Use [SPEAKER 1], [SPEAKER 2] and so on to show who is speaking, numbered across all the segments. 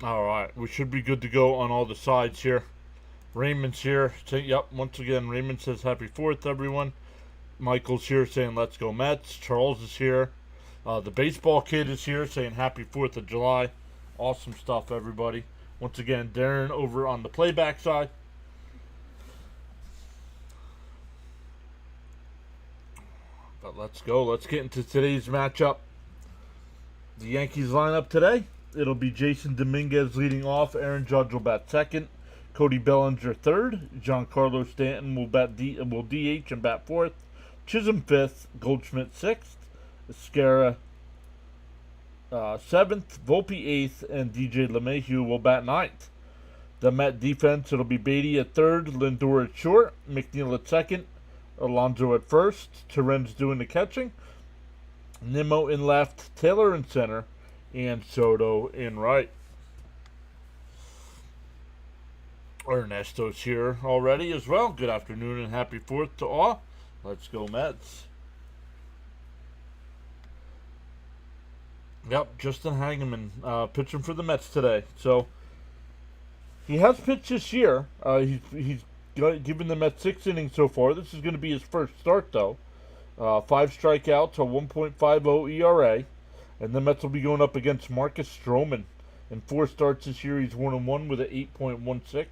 [SPEAKER 1] Alright, we should be good to go on all the sides here. Raymond's here. Yep, once again, Raymond says happy 4th, everyone. Michael's here saying let's go Mets. Charles is here. The baseball kid is here saying happy 4th of July. Awesome stuff, everybody. Once again, Darren over on the playback side. But let's go. Let's get into today's matchup. The Yankees lineup today. It'll be Jason Dominguez leading off. Aaron Judge will bat second. Cody Bellinger third. Giancarlo Stanton will DH and bat fourth. Chisholm fifth. Goldschmidt sixth. Escara seventh. Volpe eighth. And DJ LeMahieu will bat ninth. The Met defense, it'll be Beatty at third. Lindor at short. McNeil at second. Alonso at first. Terrence doing the catching. Nimmo in left. Taylor in center. And Soto in right. Ernesto's here already as well. Good afternoon and happy 4th to all. Let's go Mets. Yep, Justin Hageman pitching for the Mets today. So he has pitched this year. He's given the Mets 6 innings so far. This is going to be his first start though. 5 strikeouts, a 1.50 ERA. And the Mets will be going up against Marcus Stroman. In 4 starts this year, he's 1-1 with an 8.16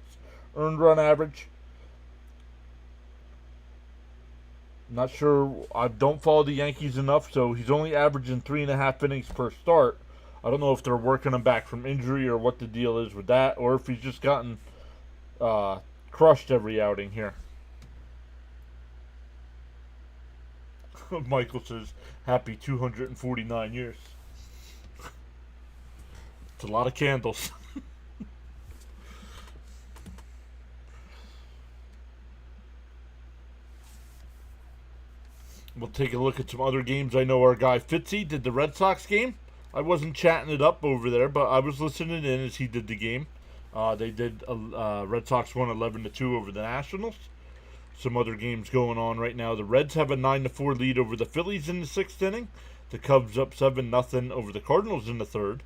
[SPEAKER 1] earned run average. Not sure. I don't follow the Yankees enough, so he's only averaging 3.5 innings per start. I don't know if they're working him back from injury or what the deal is with that, or if he's just gotten crushed every outing here. Michael says, happy 249 years. It's a lot of candles. We'll take a look at some other games. I know our guy Fitzy did the Red Sox game. I wasn't chatting it up over there, but I was listening in as he did the game. They did Red Sox won 11-2 over the Nationals. Some other games going on right now. The Reds have a 9-4 lead over the Phillies in the 6th inning. The Cubs up 7-0 over the Cardinals in the 3rd.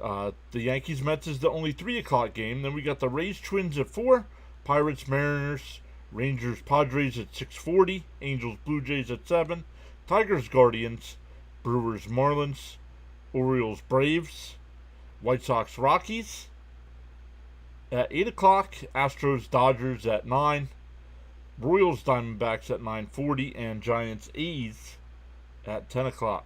[SPEAKER 1] The Yankees Mets is the only 3 o'clock game. Then we got the Rays Twins at 4, Pirates Mariners, Rangers Padres at 6:40, Angels Blue Jays at 7, Tigers Guardians, Brewers Marlins, Orioles Braves, White Sox Rockies at 8 o'clock, Astros Dodgers at 9, Royals Diamondbacks at 9:40, and Giants A's at 10 o'clock.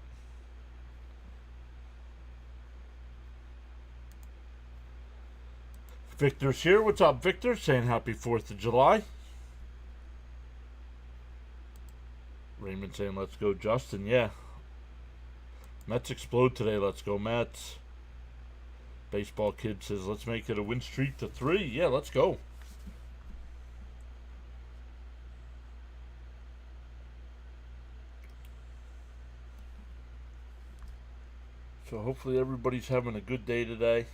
[SPEAKER 1] Victor's here. What's up, Victor? Saying happy 4th of July. Raymond saying let's go, Justin. Yeah. Mets explode today. Let's go, Mets. Baseball kid says let's make it a win streak to 3. Yeah, let's go. So hopefully everybody's having a good day today.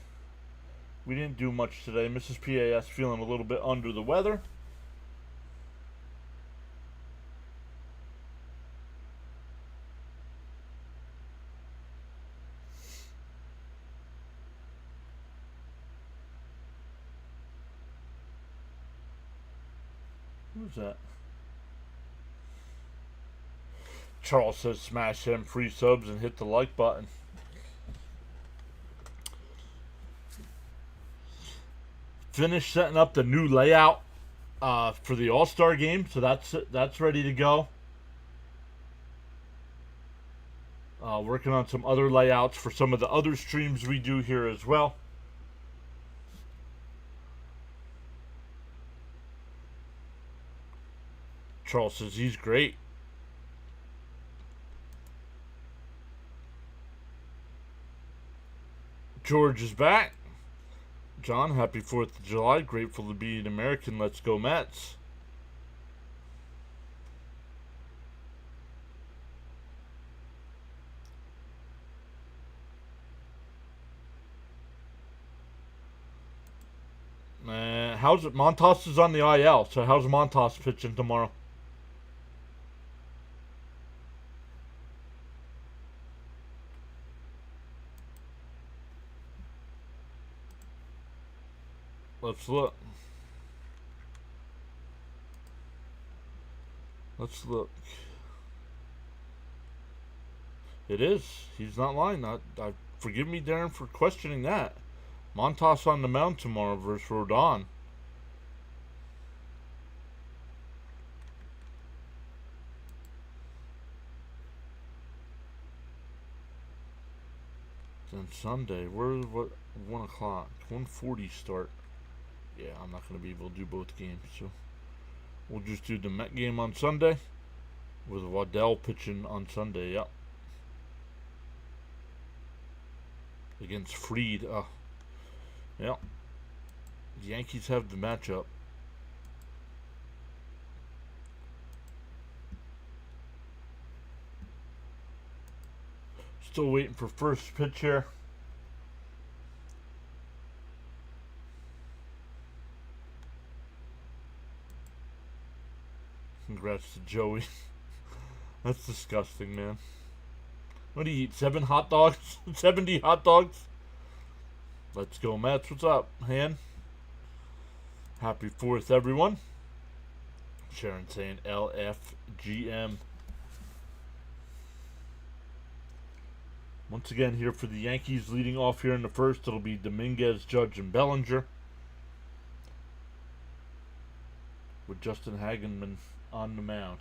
[SPEAKER 1] We didn't do much today. Mrs. PAS feeling a little bit under the weather. Who's that? Charles says smash him, free subs, and hit the like button. Finished setting up the new layout for the All-Star game, so that's ready to go. Working on some other layouts for some of the other streams we do here as well. Charles says he's great. George is back. John, happy 4th of July. Grateful to be an American. Let's go Mets. How's it? Montas is on the IL, so how's Montas pitching tomorrow? let's look. Let's look. It is. He's not lying. Forgive me, Darren, for questioning that. Montas on the mound tomorrow versus Rodon. Then Sunday, what 1 o'clock, 1:40 start. Yeah, I'm not gonna be able to do both games, so we'll just do the Met game on Sunday with Waddell pitching on Sunday. Yep, against Fried. Yep. The Yankees have the matchup. Still waiting for first pitch here. Congrats to Joey. That's disgusting, man. What do you eat? 7 hot dogs? 70 hot dogs? Let's go, Mets. What's up, Han? Happy 4th, everyone. Sharon saying LFGM. Once again, here for the Yankees, leading off here in the first, it'll be Dominguez, Judge, and Bellinger, with Justin Hagenman on the mound.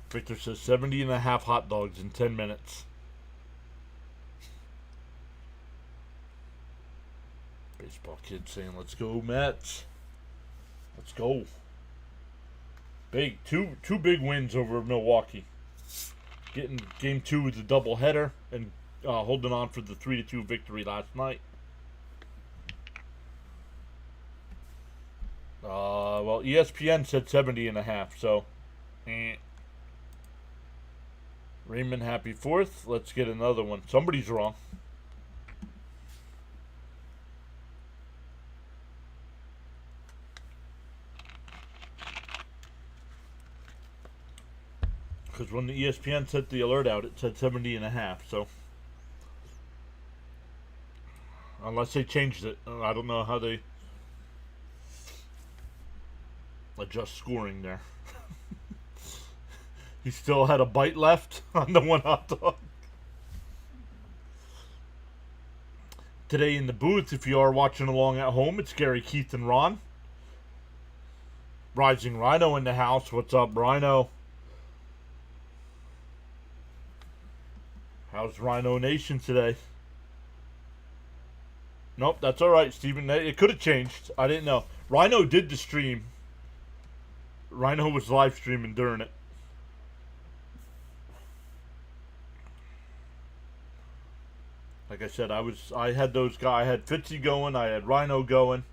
[SPEAKER 1] Victor says 70.5 hot dogs in 10 minutes. Baseball kid saying, let's go, Mets. Let's go. Big. Two big wins over Milwaukee. Getting game 2 with the doubleheader and holding on for the 3-2 victory last night. Well, ESPN said 70.5, so. Raymond, happy 4th. Let's get another one. Somebody's wrong. Because when the ESPN sent the alert out, it said 70.5. So, unless they changed it, I don't know how they adjust scoring there. He still had a bite left on the one hot dog. Today in the booth, if you are watching along at home, it's Gary, Keith, and Ron. Rising Rhino in the house. What's up, Rhino? How's Rhino Nation today? Nope, that's alright, Steven. It could have changed. I didn't know. Rhino did the stream. Rhino was live streaming during it. Like I said, I had those guys. I had Fitzy going. I had Rhino going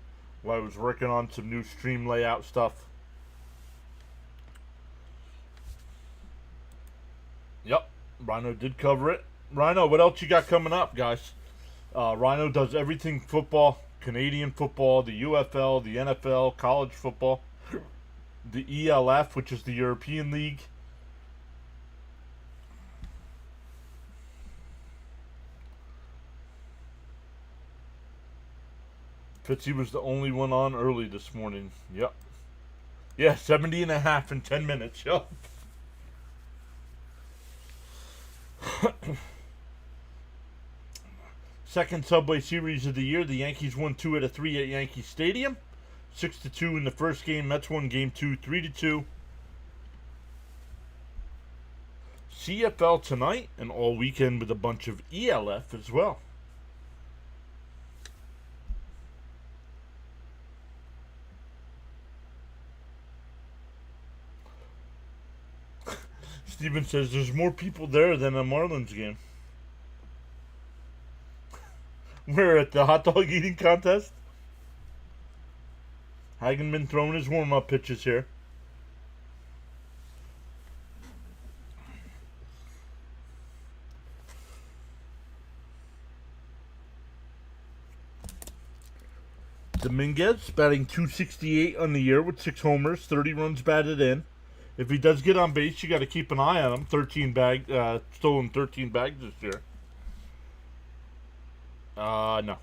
[SPEAKER 1] while I was working on some new stream layout stuff. Yep, Rhino did cover it. Rhino, what else you got coming up, guys? Rhino does everything football, Canadian football, the UFL, the NFL, college football, the ELF, which is the European League. Fitzy was the only one on early this morning. Yep. Yeah, 70.5 in 10 minutes. Yep. Second Subway Series of the year. The Yankees won 2 out of 3 at Yankee Stadium. 6-2 in the first game. Mets won game 2, 3-2. CFL tonight and all weekend with a bunch of ELF as well. Steven says there's more people there than a Marlins game. We're at the hot dog eating contest. Hagenman throwing his warm-up pitches here. Dominguez batting .268 on the year with 6 homers, 30 runs batted in. If he does get on base, you got to keep an eye on him. Stolen 13 bags this year. No.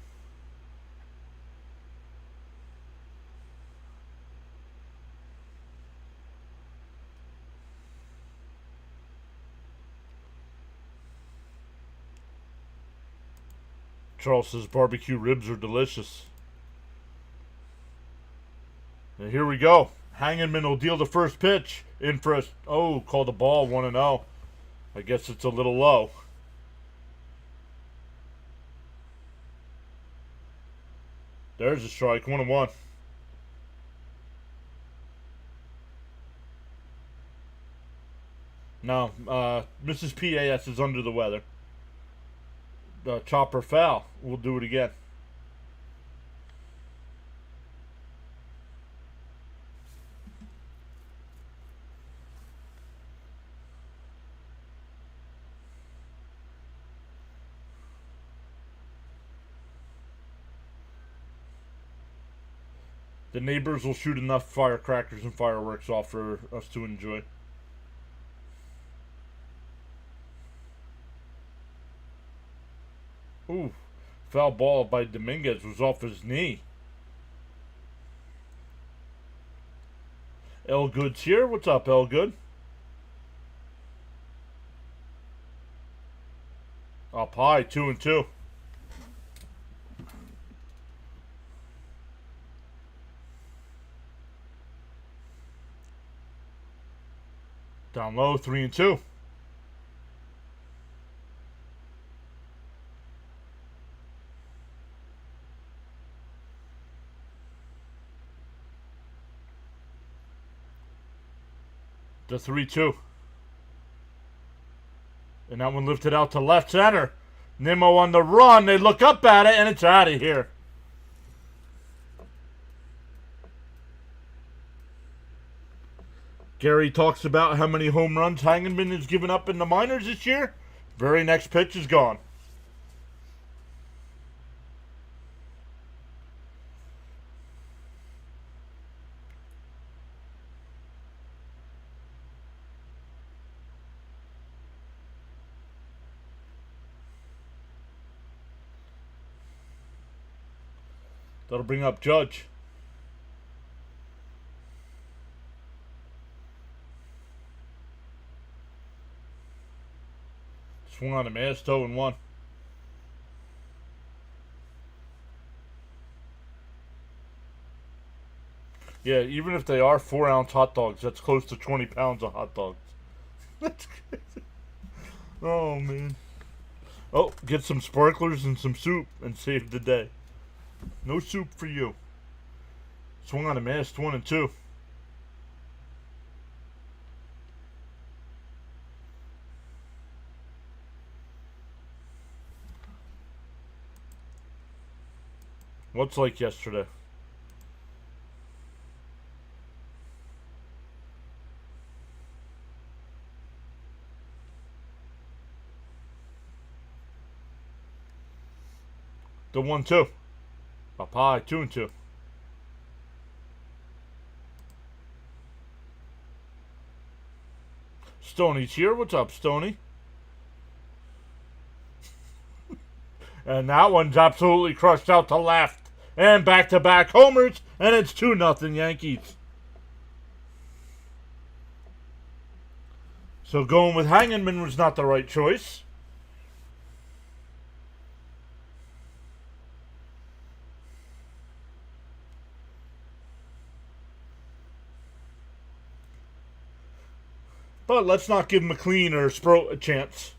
[SPEAKER 1] Charles says barbecue ribs are delicious. And here we go. Hangman will deal the first pitch. In for a... Oh, called the ball 1-0. I guess it's a little low. There's a strike. 1-1. No. Mrs. PAS is under the weather. Chopper foul. We'll do it again. The neighbors will shoot enough firecrackers and fireworks off for us to enjoy. Ooh, foul ball by Dominguez was off his knee. El Good's here. What's up, El Good? Up high, 2-2. Down low, 3-2. The 3-2. And that one lifted out to left center. Nimmo on the run. They look up at it, and it's out of here. Gary talks about how many home runs Hangman has given up in the minors this year. Very next pitch is gone. That'll bring up Judge. Swung on him, ass, 0-1. Yeah, even if they are 4-ounce hot dogs, that's close to 20 pounds of hot dogs. That's crazy. Oh, man. Oh, get some sparklers and some soup and save the day. No soup for you. Swung on him, ass, 1-2. What's like yesterday? The 1-2. Up high, 2-2. Stoney's here. What's up, Stoney? And that one's absolutely crushed out to left. And back-to-back homers, and it's 2-0 Yankees. So going with Hangman was not the right choice. But let's not give McLean or Sproat a chance.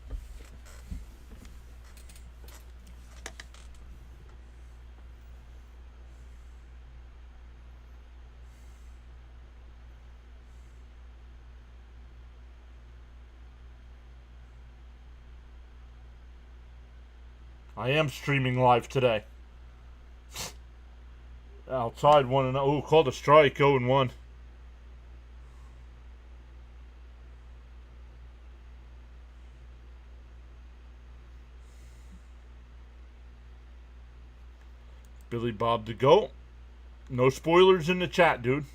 [SPEAKER 1] I am streaming live today. Outside 1-0. Oh, called a strike, 0-1. Billy Bob to go. No spoilers in the chat, dude.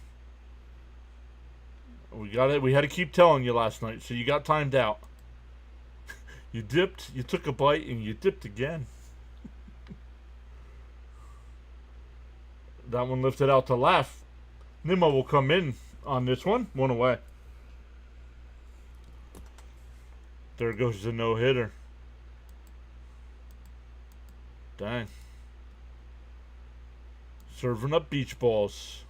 [SPEAKER 1] We got it. We had to keep telling you last night, so you got timed out. You dipped, you took a bite, and you dipped again. That one lifted out to left. Nimmo will come in on this one. One away. There goes the no-hitter. Dang. Serving up beach balls.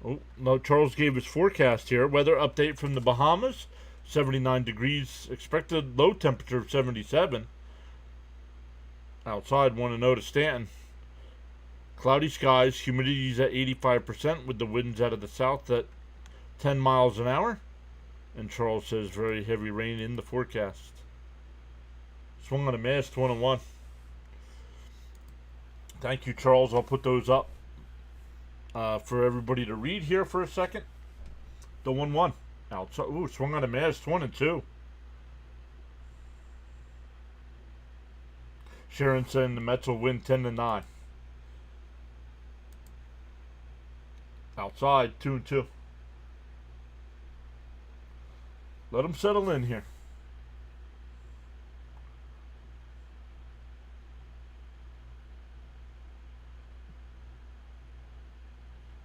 [SPEAKER 1] Oh, no, Charles gave his forecast here. Weather update from the Bahamas. 79 degrees. Expected low temperature of 77. Outside, 1-0 to Stanton. Cloudy skies. Humidity's at 85% with the winds out of the south at 10 miles an hour. And Charles says very heavy rain in the forecast. Swung on a missed, 1-1. Thank you, Charles. I'll put those up for everybody to read here for a second. The 1-1. Outside. Ooh, swung on a missed, 1-2. Sharon saying the Mets will win 10-9. Outside, 2-2. Let them settle in here.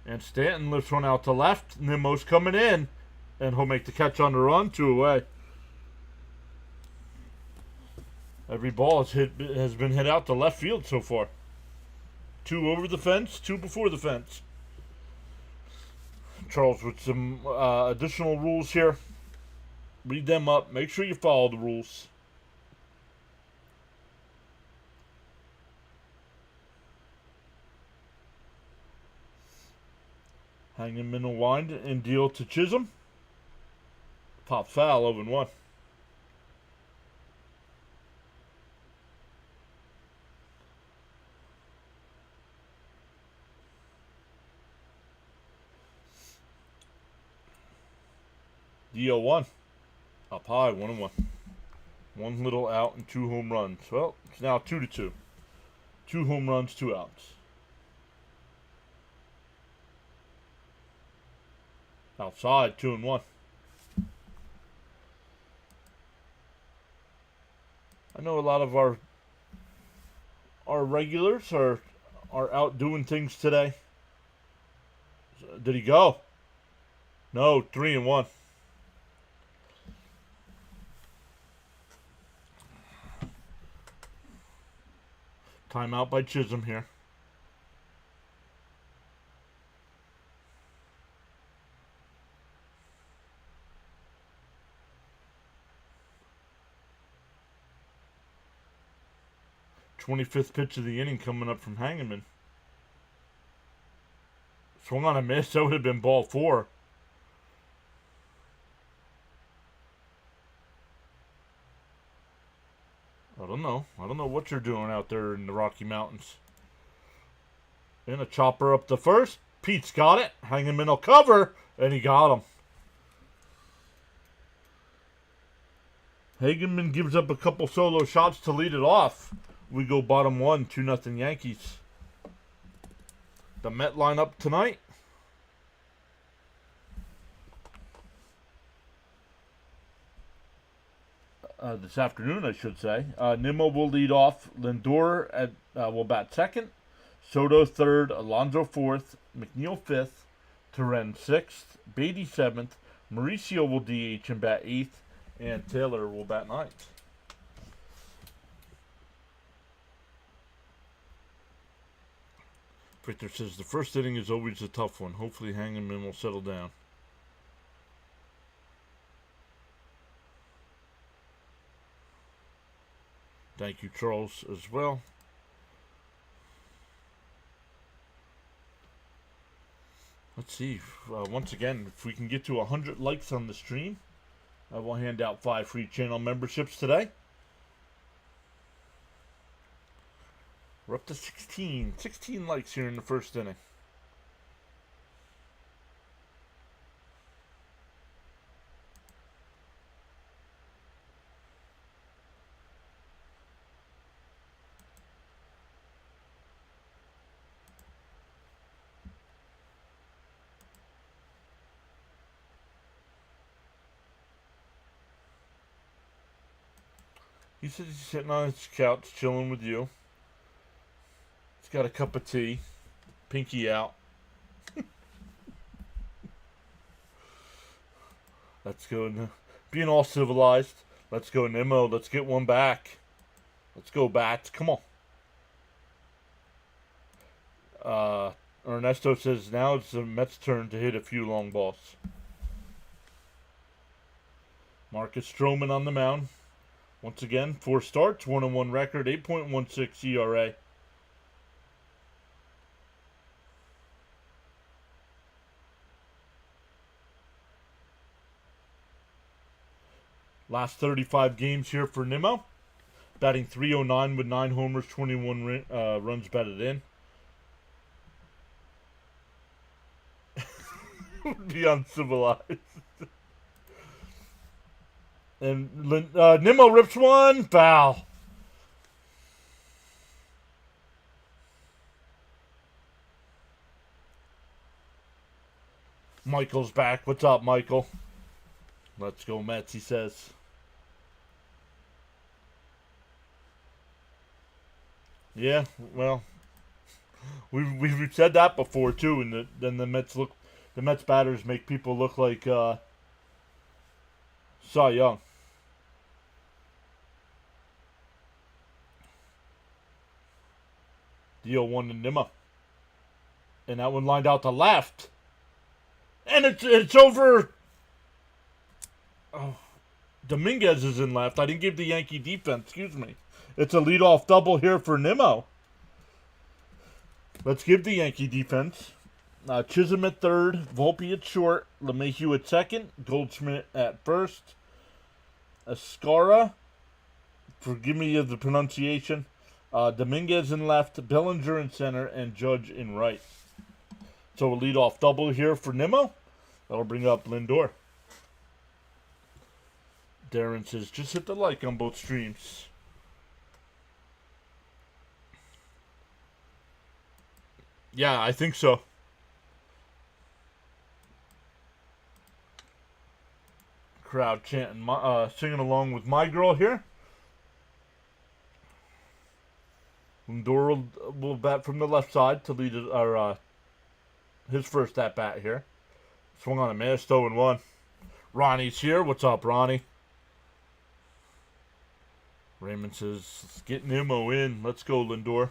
[SPEAKER 1] And Stanton lifts one out to left. Nimmo's coming in. And he'll make the catch on the run. 2 away. Every ball has been hit out to left field so far. 2 over the fence, 2 before the fence. Charles with some additional rules here. Read them up. Make sure you follow the rules. Hanging in a wind and deal to Chisholm. Pop foul, 0-1. DO1. Up high, 1-1. 1 little out and 2 home runs. Well, it's now 2-2. 2 home runs, 2 outs. Outside, 2-1. I know a lot of our regulars are out doing things today. Did he go? No, 3-1. Timeout by Chisholm here. '25th pitch of the inning coming up from Hangeman. Swung on a miss. That would have been ball 4. I don't know. I don't know what you're doing out there in the Rocky Mountains. And a chopper up the first. Pete's got it. Hangeman will cover. And he got him. Hageman gives up a couple solo shots to lead it off. We go bottom 1, 2-0 Yankees. The Met lineup tonight. This afternoon, I should say. Nimmo will lead off. Lindor will bat second. Soto third. Alonso fourth. McNeil fifth. Terren sixth. Beatty seventh. Mauricio will DH and bat eighth. And Taylor will bat ninth. Victor says the first inning is always a tough one. Hopefully Hangeman will settle down. Thank you, Charles, as well. Let's see. Once again, if we can get to 100 likes on the stream, I will hand out 5 free channel memberships today. We're up to 16 likes here in the first inning. He says he's sitting on his couch chilling with you. He's got a cup of tea. Pinky out. Let's go. Being all civilized. Let's go, Nimmo. Let's get one back. Let's go, Bats. Come on. Ernesto says now it's the Mets' turn to hit a few long balls. Marcus Stroman on the mound. Once again, 4 starts, 1-1 record, 8.16 ERA. Last 35 games here for Nimmo. Batting .309 with 9 homers, 21 runs batted in. Be uncivilized. And Nimmo rips one. Foul. Michael's back. What's up, Michael? Let's go, Mets, he says. Yeah, well, we've said that before too, and then the Mets batters make people look like Cy Young. The 0-1 to Nimmo, and that one lined out to left, and it's over. Oh, Dominguez is in left. I didn't give the Yankee defense. Excuse me. It's a leadoff double here for Nimmo. Let's give the Yankee defense. Chisholm at third, Volpe at short, LeMahieu at second, Goldschmidt at first, Escara, forgive me of the pronunciation, Dominguez in left, Bellinger in center, and Judge in right. So a leadoff double here for Nimmo. That'll bring up Lindor. Darren says, just hit the like on both streams. Yeah, I think so. Crowd chanting, singing along with my girl here. Lindor will bat from the left side to lead his first at bat here. Swung on a miss, 0-1. Ronnie's here. What's up, Ronnie? Raymond says, let's get Nimmo in. Let's go, Lindor.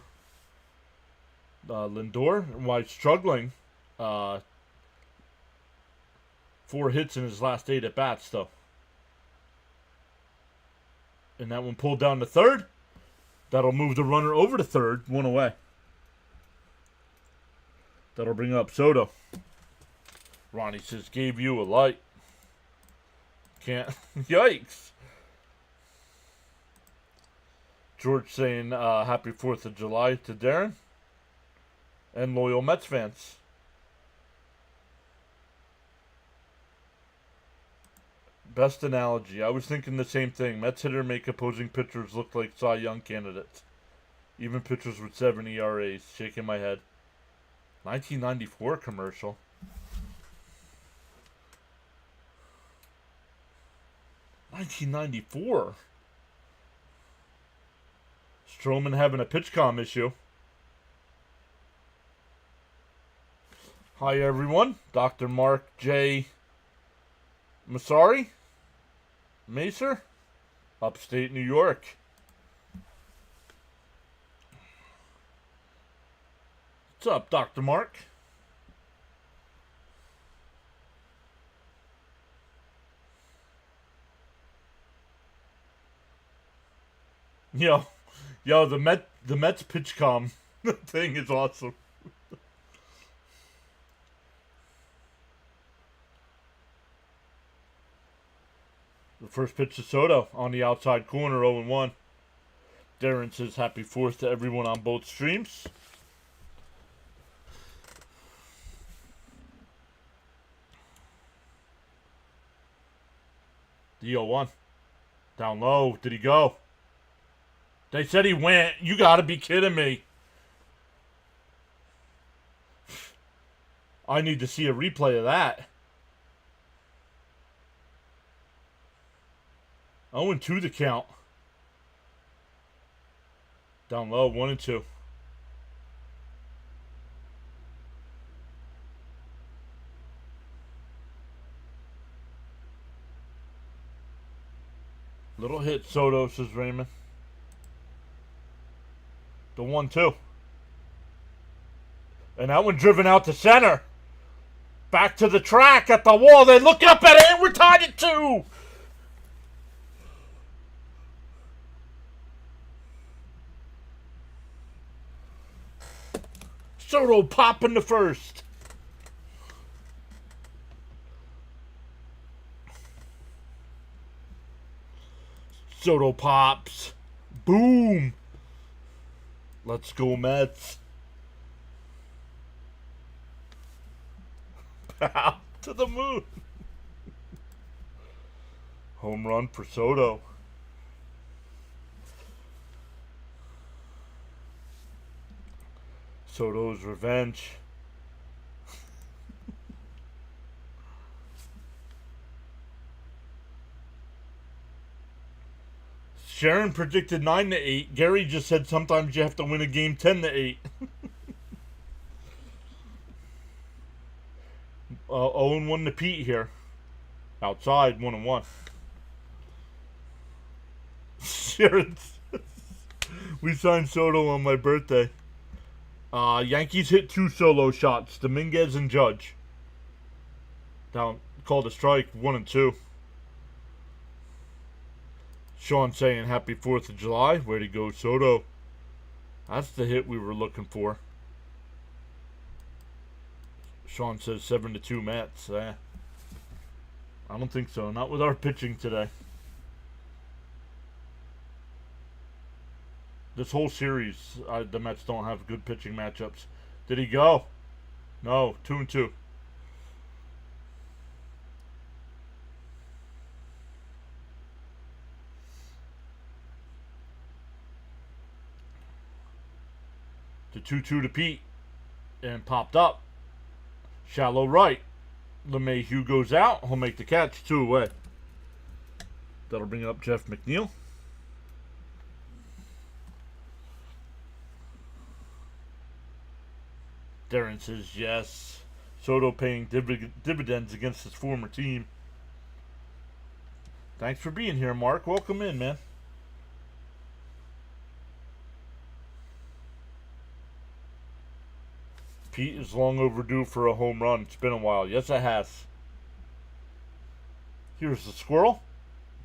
[SPEAKER 1] Lindor, while struggling, 4 hits in his last 8 at bats, though. And that one pulled down to third. That'll move the runner over to third, 1 away. That'll bring up Soto. Ronnie says, gave you a light. Can't. Yikes. George saying happy 4th of July to Darren. And loyal Mets fans. Best analogy. I was thinking the same thing. Mets hitter make opposing pitchers look like Cy Young candidates. Even pitchers with 7 ERAs. Shaking my head. 1994 commercial. $1994. Stroman having a pitch-com issue. Hi, everyone. Dr. Mark J. Masari? Macer? Upstate New York. What's up, Dr. Mark? Yo, the Mets pitch-com thing is awesome. The first pitch to Soto on the outside corner, 0-1. Darren says happy 4th to everyone on both streams. The 0-1. Down low. Did he go? They said he went. You gotta be kidding me. I need to see a replay of that. 0-2 the count. Down low, 1-2. Little hit, Soto, says Raymond. The 1-2. And that one driven out to center. Back to the track at the wall. They look up at it and we're tied at 2. Soto popping the first. Soto pops. Boom. Let's go, Mets. To the moon. Home run for Soto. Soto's revenge. Sharon predicted 9-8. Gary just said sometimes you have to win a game 10-8. 0-1 to Pete here. Outside, 1-1. Sharon, we signed Soto on my birthday. Yankees hit 2 solo shots. Dominguez and Judge. Down, called a strike, 1-2. Sean saying happy 4th of July. Way to go, Soto. That's the hit we were looking for. Sean says 7-2 Mets. I don't think so. Not with our pitching today. This whole series, the Mets don't have good pitching matchups. Did he go? No, 2-2. The 2-2 to Pete. And popped up. Shallow right. LeMahieu goes out. He'll make the catch. 2 away. That'll bring up Jeff McNeil. Darren says yes. Soto paying dividends against his former team. Thanks for being here, Mark. Welcome in, man. Pete is long overdue for a home run. It's been a while. Yes, it has. Here's the squirrel.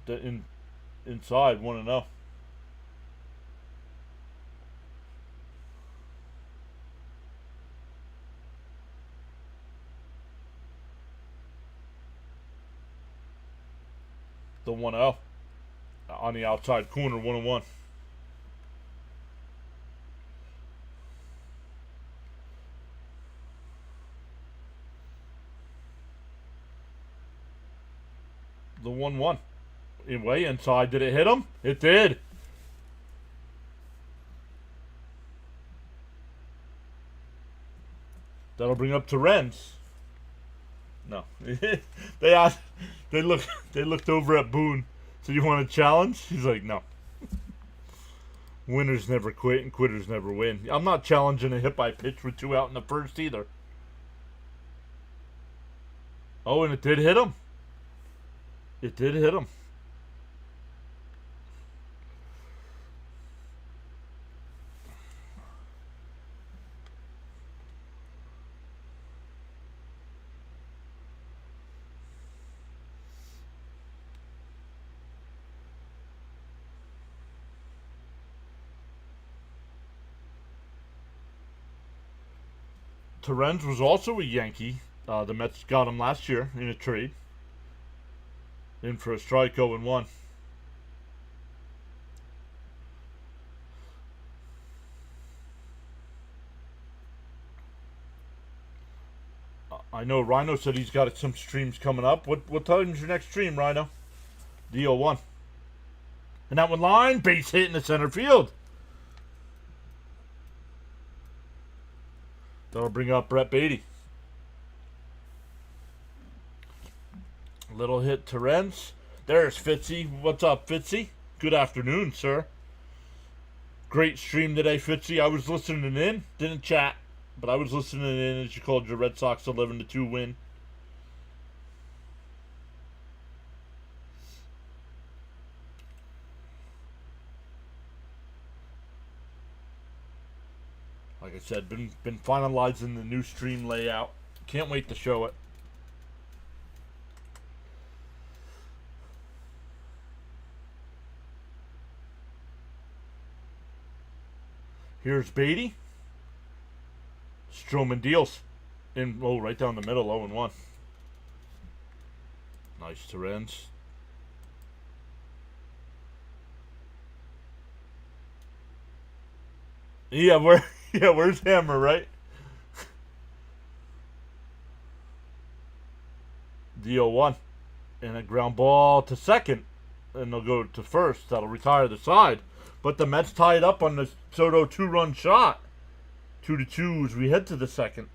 [SPEAKER 1] Inside, 1-0. The 1-0. On the outside corner, 1-1. The 1-1. Way inside. Did it hit him? It did. That'll bring up Torrens. No. They looked over at Boone. So you want a challenge? He's like, no. Winners never quit and quitters never win. I'm not challenging a hit by pitch with 2 out in the first either. Oh, and it did hit him. It did hit him. Torrens was also a Yankee. The Mets got him last year in a trade. In for a strike, 0-1. I know Rhino said he's got some streams coming up. What time's your next stream, Rhino? The 0-1. And that one line, base hit in the center field. That'll bring up Brett Beatty. Little hit to Renz. There's Fitzy. What's up, Fitzy? Good afternoon, sir. Great stream today, Fitzy. I was listening in, didn't chat, but I was listening in as you called your Red Sox 11-2 win. Like I said, been finalizing the new stream layout. Can't wait to show it. Here's Beatty. Stroman deals. Right down the middle, 0-1. Nice to ends. Yeah, where's Hammer, right? Deal 1. And a ground ball to second. And they'll go to first. That'll retire the side. But the Mets tied up on the Soto 2-run shot. 2-2 as we head to the second.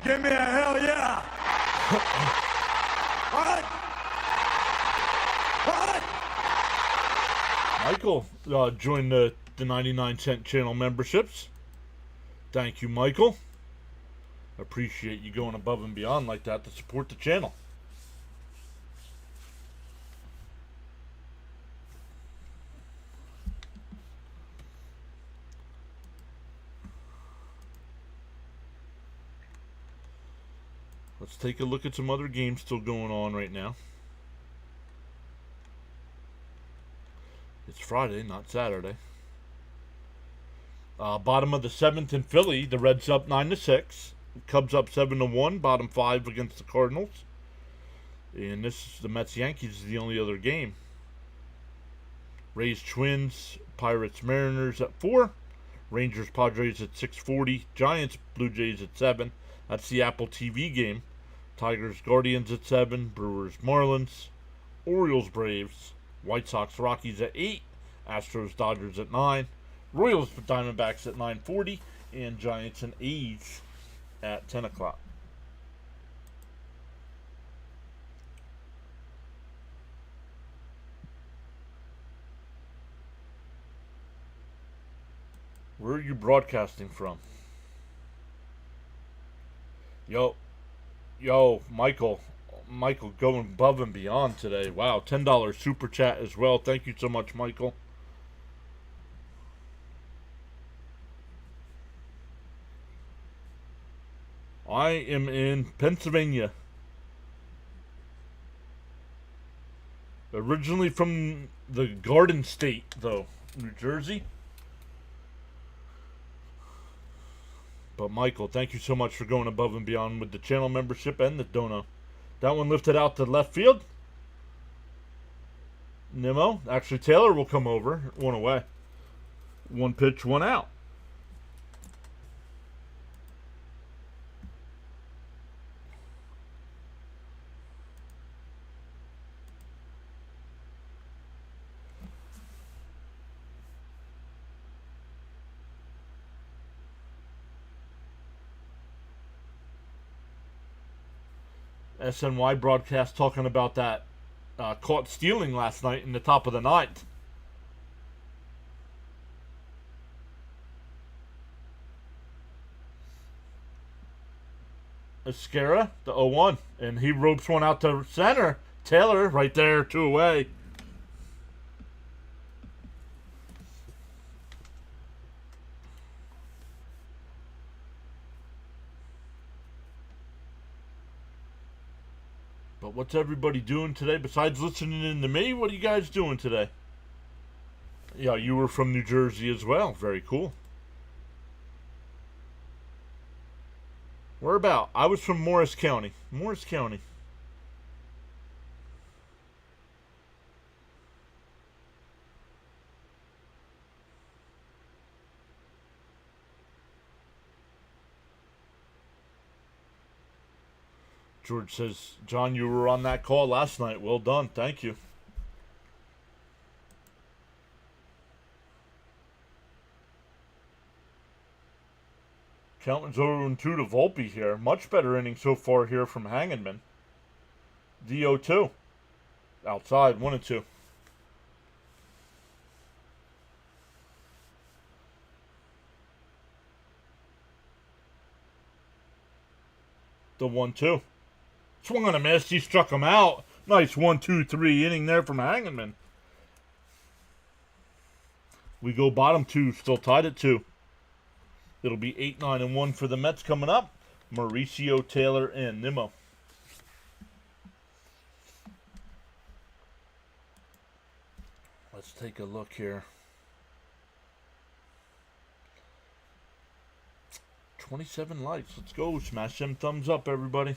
[SPEAKER 2] Give me a hell yeah! What?
[SPEAKER 1] Michael joined the 99-cent channel memberships. Thank you, Michael. Appreciate you going above and beyond like that to support the channel. Let's take a look at some other games still going on right now. It's Friday, not Saturday. Bottom of the 7th in Philly, the Reds up 9-6. Cubs up 7-1. Bottom 5 against the Cardinals. And this is the Mets Yankees is the only other game. Rays Twins, Pirates Mariners at 4. Rangers Padres at 6:40. Giants Blue Jays at 7. That's the Apple TV game. Tigers Guardians at 7. Brewers Marlins. Orioles Braves. White Sox Rockies at 8. Astros Dodgers at 9. Royals Diamondbacks at 9:40. And Giants and A's at 10 o'clock. Where are you broadcasting from? Yo, Michael going above and beyond today. Wow, $10 super chat as well. Thank you so much, Michael. I am in Pennsylvania. Originally from the Garden State, though, New Jersey. But Michael, thank you so much for going above and beyond with the channel membership and the dono. That one lifted out to left field. Nimmo. Actually, Taylor will come over. One away. One pitch, one out. SNY broadcast talking about that caught stealing last night in the top of the ninth. Escara, the 0-1, and he ropes one out to center. Taylor right there, 2 away. But what's everybody doing today besides listening in to me? What are you guys doing today? Yeah, you were from New Jersey as well. Very cool. Where about? I was from Morris County. Morris County. George says, John, you were on that call last night. Well done. Thank you. Counting 0-2 to Volpe here. Much better inning so far here from Hangenman. The 0-2. Outside, 1-2. The 1-2. Swung on a miss. He struck him out. Nice 1-2-3 inning there from Hangenman. We go bottom 2, still tied at 2. It'll be 8-9-1 for the Mets coming up. Mauricio, Taylor, and Nimmo. Let's take a look here. 27 likes. Let's go. Smash them thumbs up, everybody.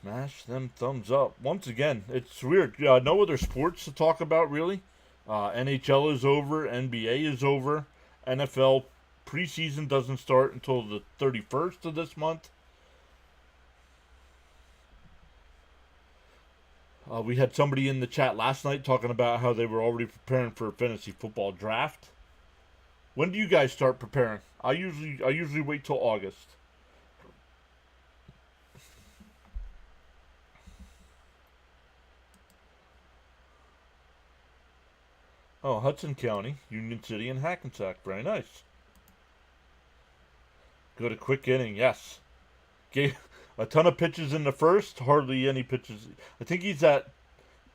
[SPEAKER 1] Smash them thumbs up. Once again, it's weird. No other sports to talk about, really. NHL is over. NBA is over. NFL preseason doesn't start until the 31st of this month. We had somebody in the chat last night talking about how they were already preparing for a fantasy football draft. When do you guys start preparing? I usually wait till August. Oh, Hudson County, Union City, and Hackensack. Very nice. Go to quick inning, yes. Gave a ton of pitches in the first, hardly any pitches. I think he's at,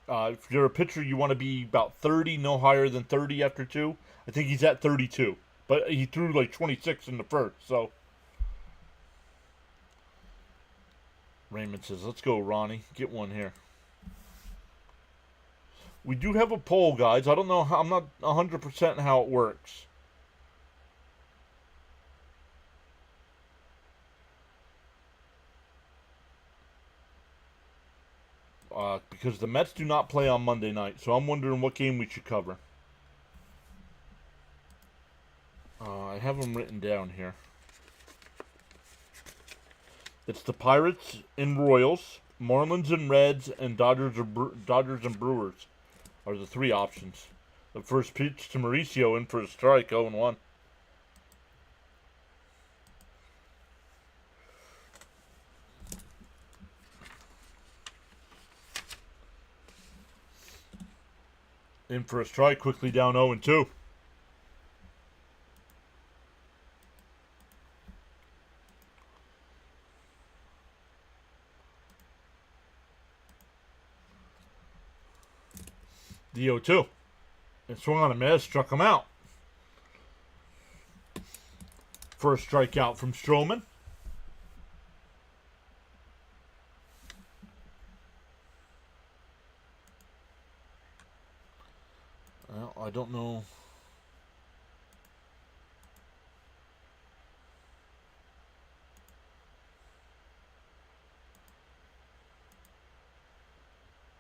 [SPEAKER 1] if you're a pitcher, you want to be about 30, no higher than 30 after 2. I think he's at 32. But he threw like 26 in the first, so. Raymond says, let's go, Ronnie. Get one here. We do have a poll, guys. I don't know how, I'm not 100% how it works. Because the Mets do not play on Monday night, so I'm wondering what game we should cover. I have them written down here. It's the Pirates and Royals, Marlins and Reds, and Dodgers and Brewers are the 3 options. The first pitch to Mauricio in for a strike, 0-1. In for a strike, quickly down 0-2. The 0-2. And swung on a miss, struck him out. First strikeout from Stroman. Well, I don't know.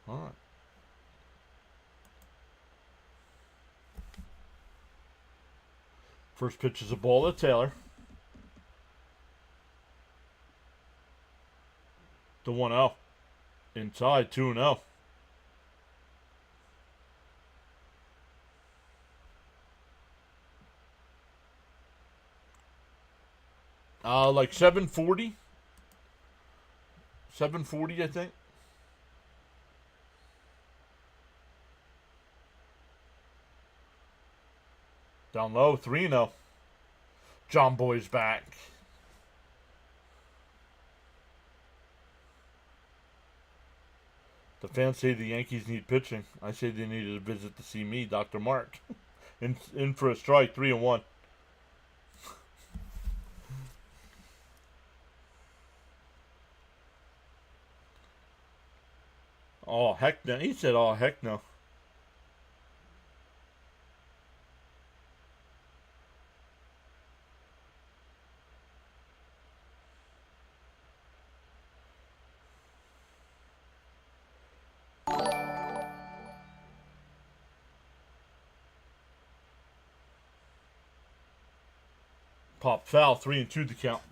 [SPEAKER 1] All right. First pitch is a ball to Taylor. The 1-0. Inside, 2-0. Like 740. 740, I think. Down low, 3-0. John Boy's back. The fans say the Yankees need pitching. I say they needed a visit to see me, Dr. Mark. in for a strike, 3-1. Oh, heck no. He said, oh, heck no. Pop foul, 3-2 the count.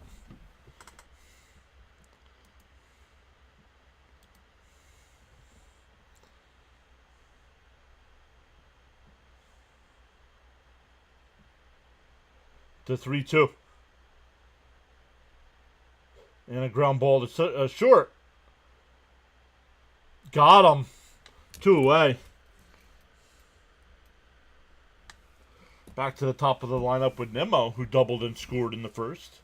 [SPEAKER 1] to 3-2. And a ground ball to short. Got him. 2 away. Back to the top of the lineup with Nimmo, who doubled and scored in the first.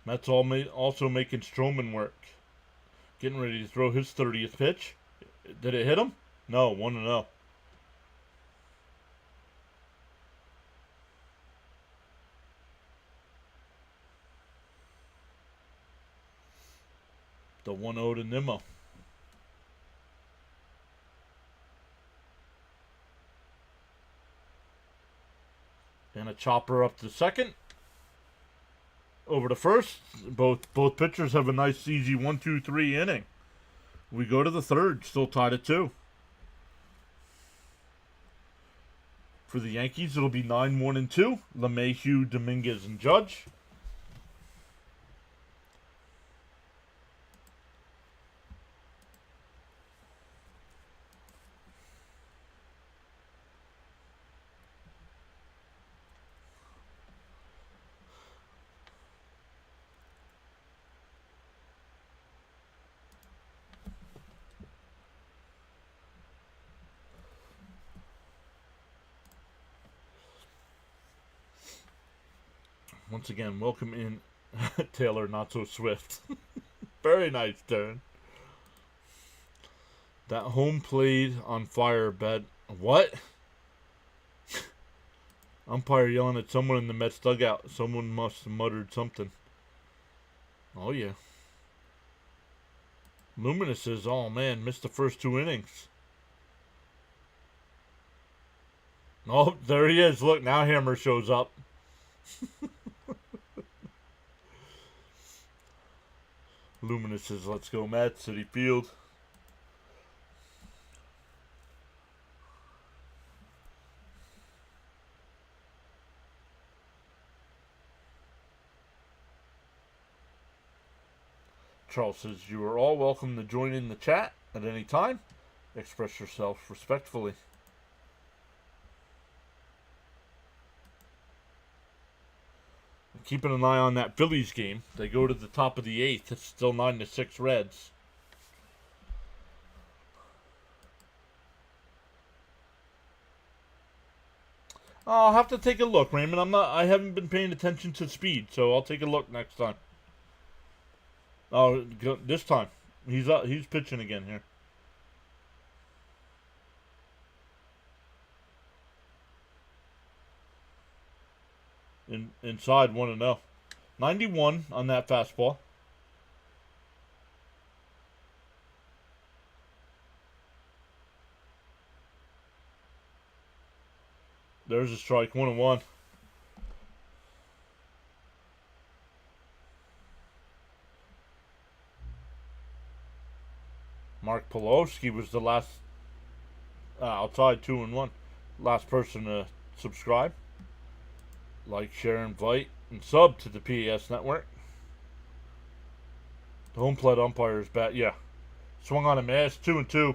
[SPEAKER 1] Mets also making Stroman work. Getting ready to throw his 30th pitch. Did it hit him? No, 1-0. The 1-0 to Nimmo. And a chopper up to second. Over to first. Both pitchers have a nice, easy 1-2-3 inning. We go to the third, still tied at 2. For the Yankees, it'll be 9-1-2. LeMahieu, Dominguez, and Judge. Once again, welcome in Taylor, not so swift. Very nice turn. That home plate on fire bet. What? Umpire yelling at someone in the Mets dugout. Someone must have muttered something. Oh, yeah. Luminous says, oh, man, missed the first 2 innings. Oh, there he is. Look, now Hammer shows up. Luminous says, let's go, Matt. City Field. Charles says, you are all welcome to join in the chat at any time. Express yourselves respectfully. Keeping an eye on that Phillies game. They go to the top of the 8th. It's still 9-6 Reds. I'll have to take a look, Raymond. I haven't been paying attention to speed, so I'll take a look next time. Oh, this time he's pitching again here. Inside 1-0. 91 on that fastball. There's a strike. 1-1. Mark Pulowski was the last outside 2-1. Last person to subscribe. Like, share, invite, and sub to the PAS network. The home plate umpire's bat, yeah. Swung on a mass, 2-2.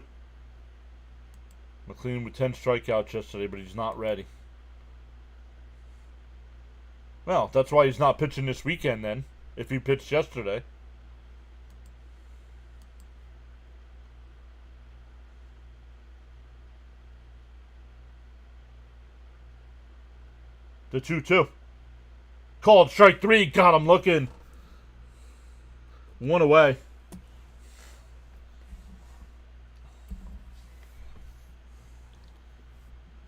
[SPEAKER 1] McLean with 10 strikeouts yesterday, but he's not ready. Well, that's why he's not pitching this weekend then, if he pitched yesterday. The 2-2. Called strike 3. Got him looking. 1 away.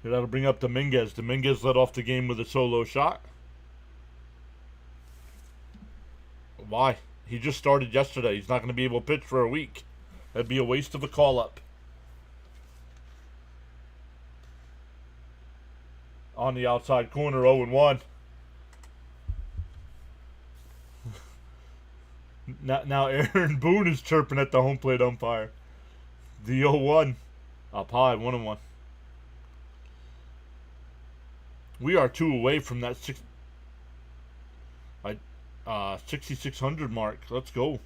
[SPEAKER 1] That'll bring up Dominguez. Dominguez led off the game with a solo shot. Why? He just started yesterday. He's not going to be able to pitch for a week. That'd be a waste of a call-up. On the outside corner, 0-1. Now Aaron Boone is chirping at the home plate umpire. The 0-1. Up high, 1-1. We are 2 away from that 6,600 mark. Let's go.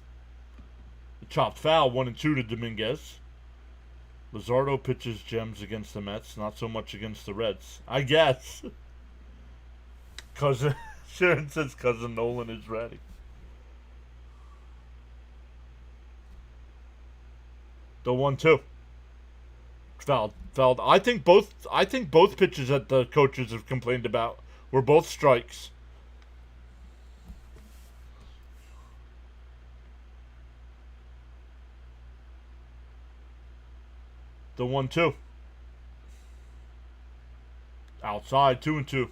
[SPEAKER 1] The chopped foul, 1-2 to Dominguez. Luzardo pitches gems against the Mets, not so much against the Reds. I guess. Cousin Sharon says Cousin Nolan is ready. The 1-2. Fouled. I think both pitches that the coaches have complained about were both strikes. The 1-2. Outside, 2-2.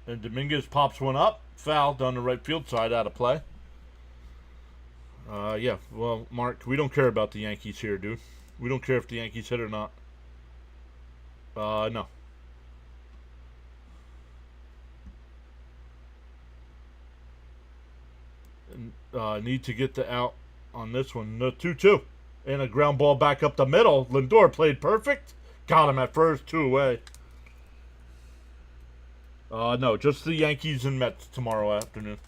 [SPEAKER 1] And Dominguez pops one up. Foul down the right field side, out of play. Yeah, well, Mark, we don't care about the Yankees here, dude. We don't care if the Yankees hit or not. No. Need to get the out on this one. No, 2-2. And a ground ball back up the middle. Lindor played perfect. Got him at first, 2 away. No, just the Yankees and Mets tomorrow afternoon.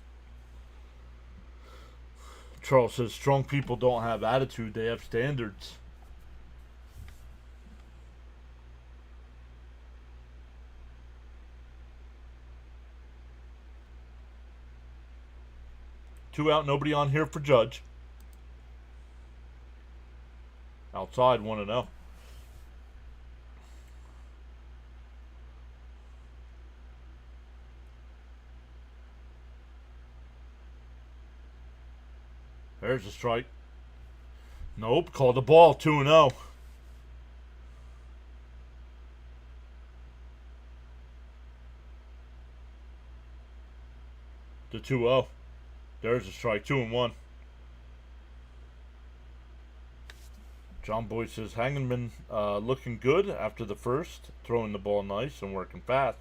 [SPEAKER 1] Charles says strong people don't have attitude, they have standards. Two out, nobody on here for Judge. Outside, 1-0. There's a strike. Nope, called the ball, 2-0. The 2-0. There's a strike, 2-1. John Boyd says Hangman looking good after the first, throwing the ball nice and working fast.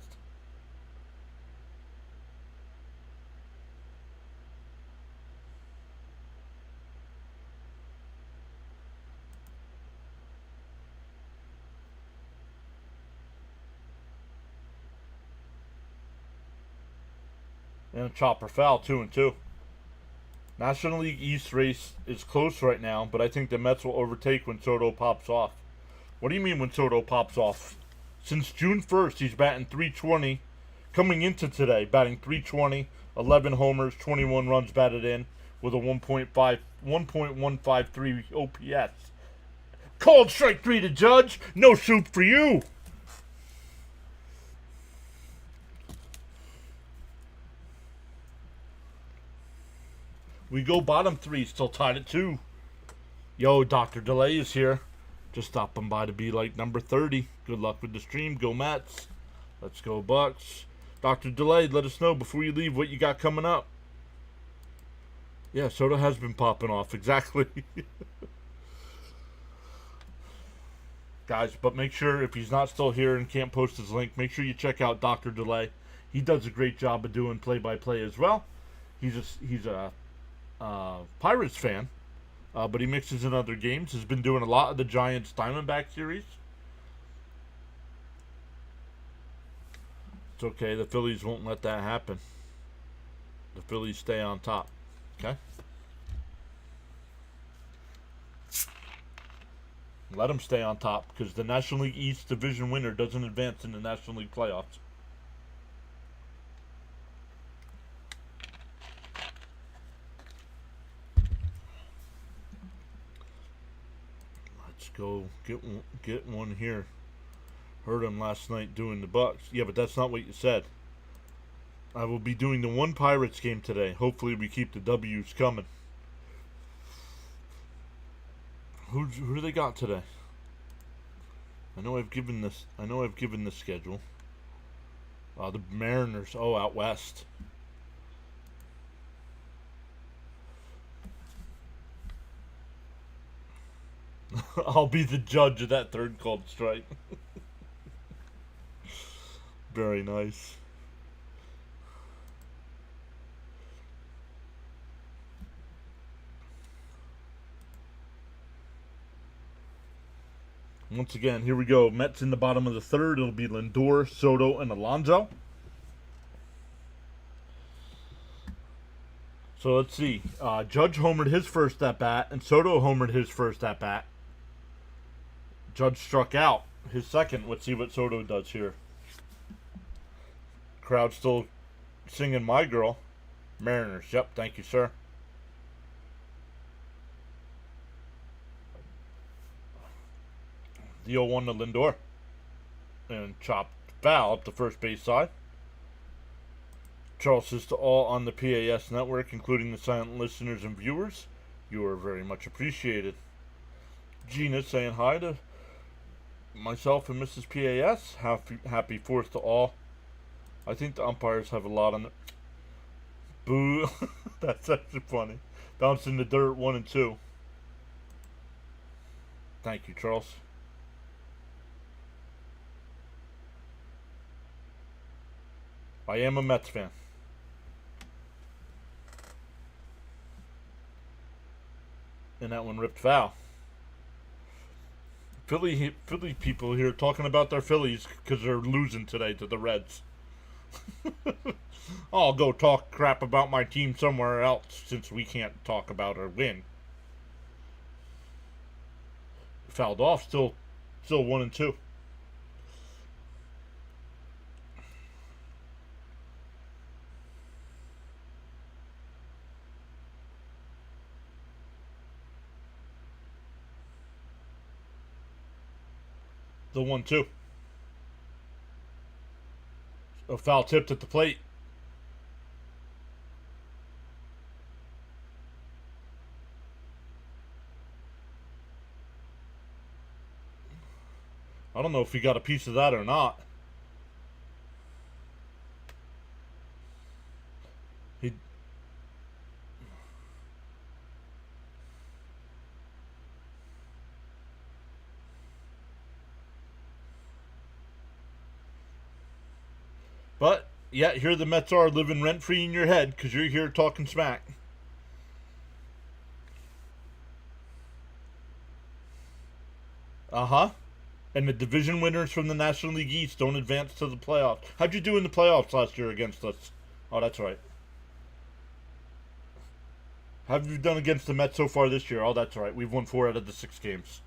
[SPEAKER 1] And a chopper foul, 2-2. National League East race is close right now, but I think the Mets will overtake when Soto pops off. What do you mean when Soto pops off? Since June 1st, he's batting .320. Coming into today, batting .320, 11 homers, 21 runs batted in, with a 1.153 OPS. Called strike 3 to Judge. No soup for you. We go bottom 3, still tied at 2. Yo, Dr. Delay is here. Just stopping by to be like number 30. Good luck with the stream. Go Mets. Let's go Bucks. Dr. Delay, let us know before you leave what you got coming up. Yeah, Soto has been popping off. Exactly. Guys, but make sure if he's not still here and can't post his link, make sure you check out Dr. Delay. He does a great job of doing play-by-play as well. He's a Pirates fan, but he mixes in other games. Has been doing a lot of the Giants Diamondback series. It's okay. The Phillies won't let that happen. The Phillies stay on top. Okay? Let them stay on top because the National League East division winner doesn't advance in the National League playoffs. Go get one here. Heard him last night doing the Bucks. Yeah, but that's not what you said. I will be doing the one Pirates game today. Hopefully we keep the W's coming. Who do they got today? I know I've given this schedule. The Mariners. Oh, out west. I'll be the judge of that third called strike. Very nice. Once again, here we go. Mets in the bottom of the third. It'll be Lindor, Soto, and Alonso. So let's see. Judge homered his first at bat, and Soto homered his first at bat. Judge struck out his second. Let's see what Soto does here. Crowd still singing "My Girl." Mariners. Yep, thank you, sir. The 0-1 to Lindor. And chopped foul up the first base side. Charles says to all on the PAS network, including the silent listeners and viewers, you are very much appreciated. Gina saying hi to myself and Mrs. PAS. Happy 4th to all. I think the umpires have a lot on it. Boo. That's actually funny. Bouncing the dirt 1 and 2. Thank you, Charles. I am a Mets fan. And that one ripped foul. Philly people here talking about their Phillies because they're losing today to the Reds. I'll go talk crap about my team somewhere else since we can't talk about or win. Fouled off, still 1 and 2. The 1-2. A foul tipped at the plate. I don't know if he got a piece of that or not. But, yeah, here the Mets are living rent-free in your head because you're here talking smack. Uh-huh. And the division winners from the National League East don't advance to the playoffs. How'd you do in the playoffs last year against us? Oh, that's right. How have you done against the Mets so far this year? Oh, that's right. We've won 4 out of the 6 games.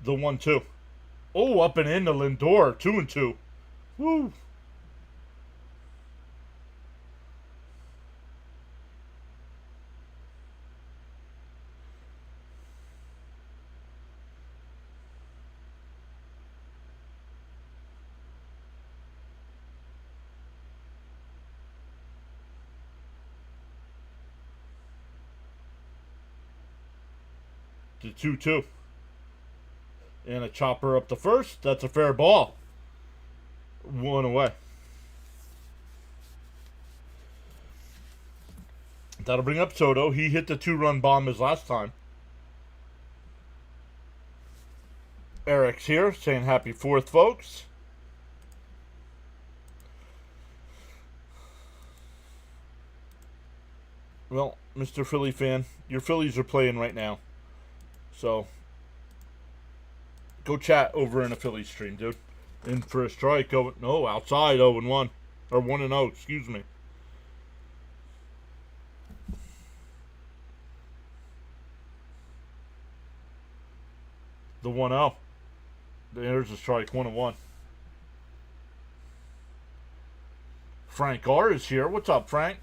[SPEAKER 1] The 1-2. Oh, up and in to Lindor. 2 and 2. Woo. The 2-2. And a chopper up the first. That's a fair ball. 1 away. That'll bring up Soto. He hit the 2-run bomb his last time. Eric's here saying happy 4th, folks. Well, Mr. Philly fan, your Phillies are playing right now. So, go chat over in a Philly stream, dude. In for a strike. Oh, no, outside 0-1. Or 1-0, excuse me. The 1-0. There's a strike, 1-1. Frank R is here. What's up, Frank?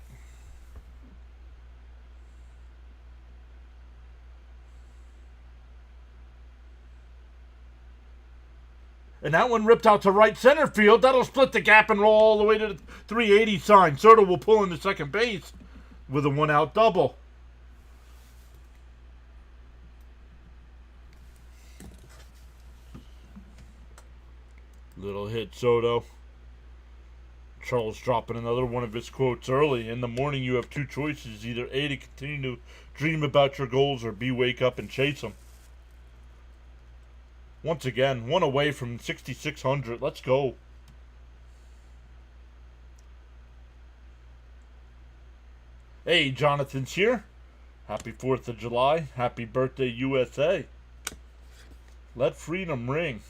[SPEAKER 1] And that one ripped out to right center field. That'll split the gap and roll all the way to the 380 sign. Soto will pull into second base with a 1-out double. Little hit, Soto. Charles dropping another one of his quotes early. In the morning, you have 2 choices. Either A, to continue to dream about your goals, or B, wake up and chase them. Once again, 1 away from 6,600. Let's go. Hey, Jonathan's here. Happy 4th of July. Happy birthday, USA. Let freedom ring.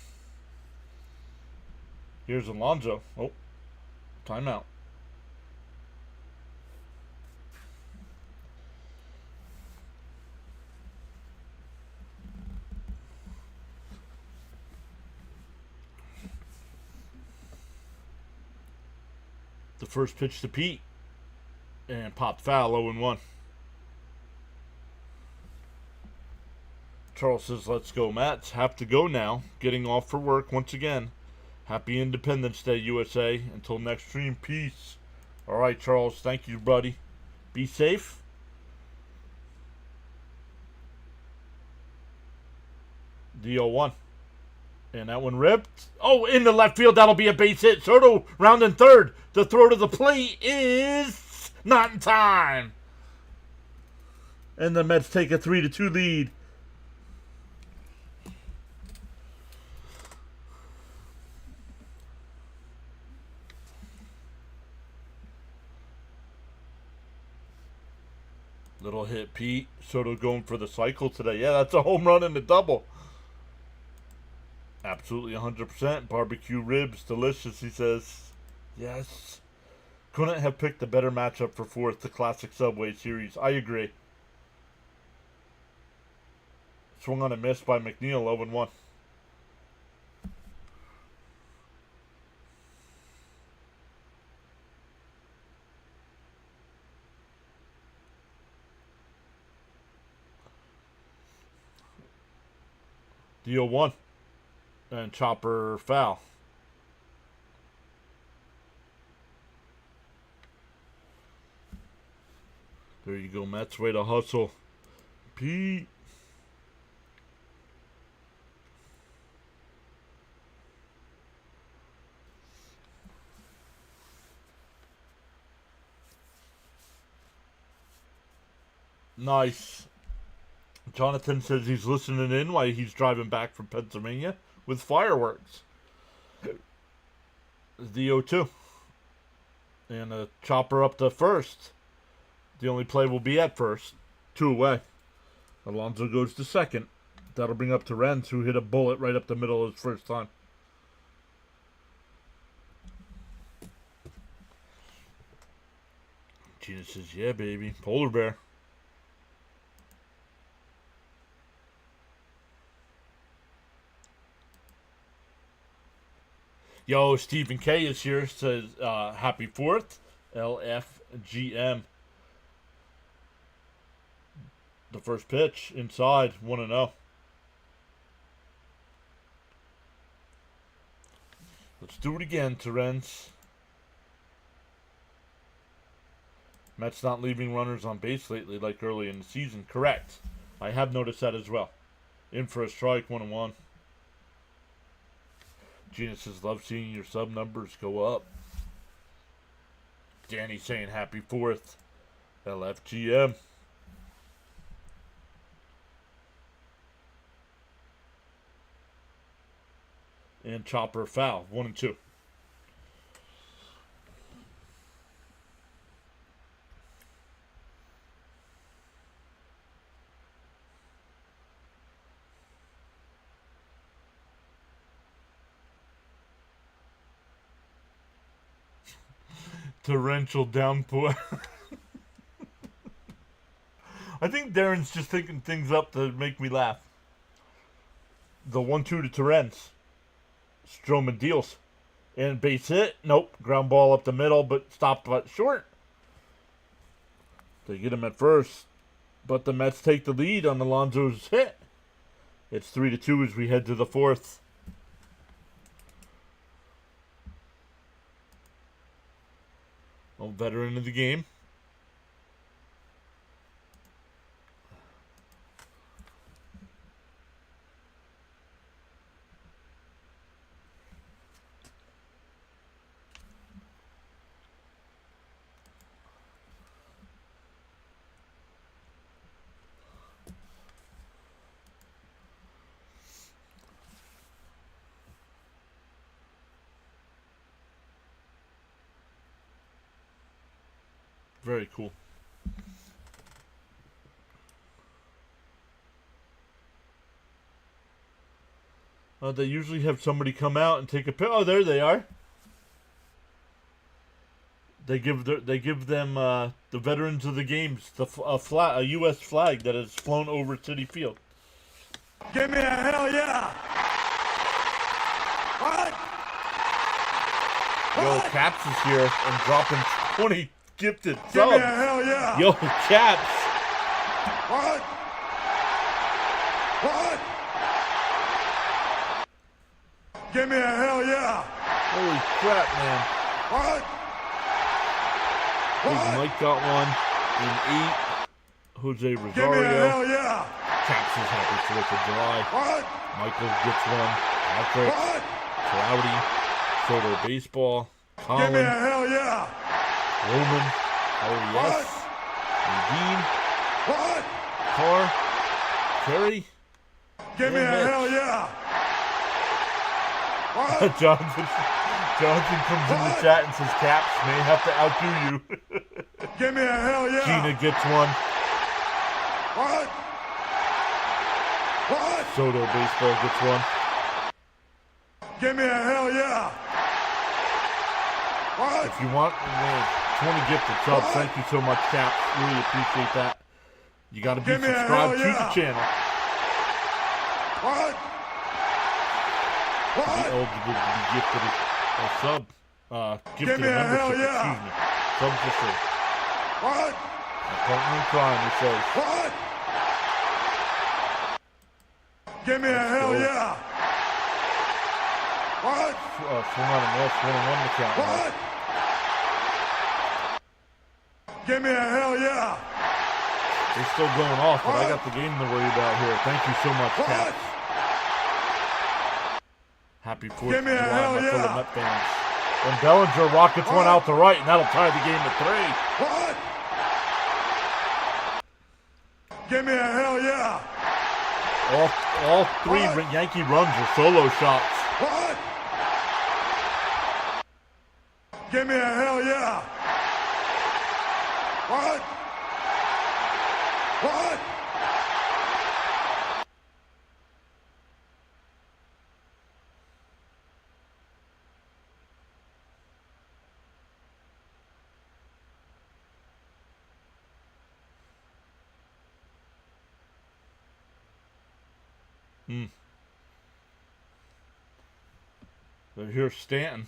[SPEAKER 1] Here's Alonso. Oh, timeout. The first pitch to Pete. And popped foul, 0-1. Charles says, let's go, Mets. Have to go now. Getting off for work once again. Happy Independence Day, USA. Until next stream, peace. All right, Charles. Thank you, buddy. Be safe. The 0-1. And that one ripped. Oh, in the left field. That'll be a base hit. Soto rounding third. The throw to the plate is not in time. And the Mets take a 3-2 lead. Little hit, Pete. Soto going for the cycle today. Yeah, that's a home run and a double. Absolutely 100%. Barbecue ribs, delicious, he says. Yes. Couldn't have picked a better matchup for 4th, the Classic Subway Series. I agree. Swung on a miss by McNeil, 0-1. The 0-1. And chopper foul. There you go, Mets. Way to hustle. Pete. Nice. Jonathan says he's listening in while he's driving back from Pennsylvania with fireworks. The 0-2. And a chopper up to first. The only play will be at first. 2 away. Alonso goes to second. That'll bring up Terrence, who hit a bullet right up the middle his first time. Gina says, yeah, baby. Polar bear. Yo, Stephen K is here. Says, happy 4th. LFGM. The first pitch inside, 1-0. Let's do it again, Terrence. Mets not leaving runners on base lately like early in the season. Correct. I have noticed that as well. In for a strike, 1-1. Gina says, love seeing your sub numbers go up. Danny saying happy 4th. LFGM. And chopper foul, 1-2. Torrential downpour. I think Darren's just thinking things up to make me laugh. The 1-2 to Terrence. Stroman deals. And base hit. Nope. Ground ball up the middle, but stopped but short. They get him at first. But the Mets take the lead on Alonso's hit. It's 3-2 as we head to the 4th. Old veteran of the game. Very cool. They usually have somebody come out and take a picture. Oh, there they are. They give them the veterans of the games a U.S. flag that has flown over Citi Field.
[SPEAKER 2] Give me a hell yeah! What?
[SPEAKER 1] Yo, Caps is here and dropping 20 gifted subs.
[SPEAKER 2] Give me a hell yeah!
[SPEAKER 1] Yo, Caps.
[SPEAKER 2] What? What? Give me a hell yeah!
[SPEAKER 1] Holy crap, man.
[SPEAKER 2] What?
[SPEAKER 1] Big Mike got one in 8. Jose Rosario.
[SPEAKER 2] Give me a hell yeah!
[SPEAKER 1] Caps is happy 4th of July.
[SPEAKER 2] What?
[SPEAKER 1] Michael gets one. Patrick.
[SPEAKER 2] What?
[SPEAKER 1] Cloudy. Soto Baseball. Colin.
[SPEAKER 2] Give me a hell yeah!
[SPEAKER 1] Roman. LES. Nadine.
[SPEAKER 2] What?
[SPEAKER 1] Carr. Terry.
[SPEAKER 2] Give me a
[SPEAKER 1] Mitch.
[SPEAKER 2] hell yeah! What?
[SPEAKER 1] Johnson comes in the chat and says Caps may have to outdo you.
[SPEAKER 2] Give me a hell yeah!
[SPEAKER 1] Gina gets one.
[SPEAKER 2] What? What?
[SPEAKER 1] Soto Baseball gets one.
[SPEAKER 2] Give me a hell yeah! What?
[SPEAKER 1] If you want 20 gifted subs, thank you so much, Caps. Really appreciate that. You got to be
[SPEAKER 2] Give me a
[SPEAKER 1] subscribed to
[SPEAKER 2] hell
[SPEAKER 1] the
[SPEAKER 2] yeah.
[SPEAKER 1] channel.
[SPEAKER 2] What?
[SPEAKER 1] Be
[SPEAKER 2] What?
[SPEAKER 1] eligible to be gifted a sub. Gifted
[SPEAKER 2] Give me
[SPEAKER 1] a
[SPEAKER 2] a hell
[SPEAKER 1] membership,
[SPEAKER 2] yeah.
[SPEAKER 1] excuse me. Sub for free.
[SPEAKER 2] What?
[SPEAKER 1] My partner in crime, he says.
[SPEAKER 2] What? Give me a hell
[SPEAKER 1] go.
[SPEAKER 2] yeah! What?
[SPEAKER 1] Swung on a miss, 1-1 the count.
[SPEAKER 2] What? Give me a hell yeah!
[SPEAKER 1] They're still going off, but I
[SPEAKER 2] What?
[SPEAKER 1] got the game to worry about here. Thank you so much,
[SPEAKER 2] What?
[SPEAKER 1] Caps. Happy 4th
[SPEAKER 2] Give
[SPEAKER 1] of
[SPEAKER 2] me a
[SPEAKER 1] July,
[SPEAKER 2] hell
[SPEAKER 1] my fellow
[SPEAKER 2] yeah.
[SPEAKER 1] Met fans. And Bellinger rockets one
[SPEAKER 2] What?
[SPEAKER 1] out to right, and that'll tie the game to 3.
[SPEAKER 2] What? Give me a hell yeah!
[SPEAKER 1] All 3
[SPEAKER 2] What?
[SPEAKER 1] Yankee runs are solo shots.
[SPEAKER 2] What? Give me a hell yeah! What? What?
[SPEAKER 1] So here's Stanton.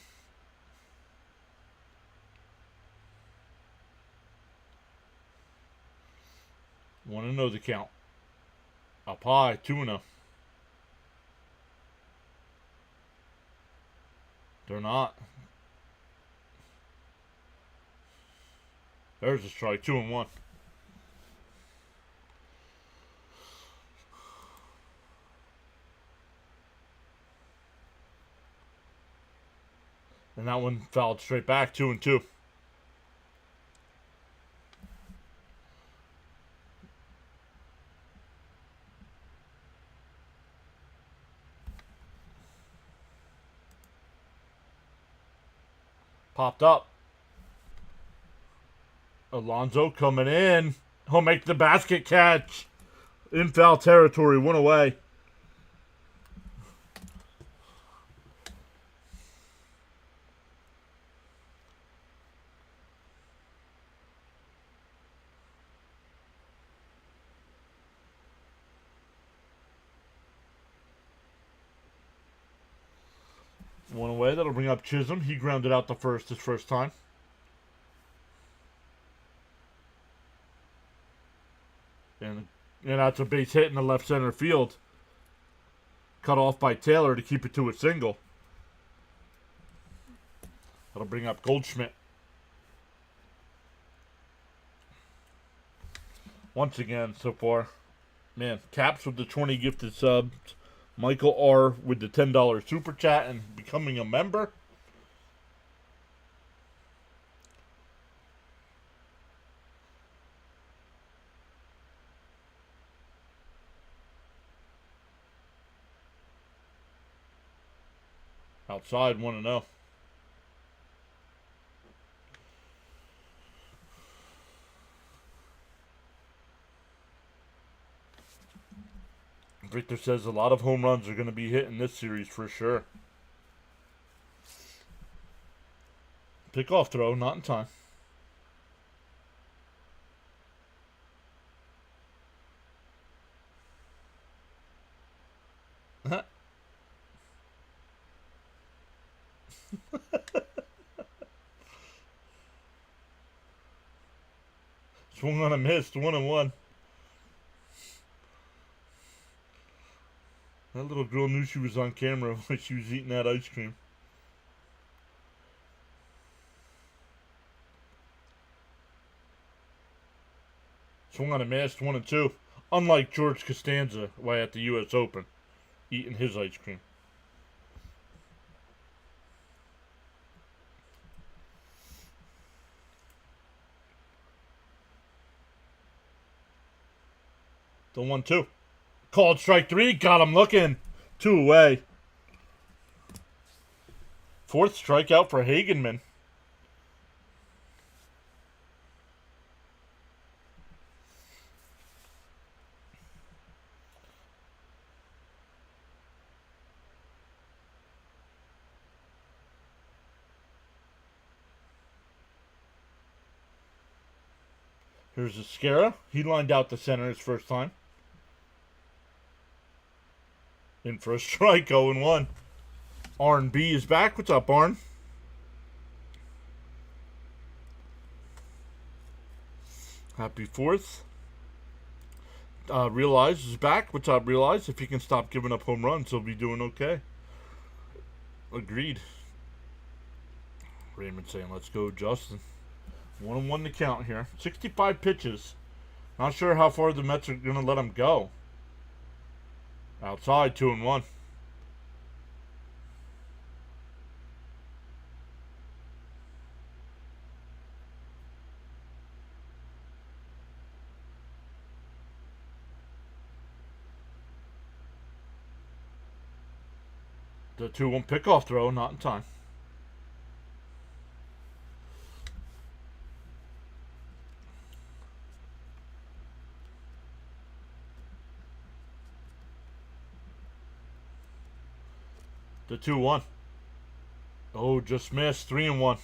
[SPEAKER 1] Want to know the count. Up high, 2-0. They're not. There's a strike, 2-1. And that one fouled straight back, 2-2. Popped up. Alonso coming in. He'll make the basket catch. In foul territory, 1 away. One away. That'll bring up Chisholm. He grounded out the first his first time. And that's a base hit in the left center field. Cut off by Taylor to keep it to a single. That'll bring up Goldschmidt. Once again, so far. Man, Caps with the 20 gifted subs. Michael R. with the $10 super chat and becoming a member. Outside, 1-0. Victor says a lot of home runs are going to be hit in this series for sure. Pickoff throw, not in time. Swung on a missed, 1-1. That little girl knew she was on camera when she was eating that ice cream. Swung on a missed, 1-2. Unlike George Costanza way at the U.S. Open, eating his ice cream. The 1-2. Called strike 3. Got him looking. 2 away. 4th strikeout for Hagenman. Here's Esquera. He lined out the center his first time. In for a strike, 0-1. R&B is back. What's up, Arn? Happy 4th. Realize is back. What's up, Realize? If he can stop giving up home runs, he'll be doing okay. Agreed. Raymond saying, let's go, Justin. 1-1 to count here. 65 pitches. Not sure how far the Mets are going to let him go. Outside, 2-1. The 2-1 pickoff throw, not in time. The 2-1. Oh, just missed. 3-1.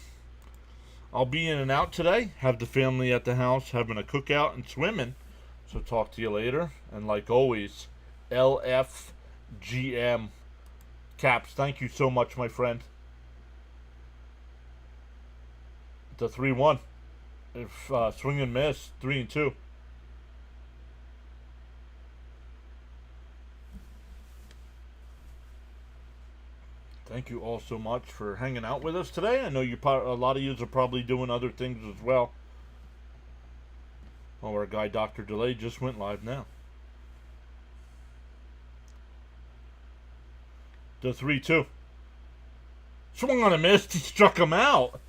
[SPEAKER 1] I'll be in and out today. Have the family at the house having a cookout and swimming. So talk to you later. And like always, LFGM. Caps, thank you so much, my friend. The 3-1. If swing and miss, 3-2. Thank you all so much for hanging out with us today. I know a lot of you are probably doing other things as well. Oh, our guy Dr. Delay just went live now. The 3-2. Swung on a miss. He struck him out.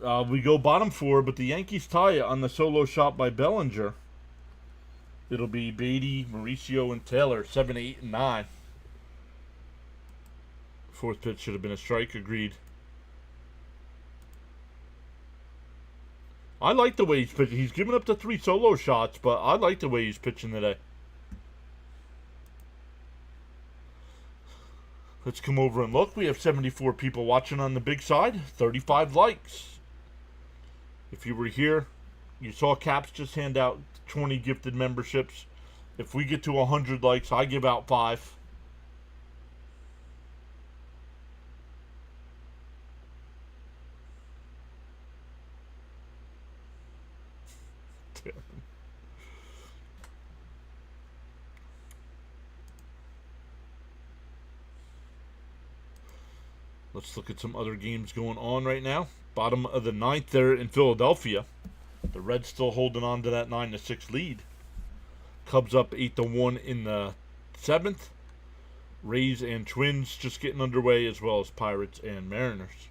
[SPEAKER 1] We go bottom 4, but the Yankees tie it on the solo shot by Bellinger. It'll be Beatty, Mauricio, and Taylor, 7, 8, and 9. 4th pitch should have been a strike. Agreed. I like the way he's pitching. He's given up the 3 solo shots, but I like the way he's pitching today. Let's come over and look. We have 74 people watching on the big side. 35 likes. If you were here, you saw Caps just hand out 20 gifted memberships. If we get to 100 likes, I give out 5. Let's look at some other games going on right now. Bottom of the 9th there in Philadelphia. The Reds still holding on to that 9-6 lead. Cubs up 8-1 in the 7th. Rays and Twins just getting underway, as well as Pirates and Mariners.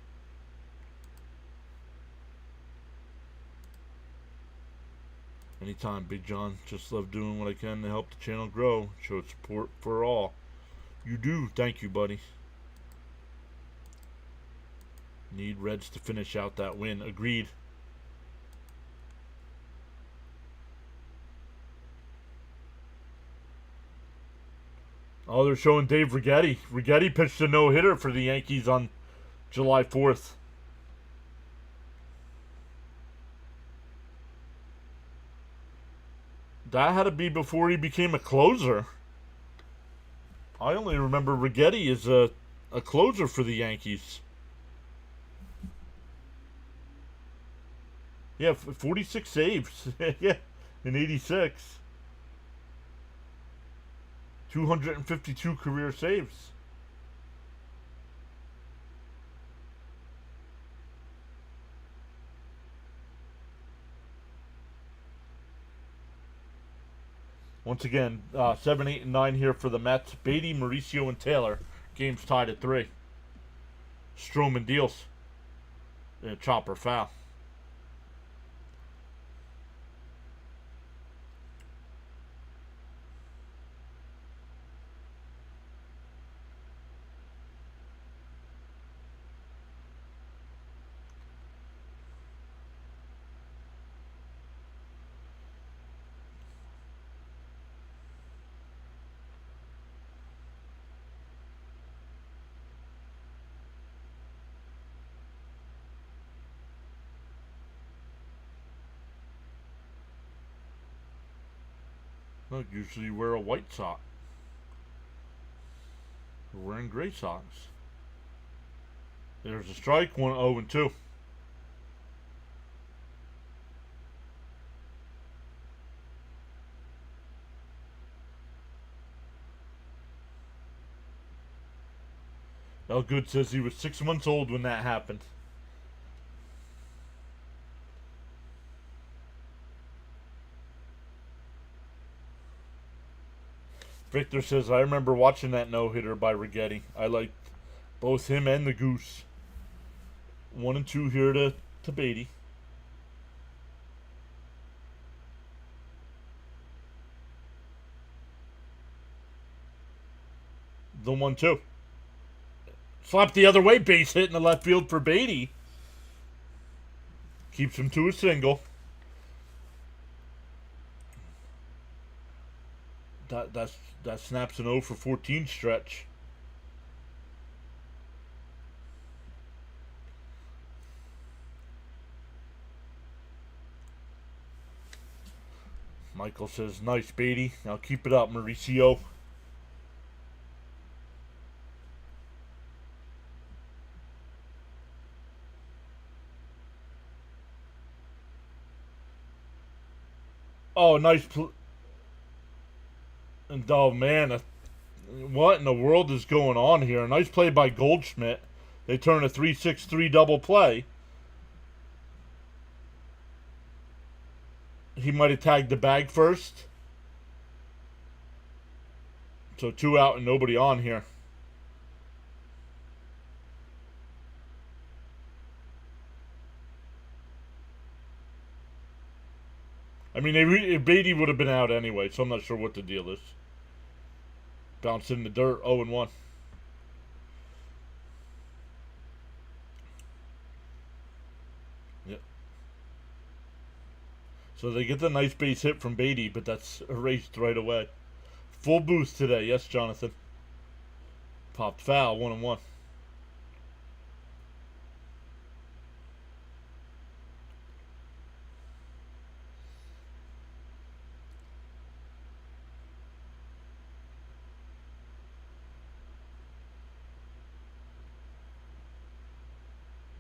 [SPEAKER 1] Anytime, Big John. Just love doing what I can to help the channel grow. Show support for all. You do. Thank you, buddy. Need Reds to finish out that win. Agreed. Oh, they're showing Dave Righetti. Righetti pitched a no-hitter for the Yankees on July 4th. That had to be before he became a closer. I only remember Righetti as a closer for the Yankees. Yeah, 46 saves. Yeah, in 86. 252 career saves. Once again, 7, 8, and 9 here for the Mets. Beatty, Mauricio, and Taylor. Game's tied at 3. Stroman deals. And chopper foul. Well, usually you wear a white sock. We're wearing gray socks. There's a strike, 1-0-2. Elgood says he was 6 months old when that happened. Victor says, I remember watching that no-hitter by Righetti. I liked both him and the Goose. 1 and 2 here to Beatty. The 1-2. Slapped the other way, base hit in the left field for Beatty. Keeps him to a single. That snaps an 0 for 14 stretch. Michael says, nice, Beatty. Now keep it up, Mauricio. Oh, nice. And oh, man. What in the world is going on here? A nice play by Goldschmidt. They turn a 3-6-3 double play. He might have tagged the bag first. So 2 out and nobody on here. I mean, Beatty would have been out anyway, so I'm not sure what the deal is. Bounced in the dirt, 0-1. Yep. So they get the nice base hit from Beatty, but that's erased right away. Full boost today, yes, Jonathan. Popped foul, 1-1.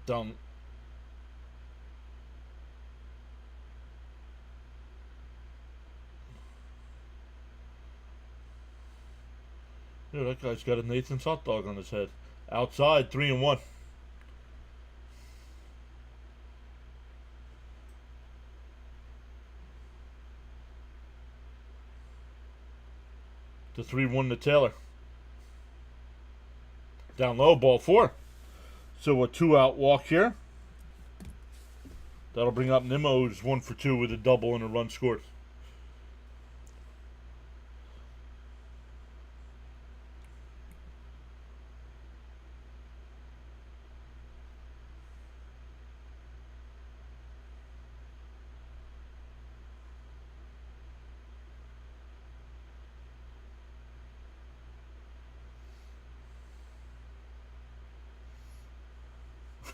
[SPEAKER 1] Down. Yeah, that guy's got a Nathan's hot dog on his head. Outside, 3-1. The 3-1 to Taylor. Down low, ball 4. So a 2-out walk here. That'll bring up Nimmo's 1 for 2 with a double and a run scored.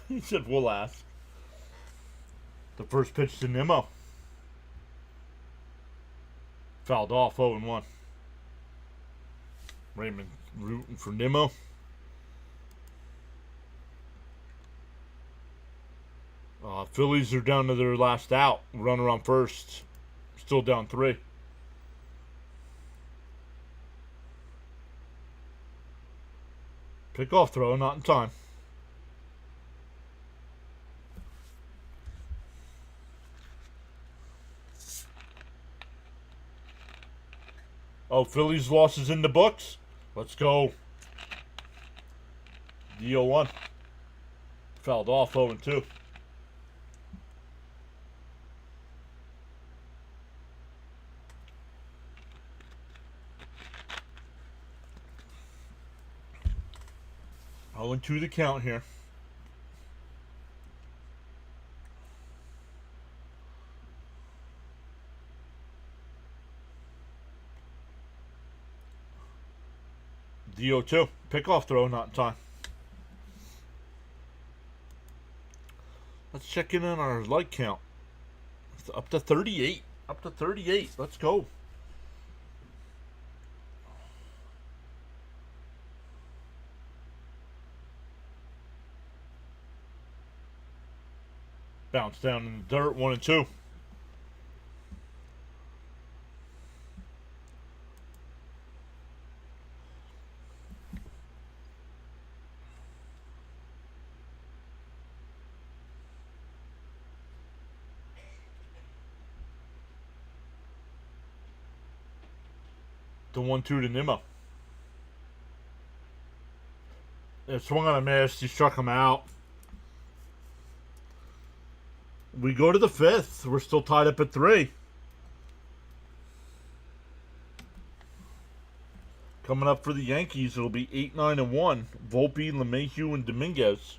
[SPEAKER 1] He said, we'll ask. The first pitch to Nimmo. Fouled off 0-1. Raymond rooting for Nimmo. Phillies are down to their last out. Runner on first. Still down 3. Pickoff throw, not in time. Oh, Phillies losses in the books. Let's go. The 0-1. Fouled off 0-2. Oh, and 2 the count here. The 0-2. Pickoff throw, not in time. Let's check in on our light count. It's up to 38. Up to 38. Let's go. Bounce down in the dirt. 1-2. The 1-2 to Nimmo. It swung on a miss. He struck him out. We go to the 5th. We're still tied up at 3. Coming up for the Yankees, it'll be 8-9-1. Volpe, LeMahieu, and Dominguez.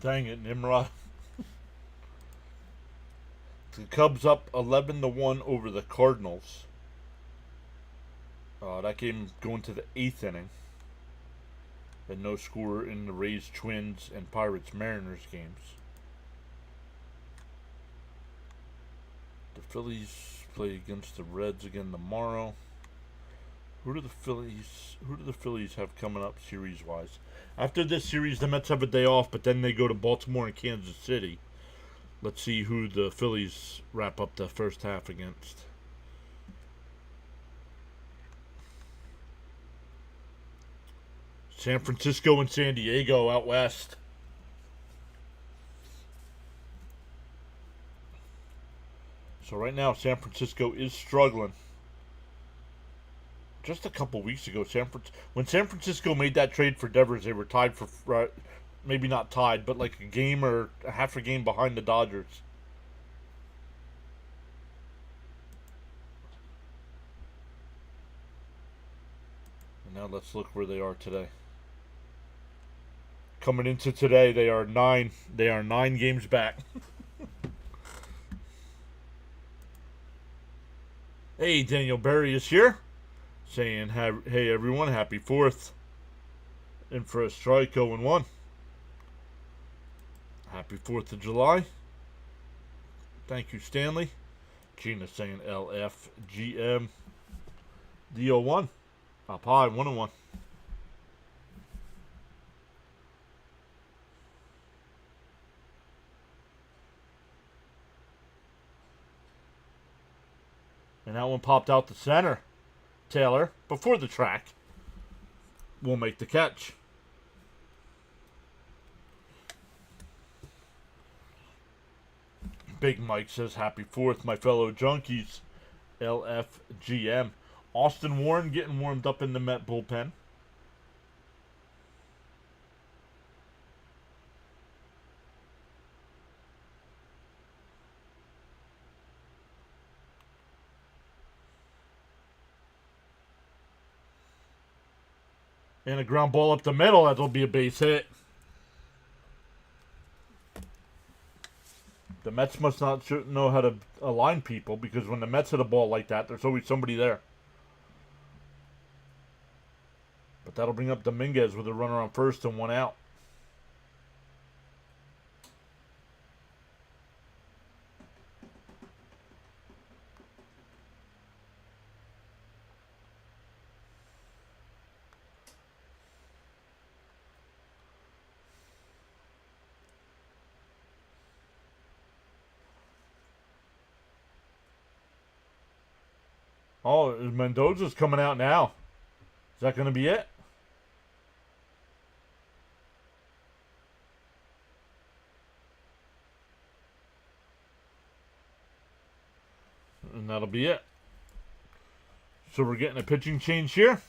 [SPEAKER 1] Dang it, Nimrod. The Cubs up 11-1 over the Cardinals. That game going to the 8th inning. And no score in the Rays, Twins, and Pirates, Mariners games. The Phillies play against the Reds again tomorrow. Who do the Phillies have coming up series-wise? After this series, the Mets have a day off, but then they go to Baltimore and Kansas City. Let's see who the Phillies wrap up the first half against. San Francisco and San Diego out west. So right now, San Francisco is struggling. Just a couple weeks ago, when San Francisco made that trade for Devers, they were tied for, maybe not tied, but like a game or a half a game behind the Dodgers. And now let's look where they are today. Coming into today, they are 9 games back. Hey, Daniel Berry is here. Saying, hey everyone, happy 4th. In for a strike, 0-1. Happy 4th of July. Thank you, Stanley. Gina saying LFGM. The 0-1. Up high, 1-1. And that one popped out the center. Taylor, before the track, will make the catch. Big Mike says, happy 4th, my fellow junkies. LFGM. Austin Warren getting warmed up in the Met bullpen. And a ground ball up the middle. That'll be a base hit. The Mets must not know how to align people, because when the Mets hit a ball like that, there's always somebody there. But that'll bring up Dominguez with a runner on first and one out. Oh, Mendoza's coming out now. Is that going to be it? And that'll be it. So we're getting a pitching change here.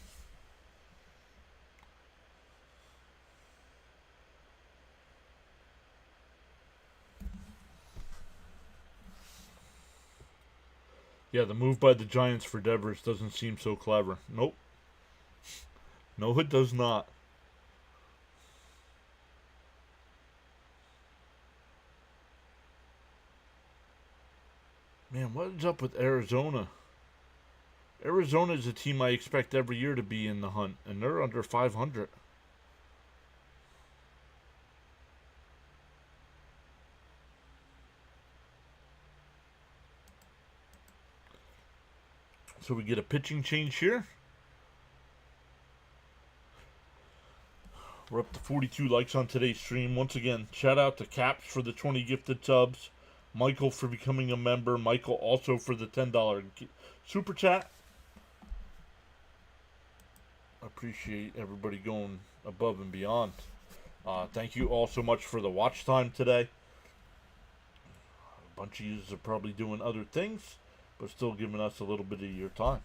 [SPEAKER 1] Yeah, the move by the Giants for Devers doesn't seem so clever. Nope. No, it does not. Man, what is up with Arizona? Arizona is a team I expect every year to be in the hunt, and they're under 500. So we get a pitching change here. We're up to 42 likes on today's stream. Once again, shout out to Caps for the 20 gifted subs. Michael for becoming a member. Michael also for the $10 super chat. Appreciate everybody going above and beyond. Thank you all so much for the watch time today. A bunch of you are probably doing other things, but still giving us a little bit of your time.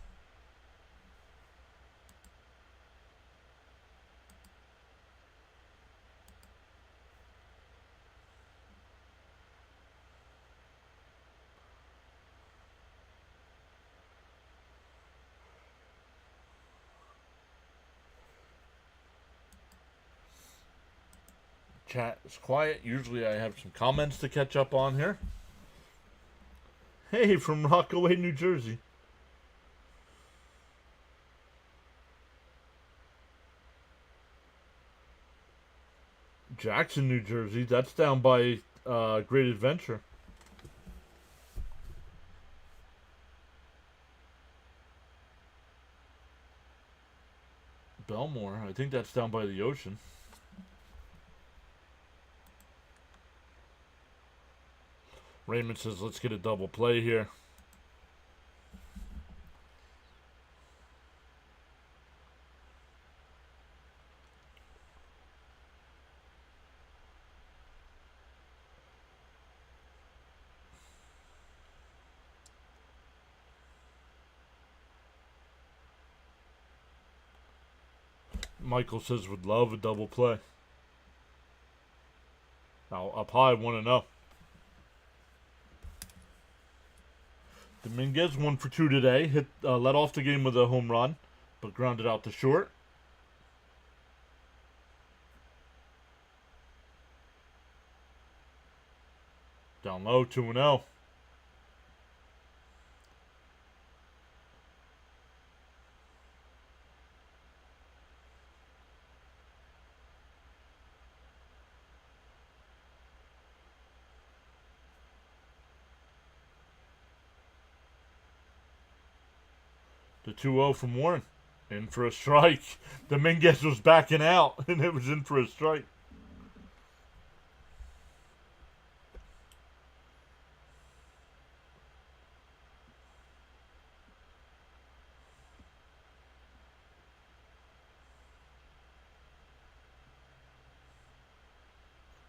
[SPEAKER 1] Chat is quiet. Usually I have some comments to catch up on here. Hey, from Rockaway, New Jersey. Jackson, New Jersey. That's down by Great Adventure. Belmore. I think that's down by the ocean. Raymond says, let's get a double play here. Michael says, would love a double play. Now, up high, 1-0. Dominguez 1 for 2 today. Led off the game with a home run, but grounded out to short. Down low, 2-0. The 2-0 from Warren. In for a strike. Dominguez was backing out, and it was in for a strike.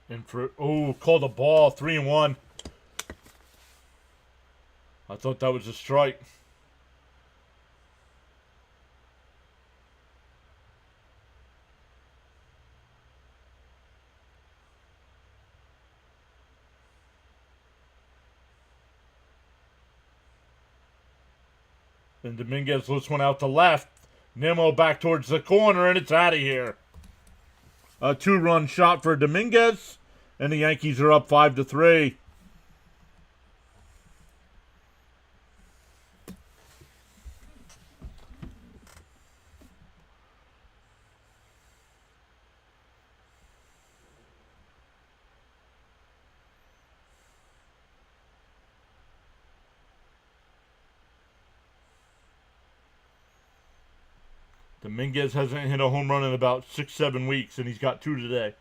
[SPEAKER 1] In for, oh, called a ball, 3-1. I thought that was a strike. And Dominguez lifts one out to left. Nimmo back towards the corner, and it's out of here. A 2-run shot for Dominguez, and the Yankees are up 5-3. Dominguez hasn't hit a home run in about 6-7 weeks, and he's got 2 today.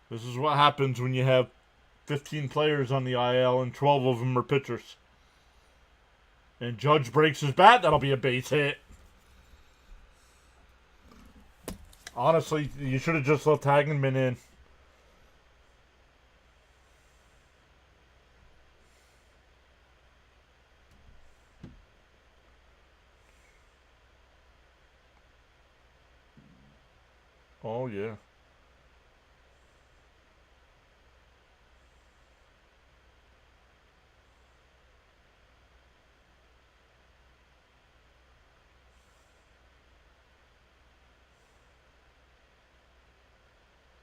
[SPEAKER 1] This is what happens when you have 15 players on the IL and 12 of them are pitchers. And Judge breaks his bat. That'll be a base hit. Honestly, you should have just left Hagenman in. Oh, yeah.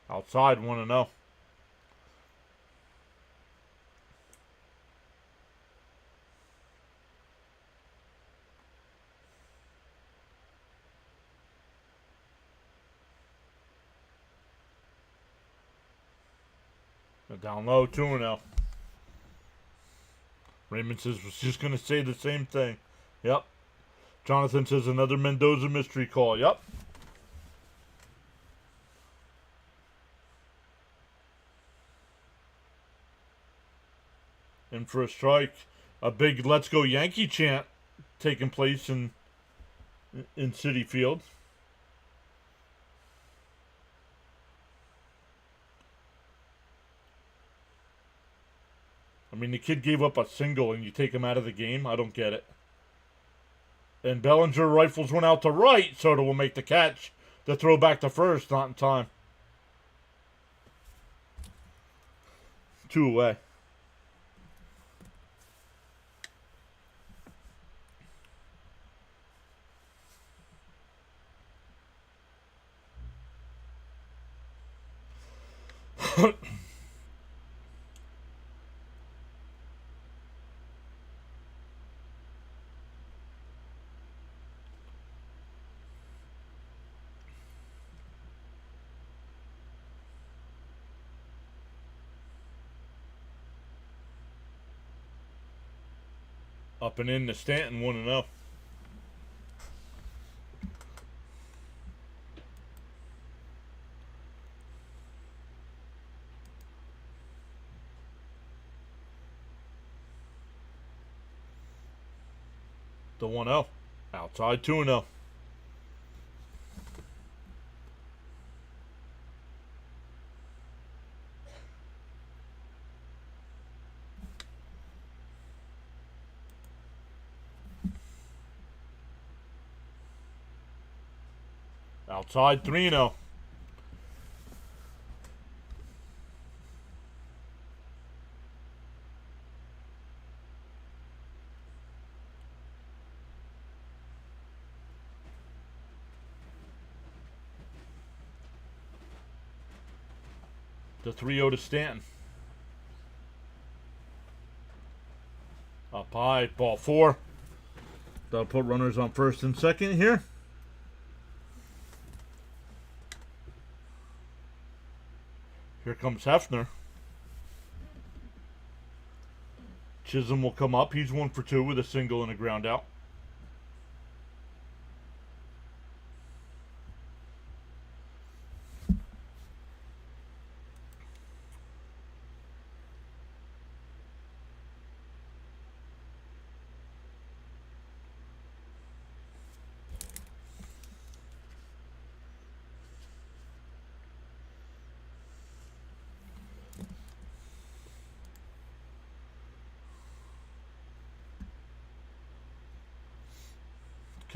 [SPEAKER 1] Outside 1-0. Down low, 2-0. Raymond says, was just going to say the same thing. Yep. Jonathan says, another Mendoza mystery call. Yep. In for a strike. A big Let's Go Yankee chant taking place in Citi Field. I mean, the kid gave up a single and you take him out of the game? I don't get it. And Bellinger rifles one out to right. Soto will make the catch. The throw back to first, not in time. 2 away. Up and in to Stanton, 1-0. The 1-0. Outside 2-0. Outside 3-0. The 3-0 to Stanton. Up high, ball 4. That'll put runners on first and second here. Here comes Hefner. Chisholm will come up. He's 1 for 2 with a single and a ground out.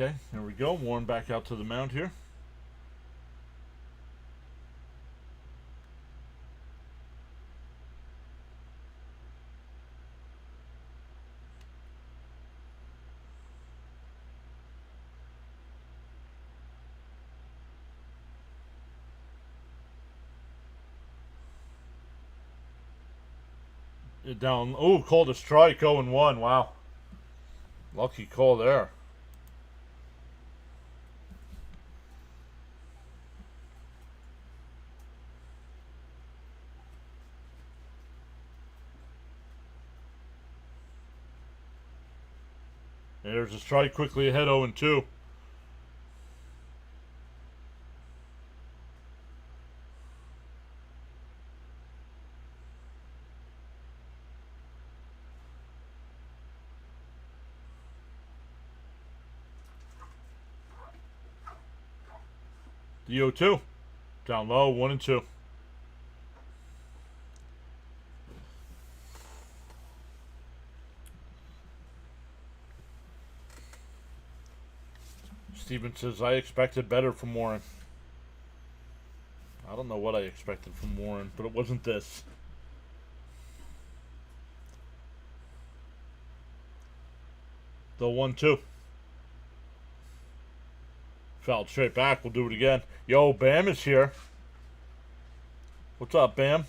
[SPEAKER 1] Okay, here we go. Warren back out to the mound here. Down. Oh, called a strike. 0-1. Wow. Lucky call there. There's a strike quickly ahead. 0-2. The 0-2. Down low. 1-2. Steven says, I expected better from Warren. I don't know what I expected from Warren, but it wasn't this. The 1-2. Fouled straight back. We'll do it again. Yo, Bam is here. What's up, Bam?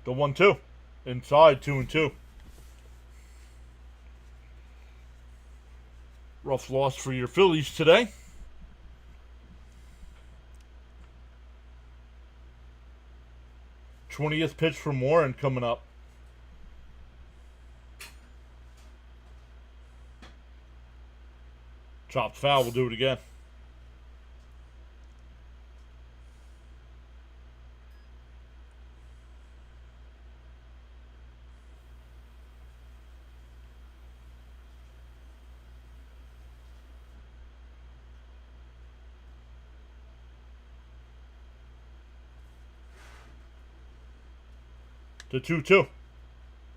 [SPEAKER 1] The 1-2. Inside, 2-2. Rough loss for your Phillies today. '20th pitch from Warren coming up. Chopped foul. We'll do it again. The 2-2.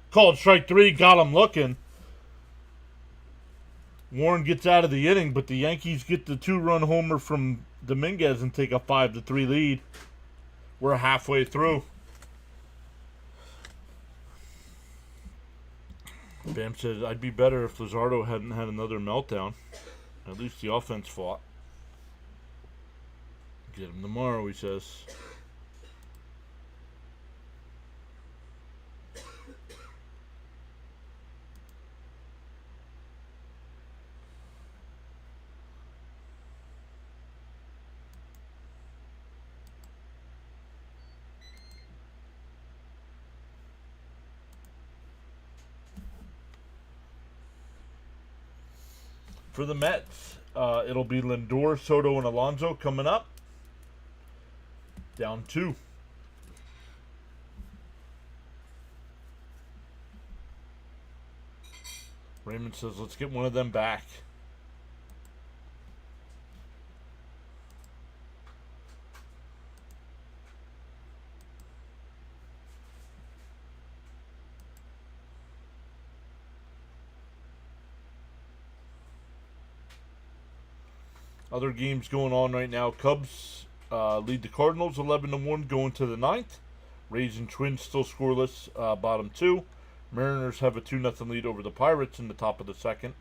[SPEAKER 1] Called strike 3. Got him looking. Warren gets out of the inning, but the Yankees get the 2-run homer from Dominguez and take a 5-3 lead. We're halfway through. Bam said, I'd be better if Luzardo hadn't had another meltdown. At least the offense fought. Get him tomorrow, he says. For the Mets, it'll be Lindor, Soto, and Alonso coming up. Down 2. Raymond says, let's get one of them back. Other games going on right now. Cubs lead the Cardinals 11-1 going to the 9th. Rays and Twins still scoreless, bottom 2. Mariners have a 2-0 lead over the Pirates in the top of the 2nd.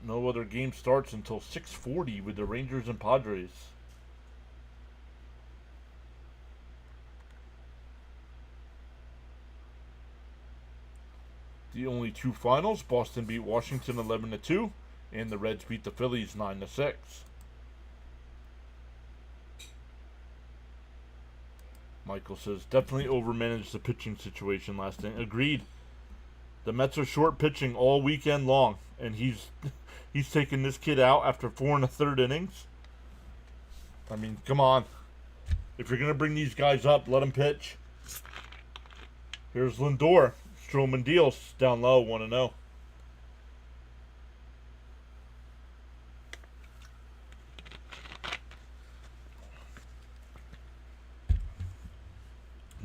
[SPEAKER 1] No other game starts until 6:40 with the Rangers and Padres. The only 2 finals, Boston beat Washington 11-2. And the Reds beat the Phillies 9-6. Michael says, definitely overmanaged the pitching situation last inning. Agreed. The Mets are short pitching all weekend long. And he's taking this kid out after 4 1/3 innings. I mean, come on. If you're going to bring these guys up, let them pitch. Here's Lindor. Stroman deals. Down low, 1-0.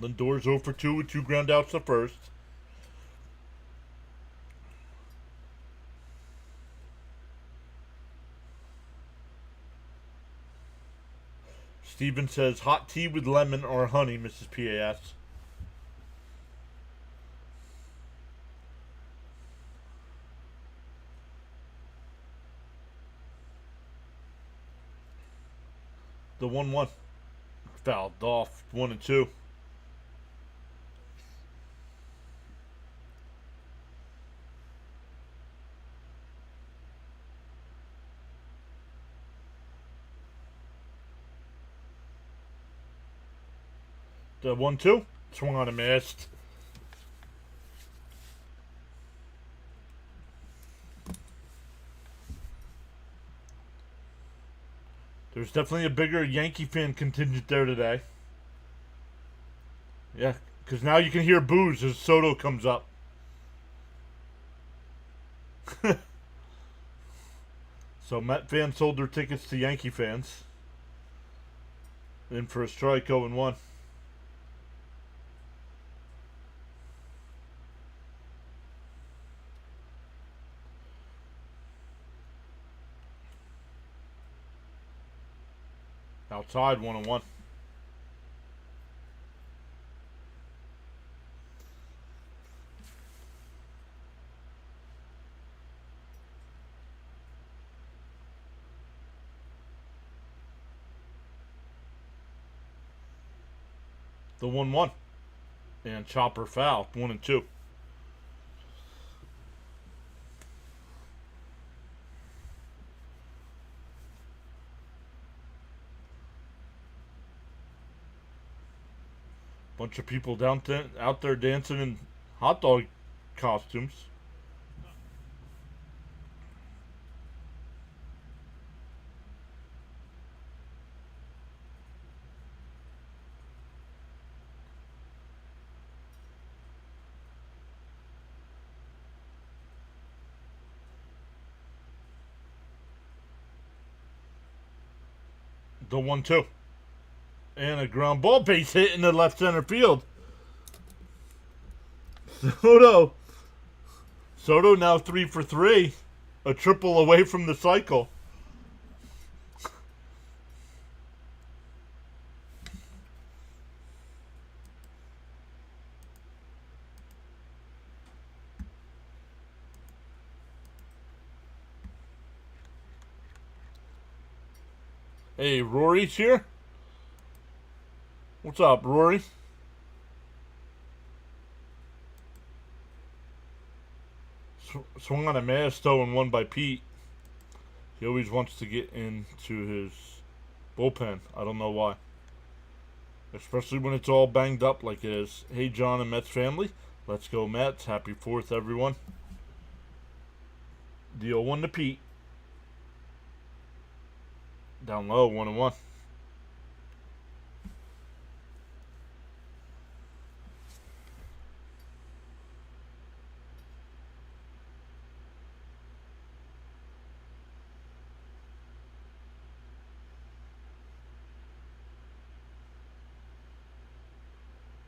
[SPEAKER 1] Lindor's 0 for 2 with 2 ground outs the first. Steven says, hot tea with lemon or honey, Mrs. PAS. The 1-1. Fouled off. 1 and 2. The 1-2. Swung on a missed. There's definitely a bigger Yankee fan contingent there today. Yeah, because now you can hear boos as Soto comes up. So Met fans sold their tickets to Yankee fans. In for a strike, 0-1. Outside, 1-1. The 1-1. And chopper foul, 1 and 2. Bunch of people out there dancing in hot dog costumes. The 1-2. And a ground ball base hit in the left center field. Soto now 3 for 3. A triple away from the cycle. Hey, Rory's here. What's up, Rory? Swung on a mass, though, and won by Pete. He always wants to get into his bullpen. I don't know why. Especially when it's all banged up like it is. Hey, John and Mets family. Let's go, Mets. Happy 4th, everyone. The 0-1 to Pete. Down low, 1-1.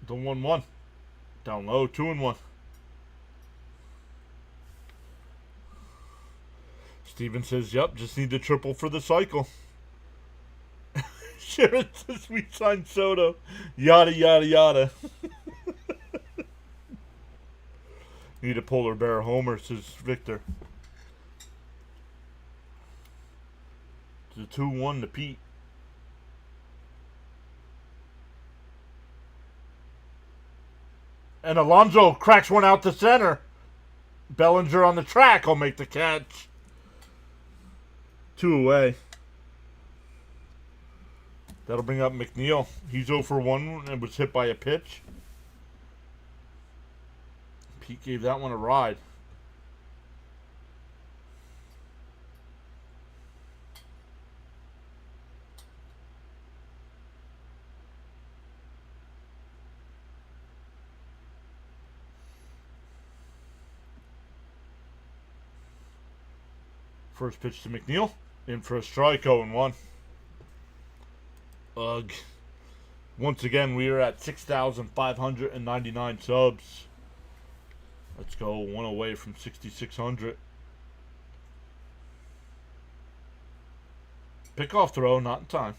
[SPEAKER 1] The 1-1. Down low, 2-1. Steven says, yep, just need the triple for the cycle. Sharon says we signed Soto. Yada, yada, yada. Need a polar bear homer, says Victor. The 2-1 to Pete. And Alonso cracks one out to center. Bellinger on the track will make the catch. 2 away. That'll bring up McNeil. He's 0 for 1 and was hit by a pitch. Pete gave that one a ride. First pitch to McNeil. In for a strike, 0-1. Ugh. Once again, we are at 6,599 subs. Let's go, one away from 6,600. Pickoff throw, not in time.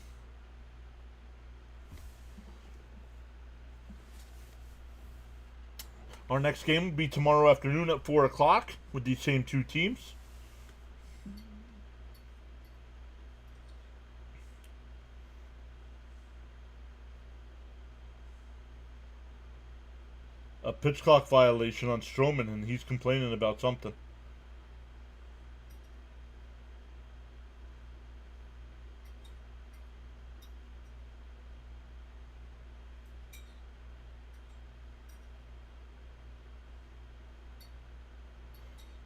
[SPEAKER 1] Our next game will be tomorrow afternoon at 4 o'clock with these same two teams. A pitch clock violation on Stroman, and he's complaining about something.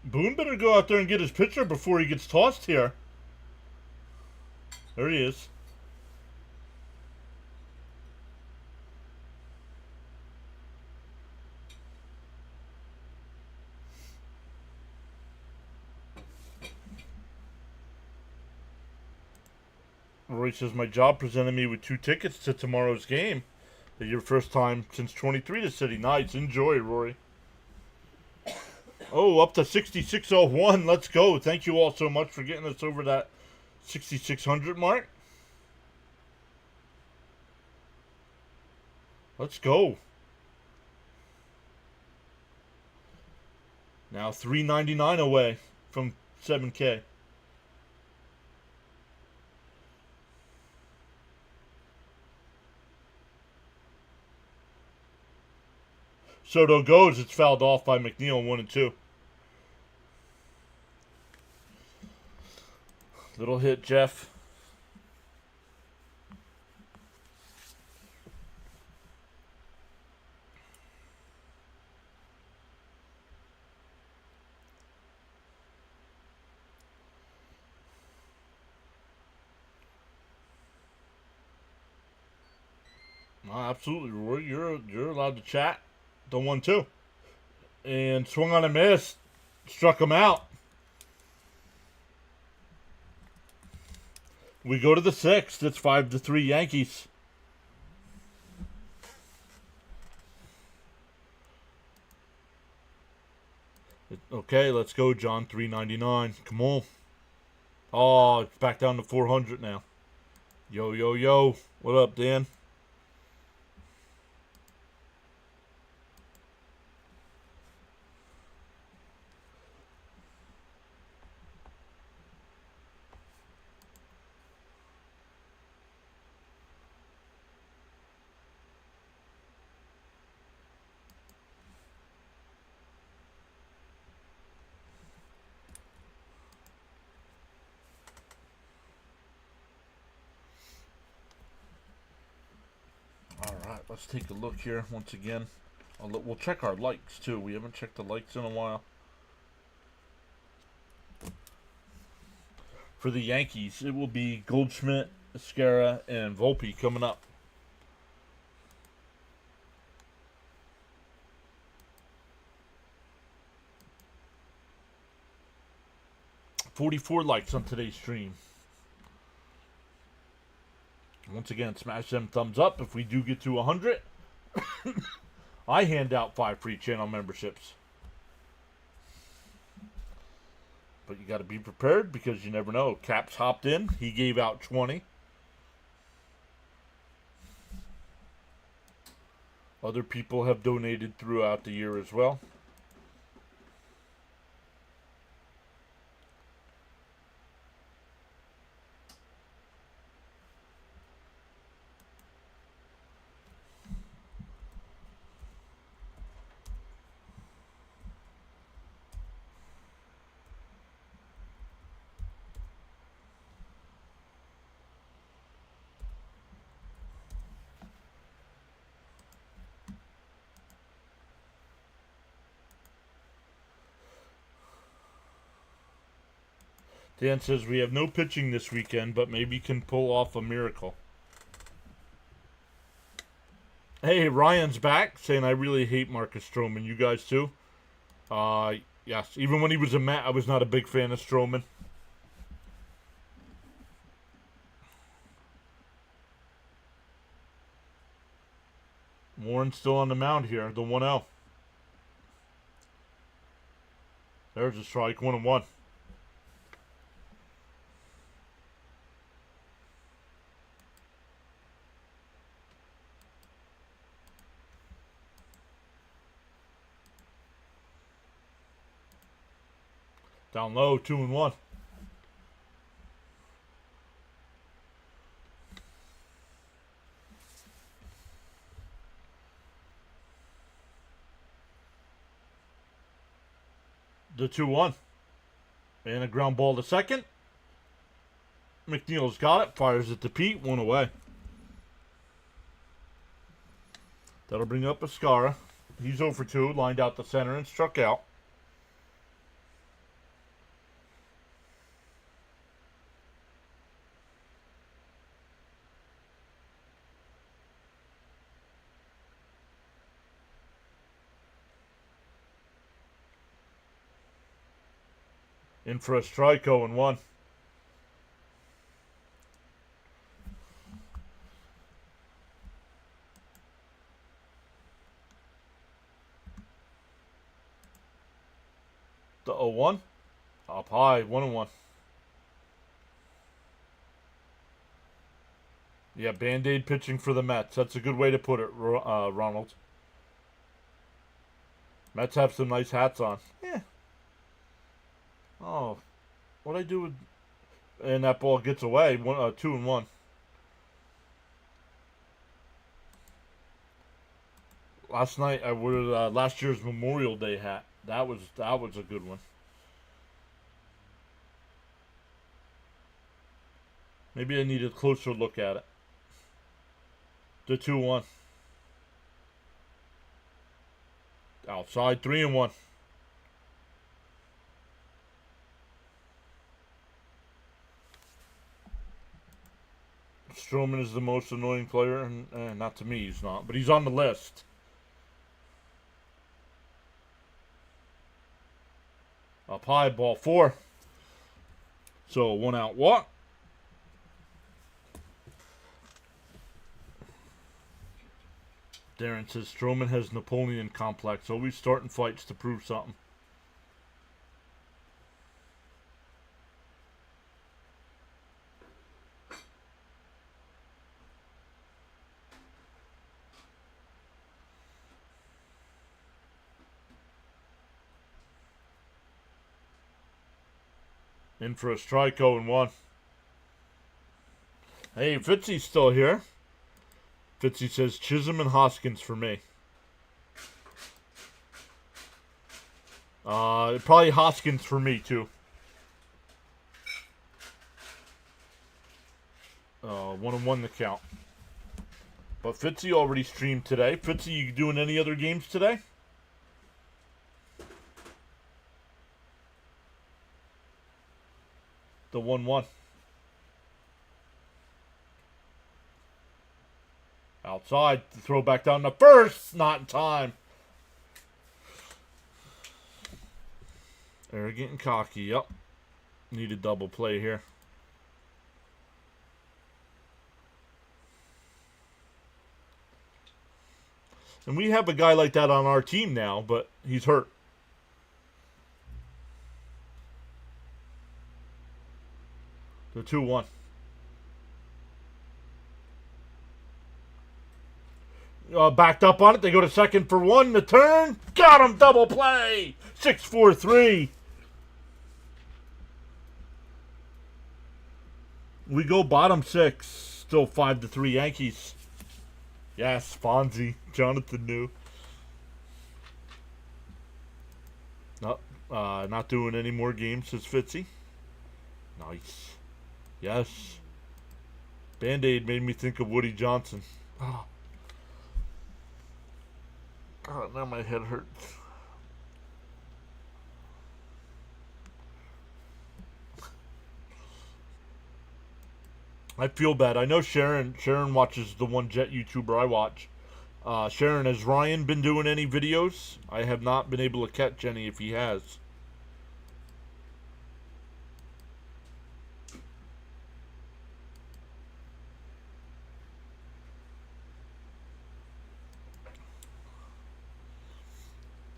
[SPEAKER 1] Boone better go out there and get his pitcher before he gets tossed here. There he is. Roy says, my job presented me with 2 tickets to tomorrow's game. Your first time since 23 to City. Nice. Enjoy, Rory. Oh, up to 6601. Let's go. Thank you all so much for getting us over that 6,600 mark. Let's go. Now 399 away from 7K. Soto goes. It's fouled off by McNeil, 1 and 2. Little hit, Jeff. Absolutely, Roy. You're allowed to chat. The 1-2. And swung on a miss. Struck him out. We go to the 6th. It's 5-3 Yankees. Okay, let's go, John. 399. Come on. Oh, it's back down to 400 now. Yo, yo, yo. What up, Dan? Let's take a look here once again. We'll check our likes too. We haven't checked the likes in a while. For the Yankees, it will be Goldschmidt, Escara, and Volpe coming up. $44 likes on today's stream. Once again, smash them thumbs up. If we do get to 100, I hand out 5 free channel memberships. But you got to be prepared because you never know. Caps hopped in. He gave out 20. Other people have donated throughout the year as well. Dan says we have no pitching this weekend, but maybe can pull off a miracle. Hey, Ryan's back saying I really hate Marcus Stroman. You guys too? Yes. Even when he was a Met, I was not a big fan of Stroman. Warren's still on the mound here, the 1-0. There's a strike, 1-1. Down low, 2-1. The 2-1. And a ground ball to second. McNeil's got it. Fires it to Pete. 1 away. That'll bring up Escara. He's 0 for 2. Lined out the center and struck out. In for a strike, 0-1. The 0-1. Up high, 1-1. Yeah, Band-Aid pitching for the Mets. That's a good way to put it, Ronald. Mets have some nice hats on. Yeah. Oh, what'd I do with... And that ball gets away. 2-1. Last night I wore last year's Memorial Day hat. That was a good one. Maybe I need a closer look at it. The 2-1. Outside, 3-1. Stroman is the most annoying player, and not to me, he's not, but he's on the list. Up high, ball 4. So 1 out walk. Darren says Stroman has Napoleon complex, always starting fights to prove something. In for a strike, 0-1. Hey, Fitzy's still here. Fitzy says Chisholm and Hoskins for me. Probably Hoskins for me, too. 1-1 the count. But Fitzy already streamed today. Fitzy, you doing any other games today? The 1-1. Outside. The throw back down to first. Not in time. Arrogant and cocky. Yep. Need a double play here. And we have a guy like that on our team now, but he's hurt. The 2-1. Backed up on it. They go to second for 1. The turn. Got him. Double play. 6-4-3. We go bottom 6. Still 5-3 Yankees. Yes, Fonzie. Jonathan knew. Not doing any more games, says Fitzy. Nice. Yes. Band-Aid made me think of Woody Johnson. Oh. God, now my head hurts. I feel bad. I know Sharon watches the one Jet YouTuber I watch. Sharon, has Ryan been doing any videos? I have not been able to catch any if he has.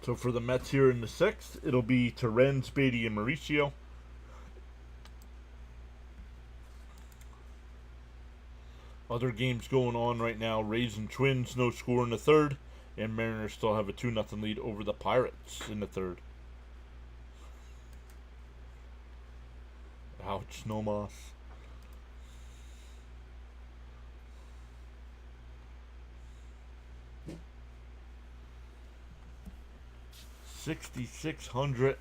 [SPEAKER 1] So for the Mets here in the 6th, it'll be Terrence, Beatty, and Mauricio. Other games going on right now. Rays and Twins, no score in the 3rd. And Mariners still have a 2-0 lead over the Pirates in the 3rd. Ouch, no moss. $6,600.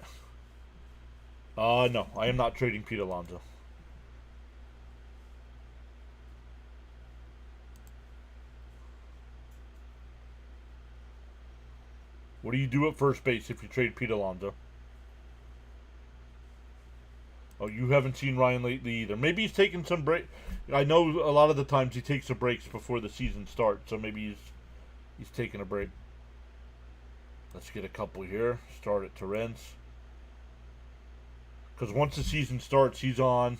[SPEAKER 1] No, I am not trading Pete Alonso. What do you do at first base if you trade Pete Alonso? Oh, you haven't seen Ryan lately either. Maybe he's taking some break. I know a lot of the times he takes a breaks before the season starts, so maybe he's taking a break. Let's get a couple here. Start at Terrence. Because once the season starts, he's on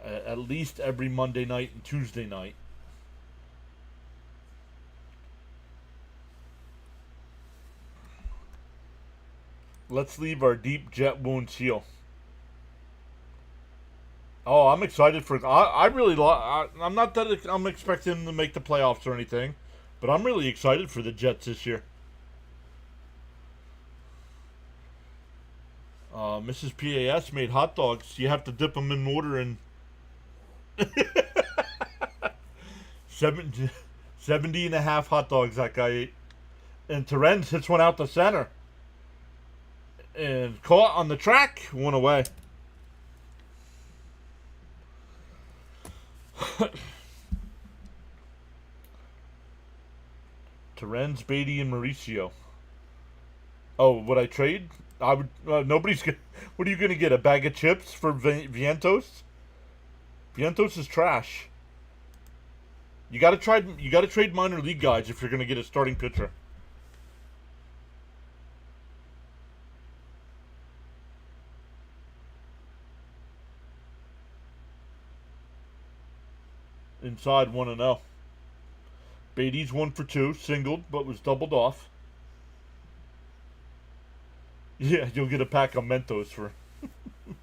[SPEAKER 1] at least every Monday night and Tuesday night. Let's leave our deep jet wound seal. Oh, I'm excited for. I'm not that I'm expecting them to make the playoffs or anything, but I'm really excited for the Jets this year. Mrs. PAS made hot dogs. You have to dip them in water and 70 and a half hot dogs that guy ate. And Terrence hits one out the center. And caught on the track, one away. Terrence, Beatty, and Mauricio. Oh, would I trade? I would. Nobody's gonna. What are you gonna get? A bag of chips for Vientos? Vientos is trash. You gotta try. You gotta trade minor league guys if you're gonna get a starting pitcher. Inside 1-0. Beatty's 1 for 2, singled, but was doubled off. Yeah, you'll get a pack of Mentos for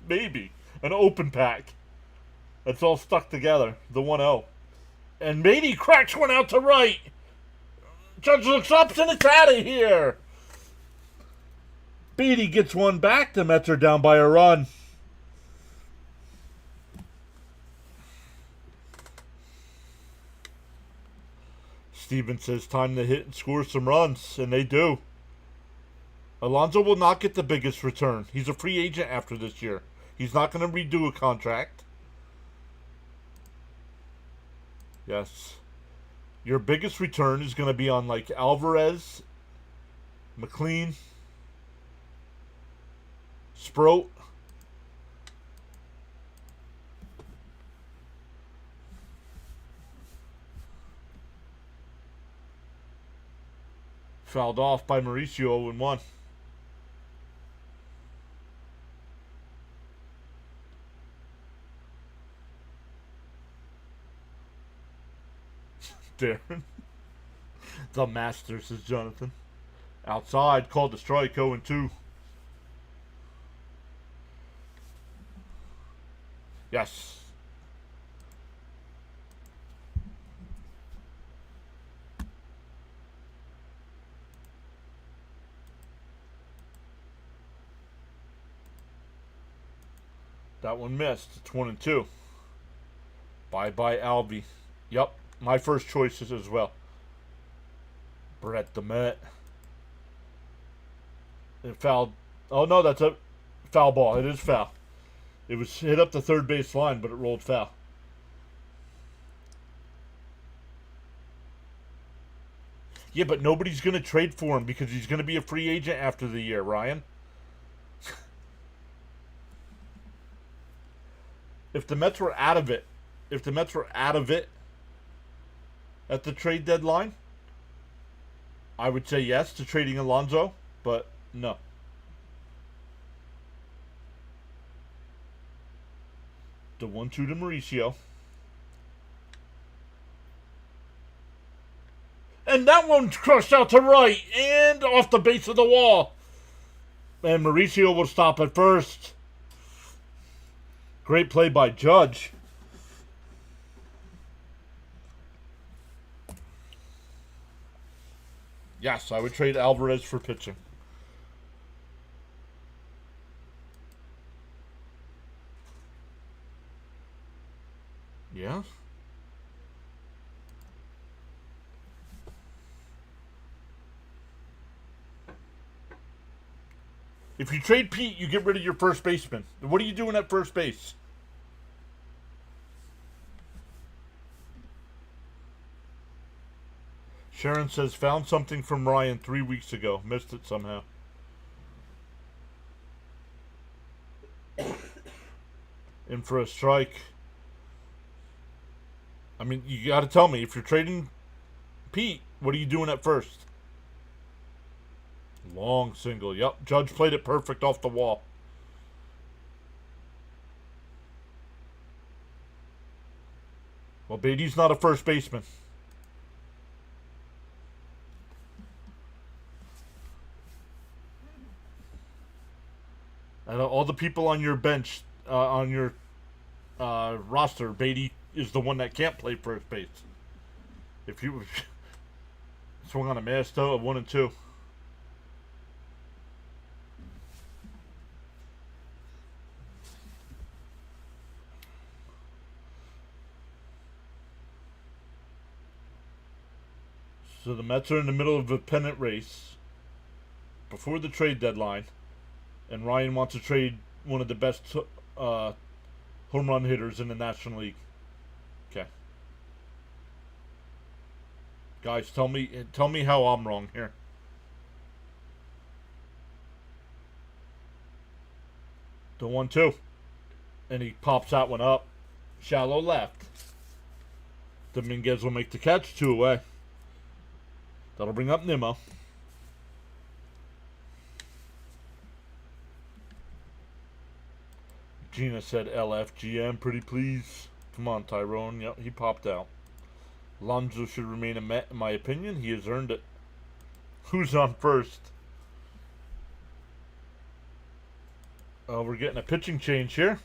[SPEAKER 1] maybe an open pack. It's all stuck together. The 1-0. And Beatty cracks one out to right. Judge looks up and it's out of here. Beatty gets one back. The Mets are down by a run. Steven says time to hit and score some runs, and they do. Alonso will not get the biggest return. He's a free agent after this year. He's not going to redo a contract. Yes. Your biggest return is going to be on like Alvarez, McLean, Sproat. Fouled off by Mauricio 0-1. Darren. The master, says Jonathan. Outside, called the strike, 0-2. Yes. That one missed. It's 1-2. Bye-bye, Albie. Yep, my first choices as well. Brett the Met. It fouled. Oh, no, that's a foul ball. It is foul. It was hit up the third base line, but it rolled foul. Yeah, but nobody's going to trade for him because he's going to be a free agent after the year, Ryan. If the Mets were out of it, at the trade deadline, I would say yes to trading Alonso, but no. The 1-2 to Mauricio. And that one's crushed out to right and off the base of the wall. And Mauricio will stop at first. Great play by Judge. Yes, I would trade Alvarez for pitching. Yeah. If you trade Pete, you get rid of your first baseman. What are you doing at first base? Sharon says, found something from Ryan 3 weeks ago. Missed it somehow. In for a strike. I mean, you got to tell me, if you're trading Pete, what are you doing at first? Long single. Yep, Judge played it perfect off the wall. Well, Beatty's not a first baseman. And all the people on your bench, on your roster, Beatty is the one that can't play first base. If you swung on a mass though of 1 and 2. So the Mets are in the middle of a pennant race before the trade deadline, and Ryan wants to trade one of the best home run hitters in the National League. Okay. Guys, tell me how I'm wrong here. The 1-2. And he pops that one up. Shallow left. Dominguez will make the catch. 2 away. That'll bring up Nimmo. Gina said LFGM, pretty please. Come on, Tyrone. Yep, he popped out. Lonzo should remain a Met, in my opinion. He has earned it. Who's on first? We're getting a pitching change here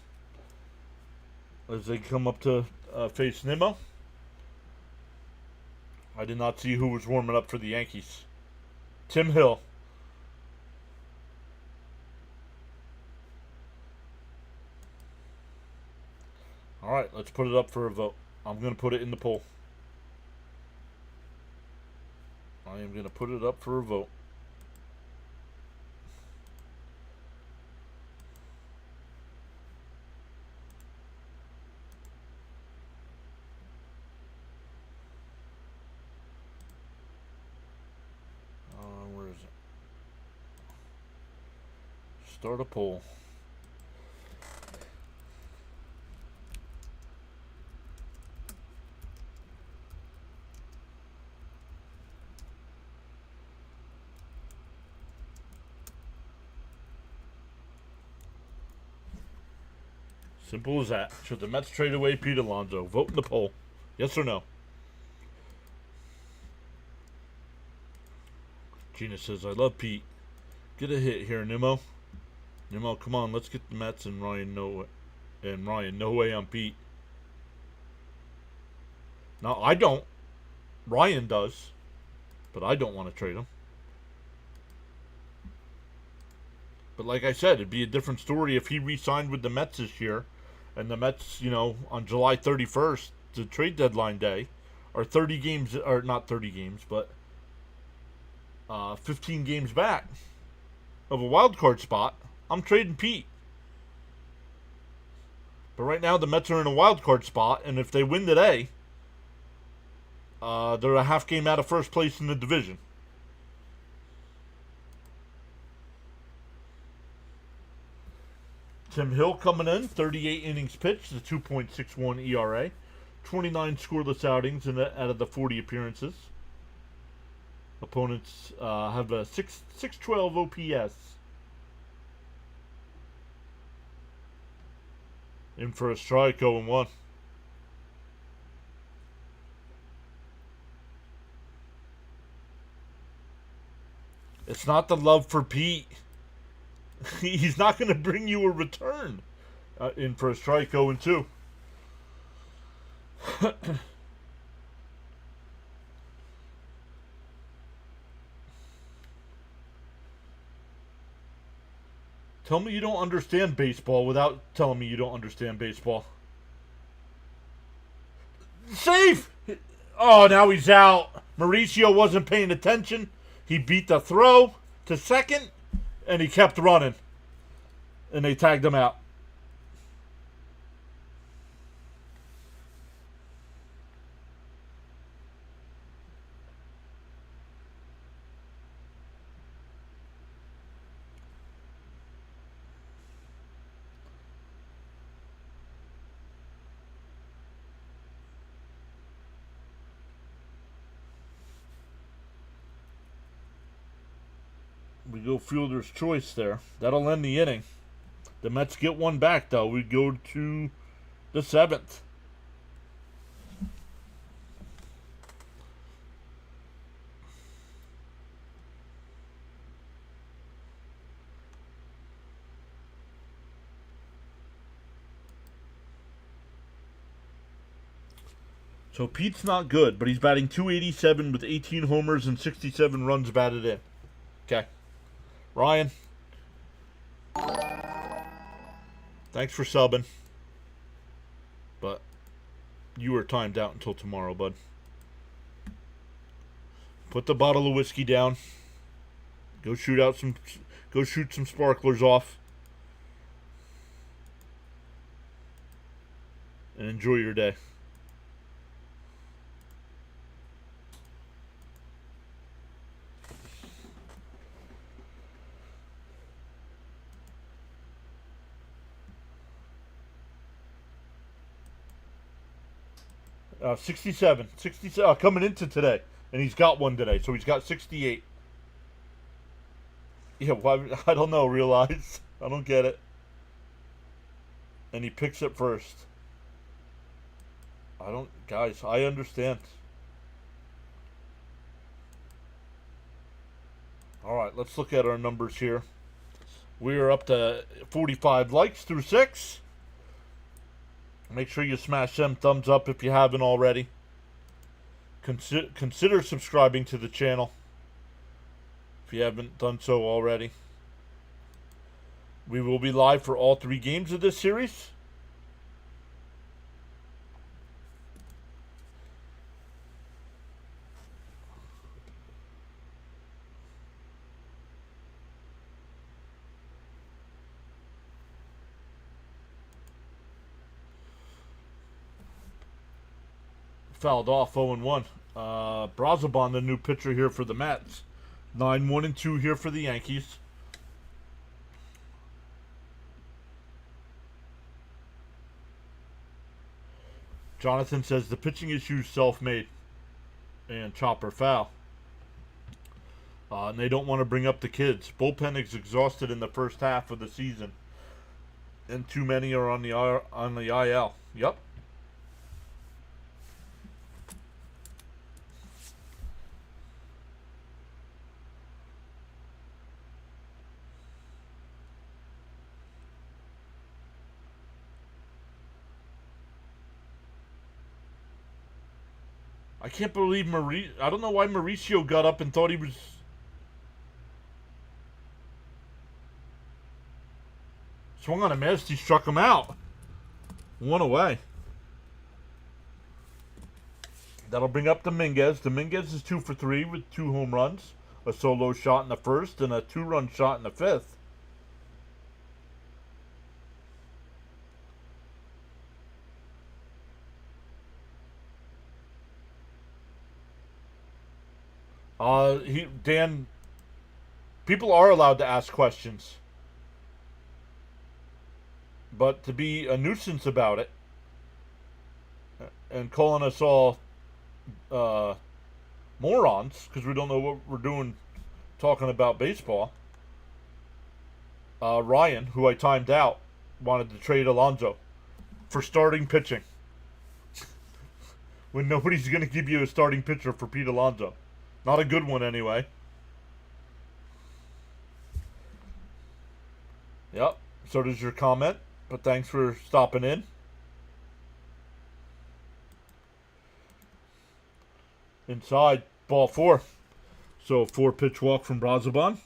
[SPEAKER 1] as they come up to face Nimmo. I did not see who was warming up for the Yankees. Tim Hill. All right, let's put it up for a vote. I'm going to put it in the poll. I am going to put it up for a vote. Where is it? Start a poll. Simple as that. Should the Mets trade away Pete Alonso? Vote in the poll. Yes or no? Gina says, I love Pete. Get a hit here, Nimmo. Nimmo, come on, let's get the Mets and Ryan no way on Pete. No, I don't. Ryan does. But I don't want to trade him. But like I said, it'd be a different story if he re-signed with the Mets this year. And the Mets, on July 31st, the trade deadline day, are 30 games, or not 30 games, but 15 games back of a wild card spot. I'm trading Pete. But right now, the Mets are in a wild card spot, and if they win today, they're a half game out of first place in the division. Tim Hill coming in, 38 innings pitched, a 2.61 ERA, 29 scoreless outings out of the 40 appearances. Opponents have a 612 OPS. In for a strike, 0-1. It's not the love for Pete. He's not going to bring you a return. In for a strike, 0-2. Tell me you don't understand baseball without telling me you don't understand baseball. Safe! Oh, now he's out. Mauricio wasn't paying attention. He beat the throw to second, and he kept running. And they tagged him out. We go fielder's choice there. That'll end the inning. The Mets get one back, though. We go to the 7th. So Pete's not good, but he's batting .287 with 18 homers and 67 runs batted in. Okay. Ryan. Thanks for subbing. But you are timed out until tomorrow, bud. Put the bottle of whiskey down. Go shoot some sparklers off. And enjoy your day. Uh, 67 coming into today, and he's got one today, so he's got 68. Yeah, well, I don't know, realize. I don't get it. And he picks it first. Guys, I understand. Alright, let's look at our numbers here. We are up to 45 likes through 6. Make sure you smash them thumbs up if you haven't already. Consider subscribing to the channel if you haven't done so already. We will be live for all 3 games of this series. Fouled off 0-1. Brazoban, the new pitcher here for the Mets. 9-1-2 here for the Yankees. Jonathan says the pitching issue's self-made. And chopper foul. And they don't want to bring up the kids. Bullpen is exhausted in the first half of the season. And too many are on the IL. Yep. I can't believe I don't know why Mauricio got up and thought he was... Swung on a miss, he struck him out. 1 away. That'll bring up Dominguez. Dominguez is 2 for 3 with 2 home runs. A solo shot in the first and a 2-run shot in the 5th. Dan, people are allowed to ask questions. But to be a nuisance about it and calling us all morons because we don't know what we're doing talking about baseball. Ryan, who I timed out, wanted to trade Alonso for starting pitching. When nobody's going to give you a starting pitcher for Pete Alonso. Not a good one, anyway. Yep. So does your comment. But thanks for stopping in. Inside, ball 4. So 4-pitch walk from Brazoban.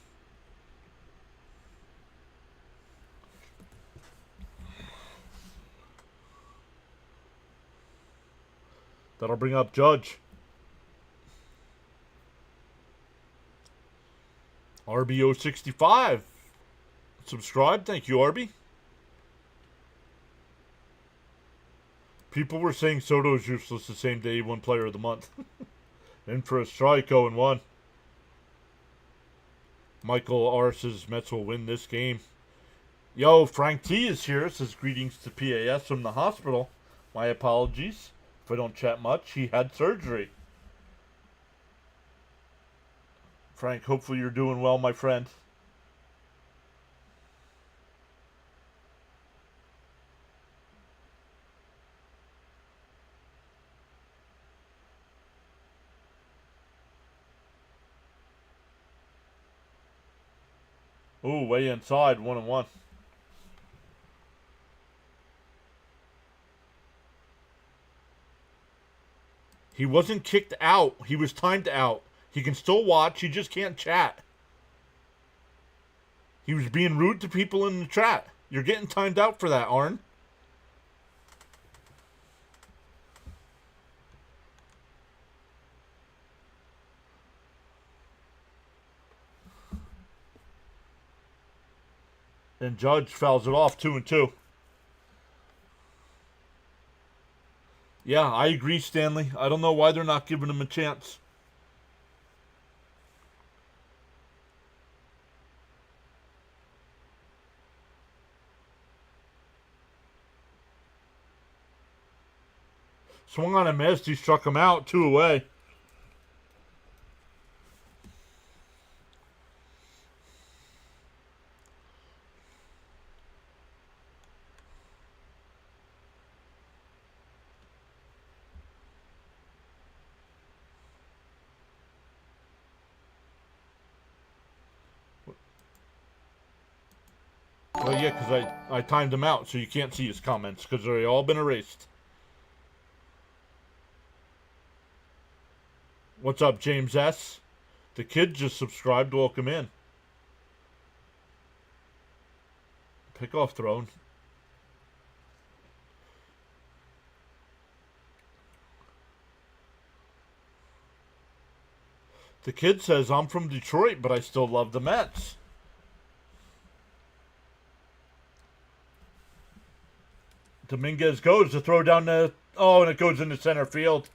[SPEAKER 1] That'll bring up Judge. RBO65. Subscribe. Thank you, Arby. People were saying Soto's useless the same day he won Player of the Month. In for a strike, 0-1. Michael R says Mets will win this game. Yo, Frank T is here. Says greetings to PAS from the hospital. My apologies if I don't chat much. He had surgery. Frank, hopefully you're doing well, my friend. Ooh, way inside, 1-1. He wasn't kicked out. He was timed out. He can still watch. He just can't chat. He was being rude to people in the chat. You're getting timed out for that, Arn. And Judge fouls it off, 2-2. Yeah, I agree, Stanley. I don't know why they're not giving him a chance. Swung on a miss. He struck him out. 2 away. Well, yeah, because I timed him out, so you can't see his comments, because they've all been erased. What's up, James S? The kid just subscribed. Welcome in. Pickoff thrown. The kid says, I'm from Detroit, but I still love the Mets. Dominguez goes to throw down the... Oh, and it goes into center field.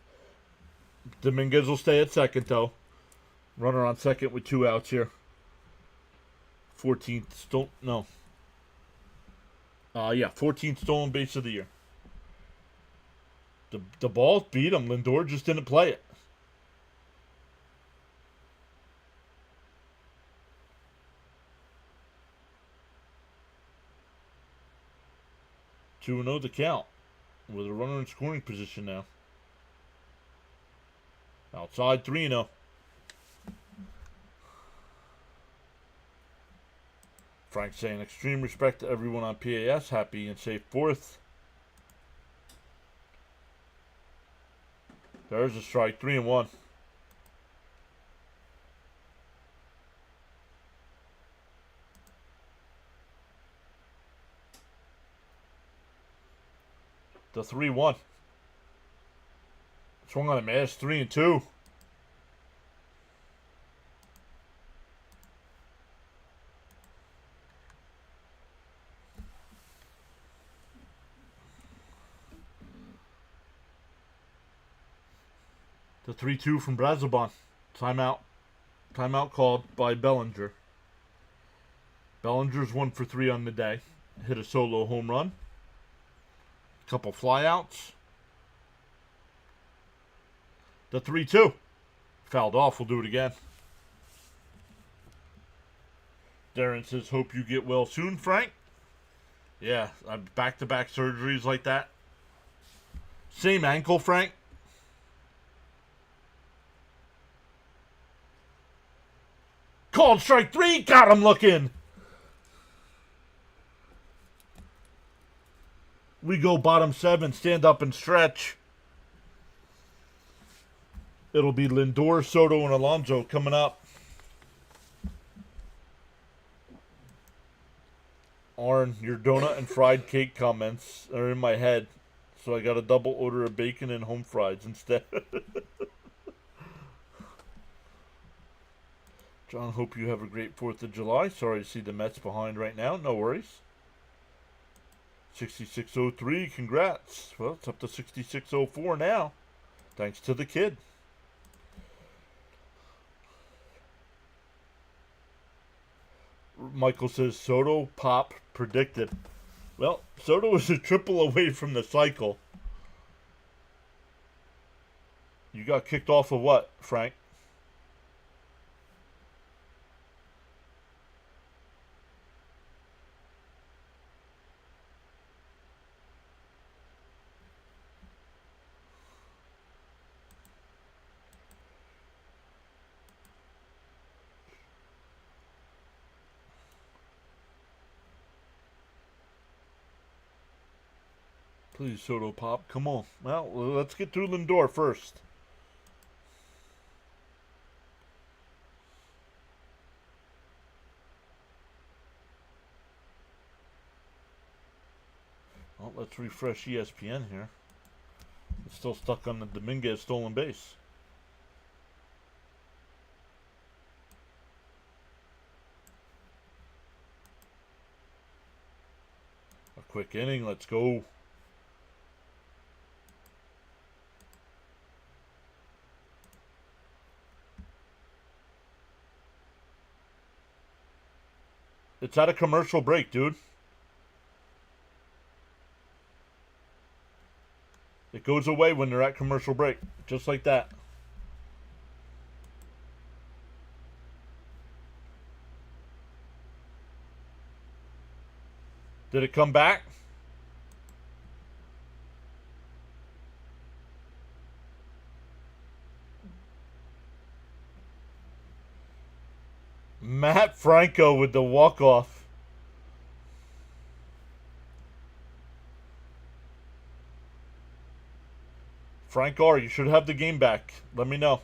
[SPEAKER 1] Dominguez will stay at second, though. Runner on second with 2 outs here. 14th stolen... No. Yeah, 14th stolen base of the year. The ball beat him. Lindor just didn't play it. Two 2-0 the count. With a runner in scoring position now. Outside 3-0. Frank saying extreme respect to everyone on PAS. Happy and safe 4th. There's a strike. 3-1. The 3-1. Swung on a miss. 3-2. The 3-2 from Brazoban. Timeout. Timeout called by Bellinger. Bellinger's 1 for 3 on the day. Hit a solo home run. Couple flyouts. The 3-2. Fouled off. We'll do it again. Darren says, hope you get well soon, Frank. Yeah, back-to-back surgeries like that. Same ankle, Frank. Called strike 3. Got him looking. We go bottom 7, stand up and stretch. It'll be Lindor, Soto, and Alonso coming up. Arn, your donut and fried cake comments are in my head, so I got a double order of bacon and home fries instead. John, hope you have a great 4th of July. Sorry to see the Mets behind right now. No worries. 6603, congrats. Well, it's up to 6604 now. Thanks to the kid. Michael says Soto pop predicted. Well, Soto is a triple away from the cycle. You got kicked off of what, Frank? Please, Soto pop. Come on. Well, let's get through Lindor first. Well, let's refresh ESPN here. It's still stuck on the Dominguez stolen base. A quick inning. Let's go. It's at a commercial break, dude. It goes away when they're at commercial break. Just like that. Did it come back? Matt Franco with the walk-off. Frank R., you should have the game back. Let me know.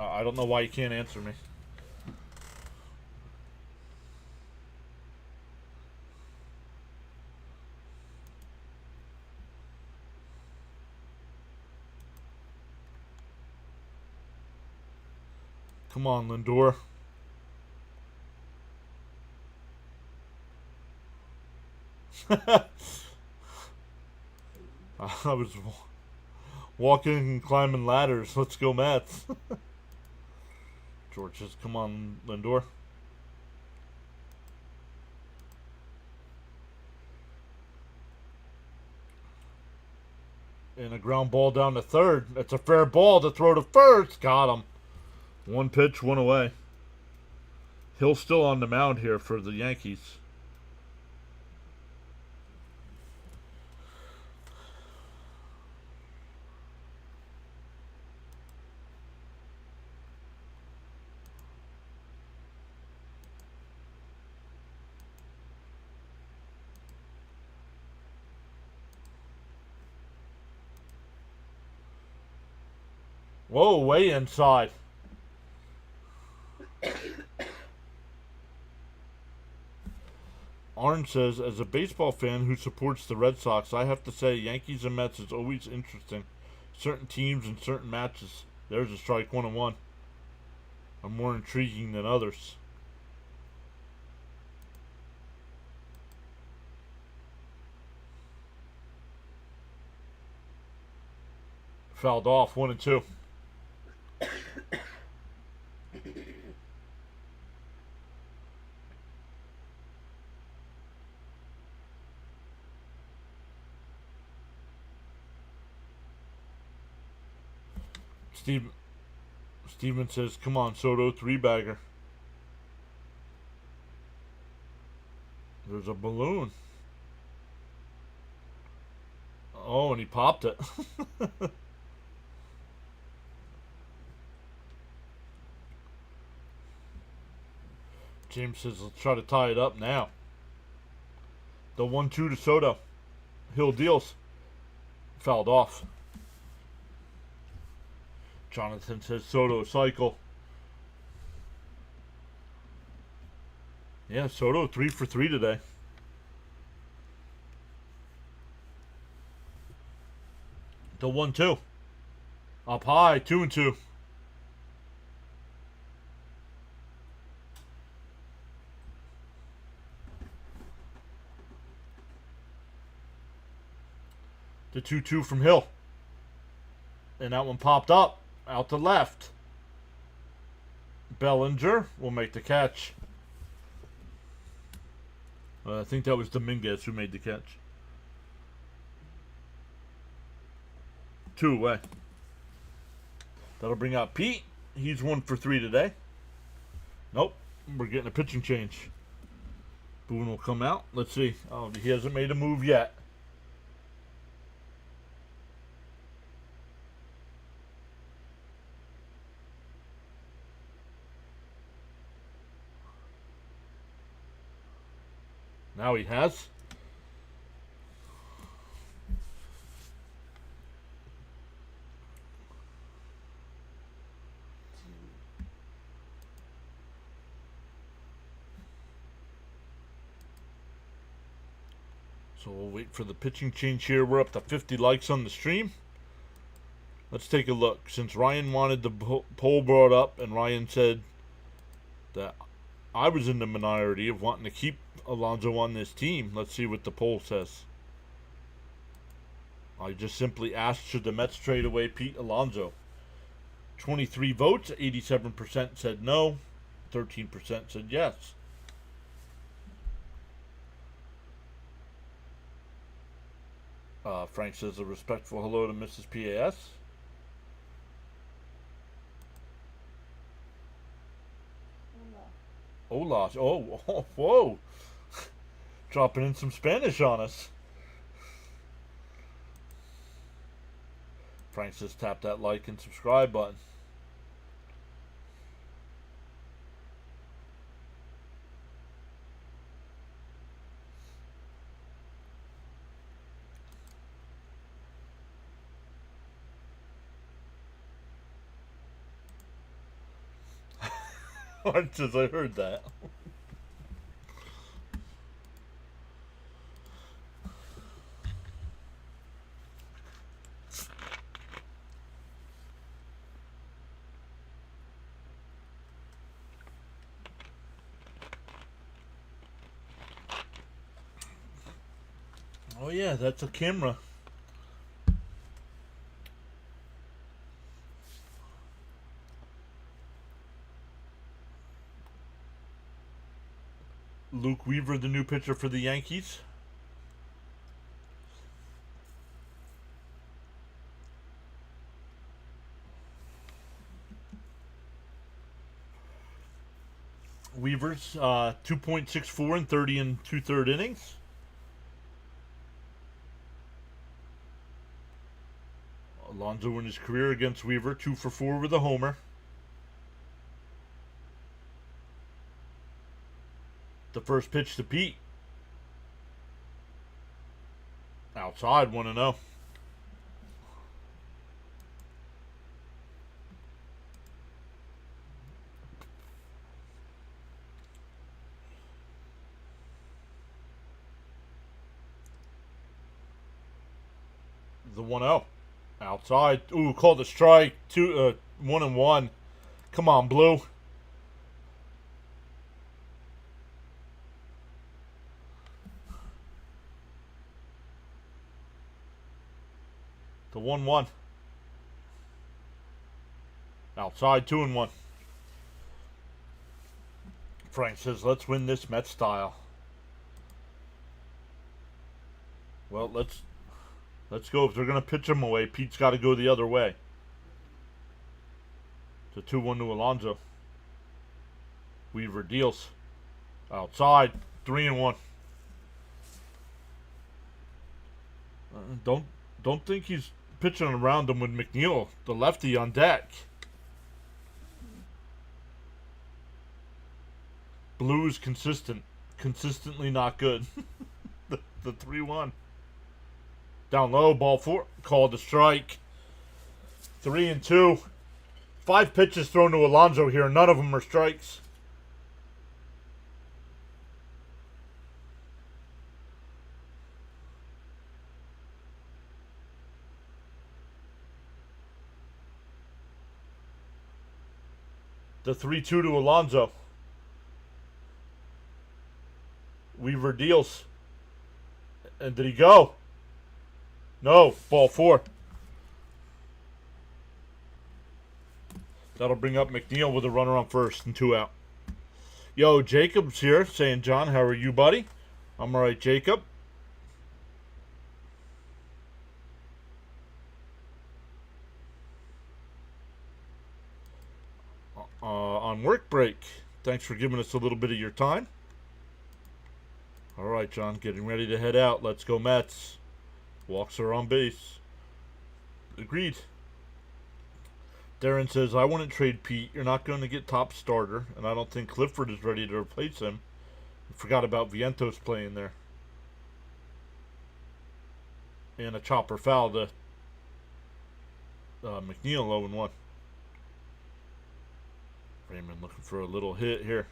[SPEAKER 1] I don't know why you can't answer me. Come on, Lindor. I was walking and climbing ladders. Let's go, Mets. George says, come on, Lindor. And a ground ball down to third. That's a fair ball to throw to first. Got him. One pitch, one away. Hill's still on the mound here for the Yankees. Whoa, way inside. Arn says, as a baseball fan who supports the Red Sox, I have to say Yankees and Mets is always interesting. Certain teams and certain matches. There's a strike 1-1. Are more intriguing than others. Fouled off, 1-2. Steven says, come on, Soto, 3-bagger. There's a balloon. Oh, and he popped it. James says, let's try to tie it up now. The 1-2 to Soto. Hill deals. Fouled off. Jonathan says Soto cycle. Yeah, Soto 3 for 3 today. The 1-2. Up high, 2-2. The 2-2 from Hill. And that one popped up. Out to left. Bellinger will make the catch. I think that was Dominguez who made the catch. 2 away. That'll bring out Pete. He's 1 for 3 today. Nope. We're getting a pitching change. Boone will come out. Let's see. Oh, he hasn't made a move yet. Now he has. So we'll wait for the pitching change here. We're up to 50 likes on the stream. Let's take a look. Since Ryan wanted the poll brought up, and Ryan said that I was in the minority of wanting to keep Alonso on this team. Let's see what the poll says. I just simply asked, should the Mets trade away Pete Alonso? 23 votes, 87% said no, 13% said yes. Frank says a respectful hello to Mrs. PAS. Hola. Oh, whoa. Dropping in some Spanish on us. Frank says tap that like and subscribe button. Art says I heard that. Oh yeah, that's a camera. Luke Weaver, the new pitcher for the Yankees. Weaver's 2.64 and 30 and 2/3 innings. Alonso in his career against Weaver, 2 for 4 with a homer. The first pitch to Pete. Outside, 1-0. The 1-0. Outside. Ooh, called a strike. 1-1. Come on, Blue. The 1-1. Outside, 2-1. Frank says, let's win this Met style. Well, let's go. If they're going to pitch him away, Pete's got to go the other way. It's a 2-1 to Alonso. Weaver deals. Outside, 3-1. Don't think he's pitching around him with McNeil, the lefty, on deck. Blue is consistently not good. the 3-1. Down low, ball 4, called a strike. 3-2. 5 pitches thrown to Alonso here, none of them are strikes. The 3-2 to Alonso. Weaver deals. And did he go? No, ball 4. That'll bring up McNeil with a runner on first and 2 out. Yo, Jacob's here saying, John, how are you, buddy? I'm all right, Jacob. On work break. Thanks for giving us a little bit of your time. All right, John, getting ready to head out. Let's go, Mets. Walks are on base. Agreed. Darren says, I wouldn't trade Pete. You're not going to get top starter, and I don't think Clifford is ready to replace him. I forgot about Vientos playing there. And a chopper foul to McNeil, 0-1. Raymond looking for a little hit here.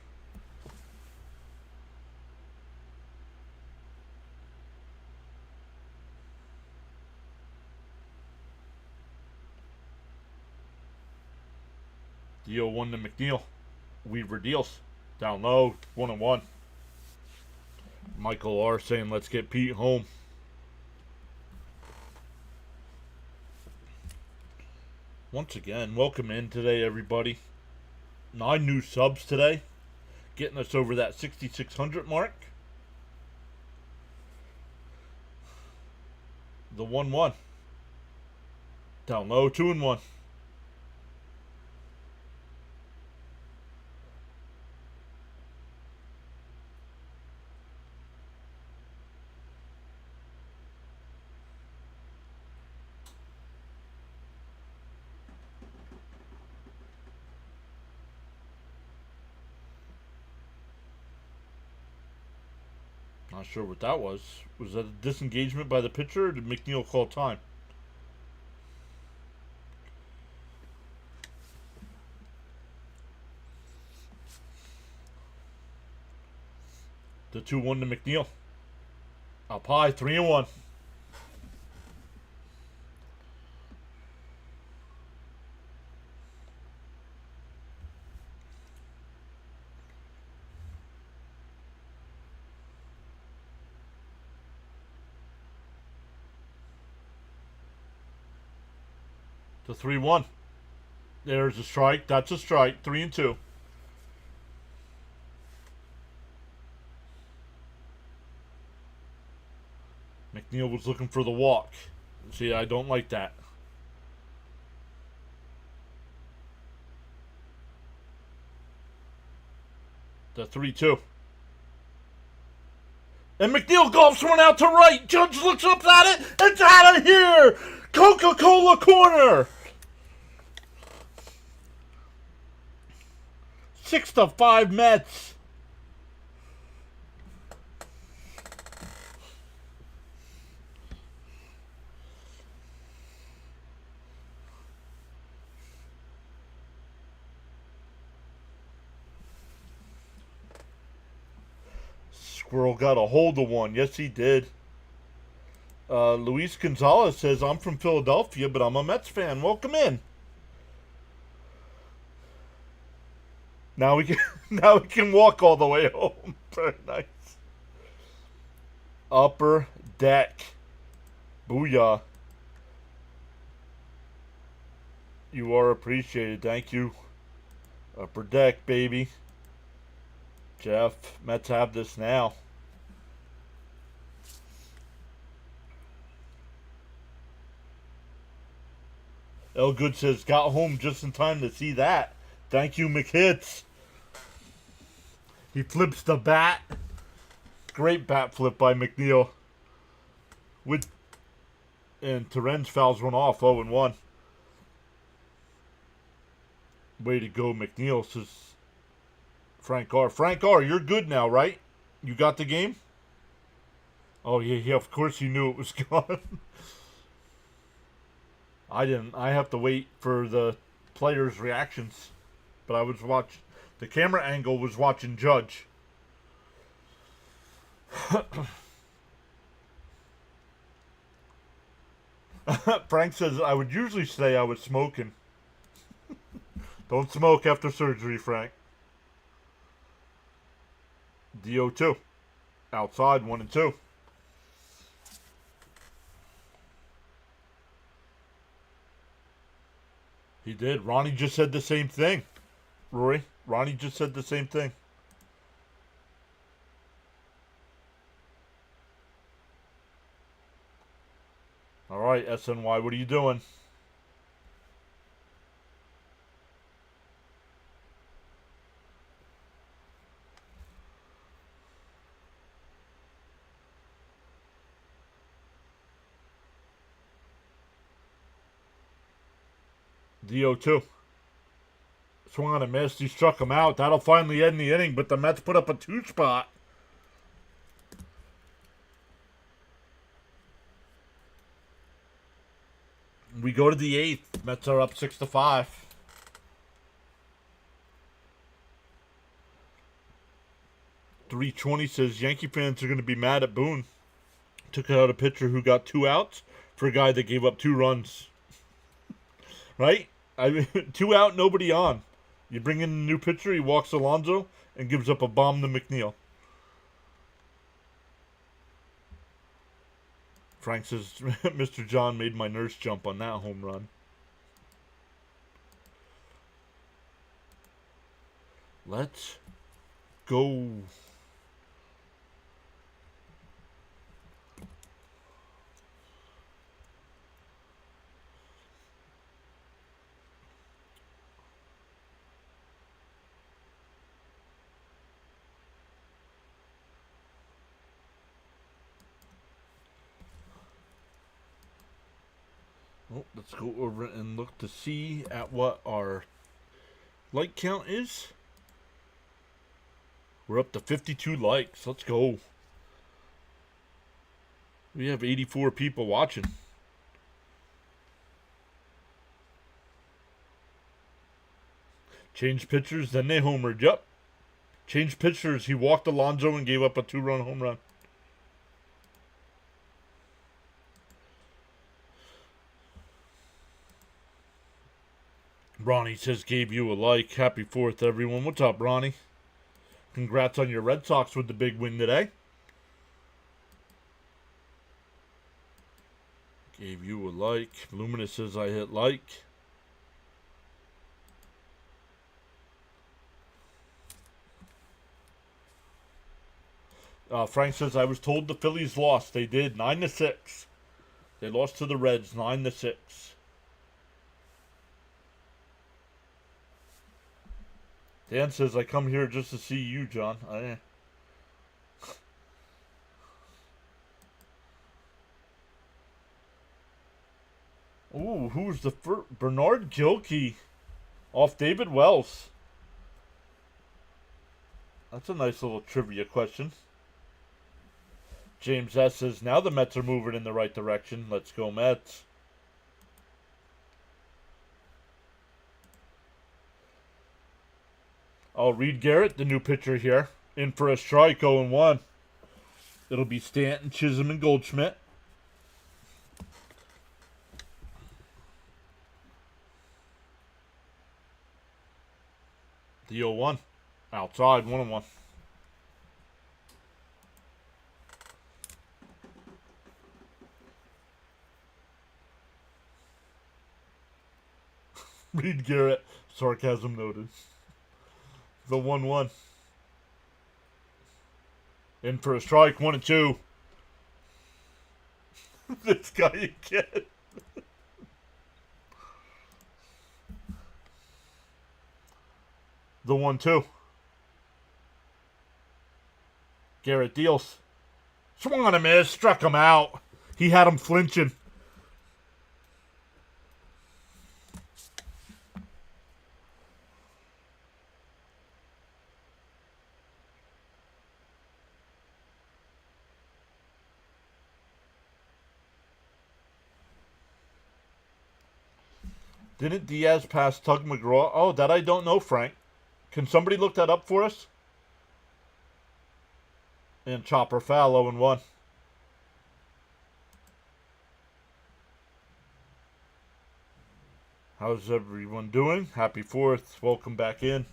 [SPEAKER 1] The 0-1 to McNeil. Weaver deals. Down low, 1-1. Michael R. saying, let's get Pete home. Once again, welcome in today, everybody. 9 new subs today. Getting us over that 6,600 mark. The 1-1. Down low, 2-1. Not sure what that was. Was that a disengagement by the pitcher, or did McNeil call time? The 2-1 to McNeil. Up high, 3-1. The 3-1. There's a strike. That's a strike. 3-2. McNeil was looking for the walk. See, I don't like that. The 3-2. And McNeil golfs one out to right. Judge looks up at it. It's out of here. Coca-Cola corner. 6-5 Mets. Squirrel got a hold of one. Yes, he did. Luis Gonzalez says, I'm from Philadelphia, but I'm a Mets fan. Welcome in. Now we can walk all the way home. Very nice. Upper deck. Booyah. You are appreciated. Thank you. Upper deck, baby. Jeff, Mets have this now. Elgood says, got home just in time to see that. Thank you, McHits. He flips the bat. Great bat flip by McNeil. And Terens fouls one off, 0-1. Way to go, McNeil, says Frank R. Frank R., you're good now, right? You got the game? Oh, yeah, of course you knew it was gone. I didn't. I have to wait for the players' reactions. But I was watching. The camera angle was watching Judge. Frank says, I would usually say I was smoking. Don't smoke after surgery, Frank. DO2. Outside, 1-2. He did. Ronnie just said the same thing. Rory, Ronnie just said the same thing. All right, SNY, what are you doing? DO2. Swung on a miss. He struck him out. That'll finally end the inning, but the Mets put up a 2-spot. We go to the 8th. Mets are up 6-5. .320 says Yankee fans are going to be mad at Boone. Took out a pitcher who got 2 outs for a guy that gave up 2 runs. Right? I mean, 2 out, nobody on. You bring in a new pitcher, he walks Alonso and gives up a bomb to McNeil. Frank says, Mr. John made my nurse jump on that home run. Let's go. Oh, let's go over and look to see at what our like count is. We're up to 52 likes. Let's go. We have 84 people watching. Change pitchers, then they homered. Yup. Change pitchers. He walked Alonso and gave up a 2-run home run. Ronnie says, gave you a like. Happy 4th, everyone. What's up, Ronnie? Congrats on your Red Sox with the big win today. Gave you a like. Luminous says, I hit like. Frank says, I was told the Phillies lost. They did. 9-6. They lost to the Reds, 9-6. Dan says, I come here just to see you, John. Ooh, who's the first? Bernard Gilkey off David Wells. That's a nice little trivia question. James S. says, now the Mets are moving in the right direction. Let's go, Mets. Oh, Reed Garrett, the new pitcher here. In for a strike, 0-1. It'll be Stanton, Chisholm, and Goldschmidt. The 0-1. Outside, 1-1. Reed Garrett, sarcasm noted. The 1-1. In for a strike, 1-2. This guy again. The 1-2. Garrett deals. Swung on a miss, struck him out. He had him flinching. Didn't Diaz pass Tug McGraw? Oh, that I don't know, Frank. Can somebody look that up for us? And Chopper foul, 0-1. How's everyone doing? Happy 4th. Welcome back in.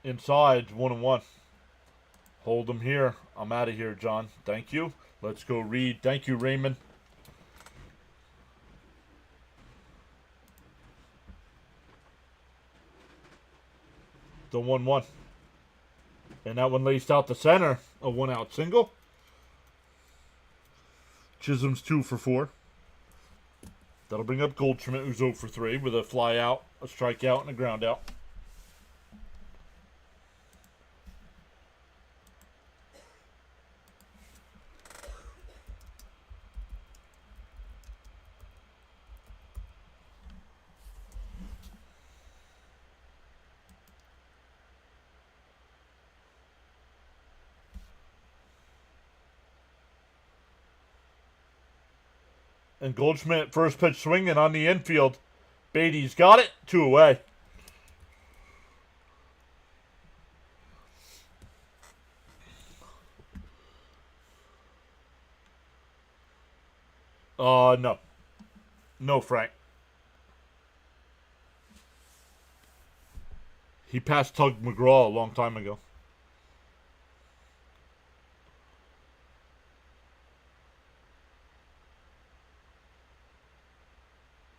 [SPEAKER 1] Inside, 1-1. Hold them here. I'm out of here, John. Thank you. Let's go read. Thank you, Raymond. The 1-1. And that one laced out the center. A 1-out single. Chisholm's 2 for 4. That'll bring up Goldschmidt, who's 0 for 3 with a fly out, a strikeout, and a ground out. And Goldschmidt, first pitch swinging on the infield. Beatty's got it. 2 away. No. No, Frank. He passed Tug McGraw a long time ago.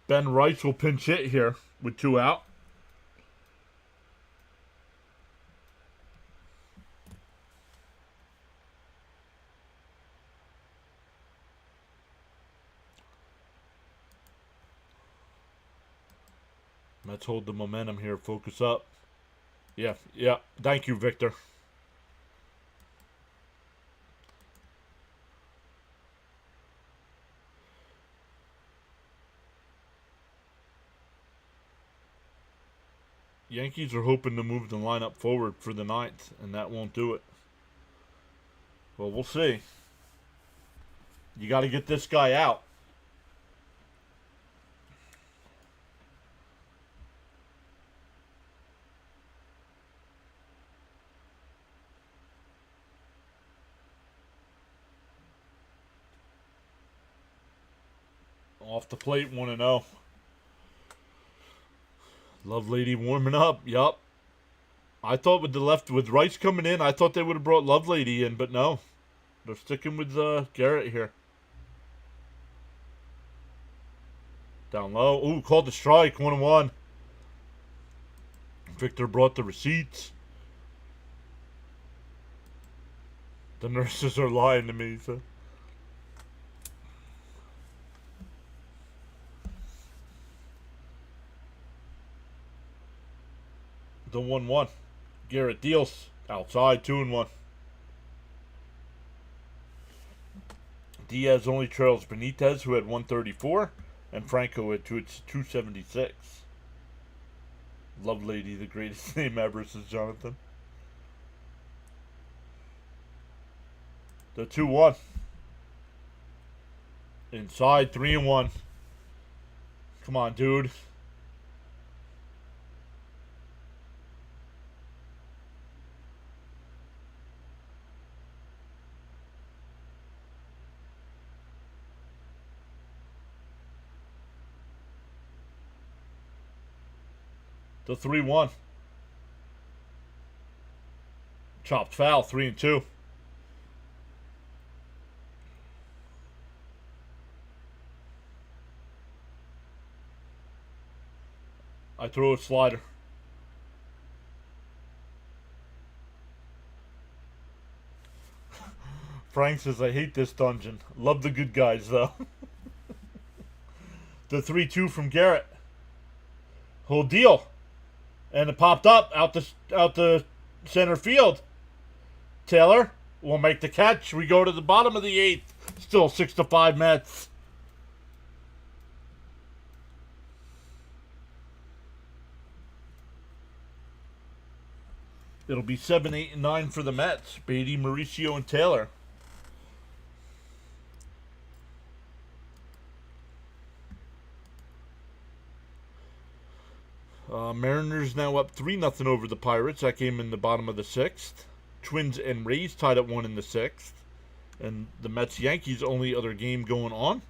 [SPEAKER 1] Ben Rice will pinch hit here with 2 out. Let's hold the momentum here. Focus up. Yeah. Thank you, Victor. Yankees are hoping to move the lineup forward for the 9th, and that won't do it. Well, we'll see. You got to get this guy out. Off the plate, 1-0. Love Lady warming up. Yup. I thought with Rice coming in, I thought they would have brought Love Lady in, but no. They're sticking with Garrett here. Down low. Ooh, called the strike. 1-1. Victor brought the receipts. The nurses are lying to me, so. The 1-1. Garrett deals. Outside, 2-1. Diaz only trails Benitez, who had 134, and Franco at 276. Love Lady, the greatest name ever, says Jonathan. The 2-1. Inside, 3-1. Come on, dude. The 3-1. Chopped foul, 3-2. I throw a slider. Frank says, I hate this dungeon. Love the good guys, though. The 3-2 from Garrett. Whole deal. And it popped up out the center field. Taylor will make the catch. We go to the bottom of the 8th. Still 6-5 Mets. It'll be 7, 8, and 9 for the Mets. Beatty, Mauricio, and Taylor. Mariners now up 3-0 over the Pirates. That game in the bottom of the 6th. Twins and Rays tied at 1 in the 6th. And the Mets-Yankees only other game going on.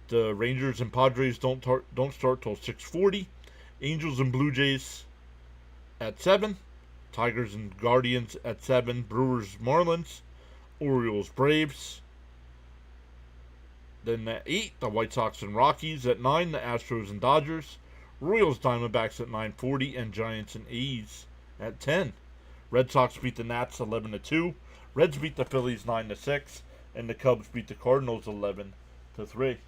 [SPEAKER 1] The Rangers and Padres don't start till 6:40. Angels and Blue Jays at 7. Tigers and Guardians at 7. Brewers, Marlins. Orioles, Braves. Then at 8, the White Sox and Rockies. At 9, the Astros and Dodgers. Royals, Diamondbacks at 9:40. And Giants and A's at 10. Red Sox beat the Nats 11-2. Reds beat the Phillies 9-6. And the Cubs beat the Cardinals 11-3.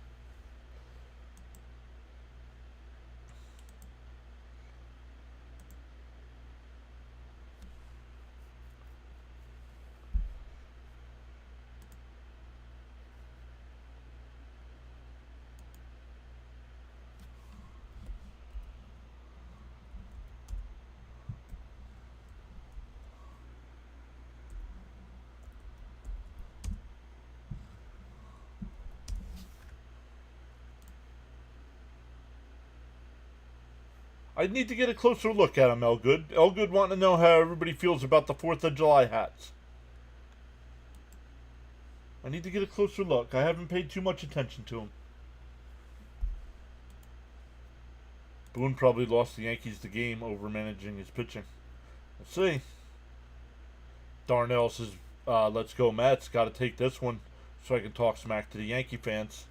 [SPEAKER 1] I need to get a closer look at them, Elgood. Elgood wanting to know how everybody feels about the 4th of July hats. I need to get a closer look. I haven't paid too much attention to them. Boone probably lost the Yankees the game over managing his pitching. Let's see. Darnell says, let's go Mets. Got to take this one so I can talk smack to the Yankee fans.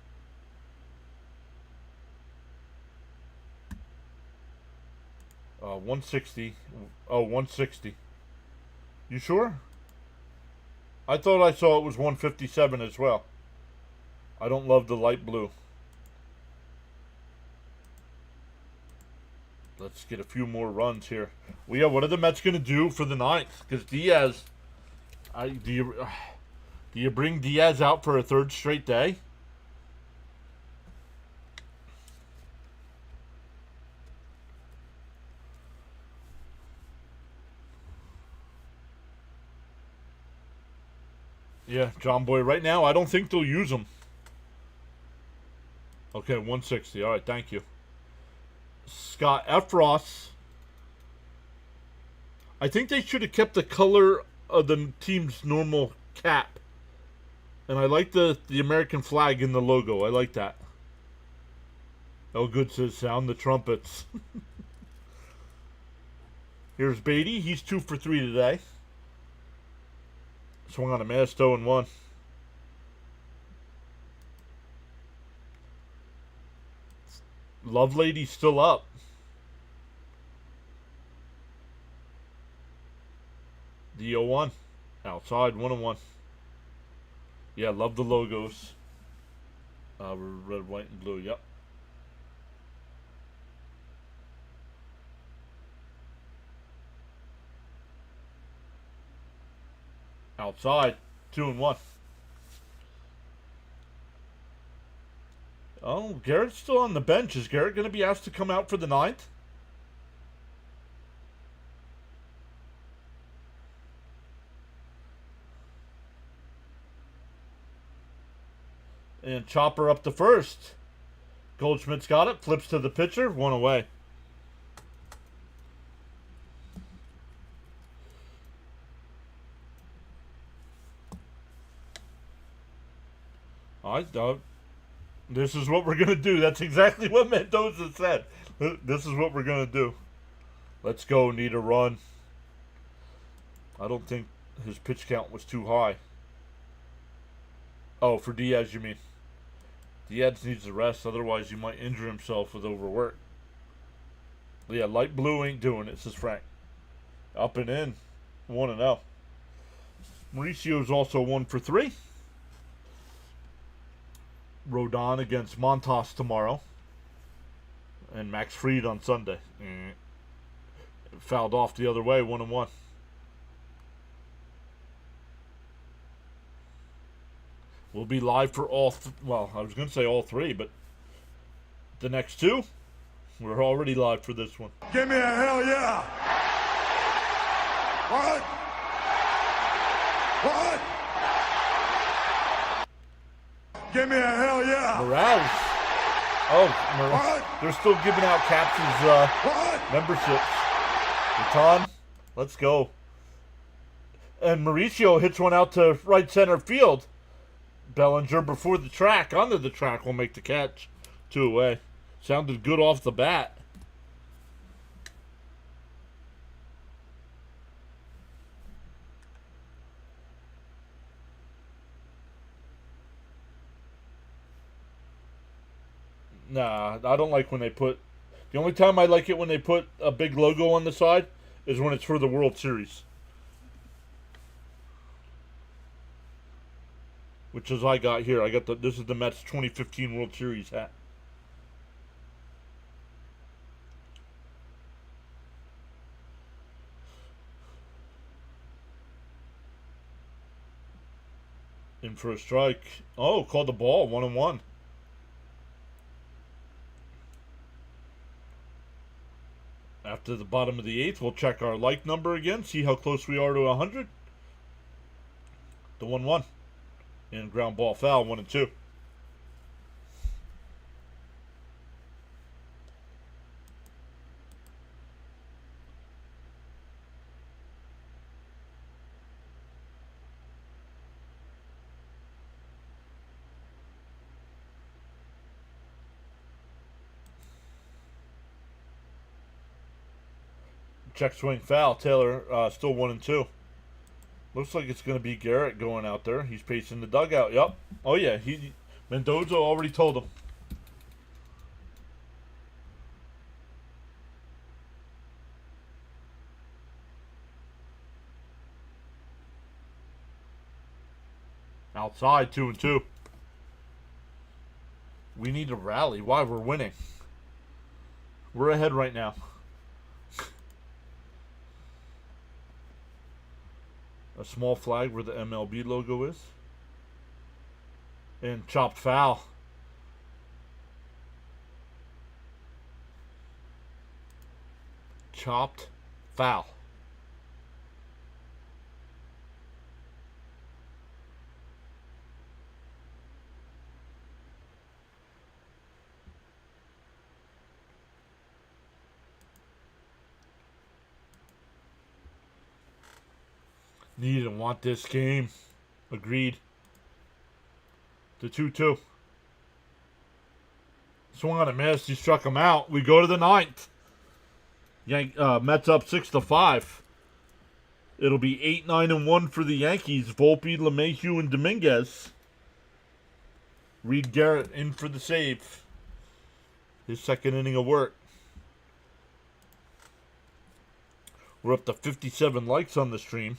[SPEAKER 1] $160. Oh, $160. You sure? I thought I saw it was $157 as well. I don't love the light blue. Let's get a few more runs here. Well, yeah, what are the Mets going to do for the 9th? Because Diaz, do you bring Diaz out for a 3rd straight day? Yeah, John Boy, right now, I don't think they'll use him. Okay, 160. All right, thank you. Scott Efros. I think they should have kept the color of the team's normal cap. And I like the American flag in the logo. I like that. Elgood says, sound the trumpets. Here's Beatty. He's 2 for 3 today. Swung on a miss, 0-1. Lovelady's still up. The 0-1. Outside, 1-1. Yeah, love the logos. Red, white, and blue, yep. Outside, 2-1. Oh, Garrett's still on the bench. Is Garrett going to be asked to come out for the 9th? And Chopper up to first. Goldschmidt's got it. Flips to the pitcher. 1 away. All right, this is what we're going to do. That's exactly what Mendoza said. This is what we're going to do. Let's go. Need a run. I don't think his pitch count was too high. Oh, for Diaz, you mean? Diaz needs to rest. Otherwise, he might injure himself with overwork. But yeah, light blue ain't doing it, says Frank. Up and in. 1-0. Mauricio's also 1 for 3. Rodon against Montas tomorrow. And Max Fried on Sunday. Fouled off the other way, 1-1. We'll be live for all, well, I was going to say all 3, but the next 2, we're already live for this one.
[SPEAKER 2] Give me a hell yeah! What? What? Give me a hell yeah.
[SPEAKER 1] Morales. Oh,
[SPEAKER 2] What?
[SPEAKER 1] they're still giving out Caps'
[SPEAKER 2] What?
[SPEAKER 1] memberships. Baton, let's go. And Mauricio hits one out to right center field. Bellinger before the track, onto the track, will make the catch. 2 away. Sounded good off the bat. Nah, I don't like when they put... The only time I like it when they put a big logo on the side is when it's for the World Series. Which is I got here. I got this is the Mets 2015 World Series hat. In for a strike. Oh, called the ball. 1-1. After the bottom of the 8th, we'll check our like number again. See how close we are to 100. The 1-1. And ground ball foul, 1-2. Check swing foul. Taylor still 1-2. Looks like it's going to be Garrett going out there. He's pacing the dugout. Yep. Oh, yeah. Mendoza already told him. Outside, 2-2. We need to rally. Why? We're winning. We're ahead right now. A small flag where the MLB logo is. And chopped foul. Chopped foul. Need and want this game. Agreed. The 2-2. Swung on a miss. He struck him out. We go to the 9th. Mets up 6-5. It'll be 8-9-1 for the Yankees. Volpe, LeMahieu, and Dominguez. Reed Garrett in for the save. His second inning of work. We're up to 57 likes on the stream.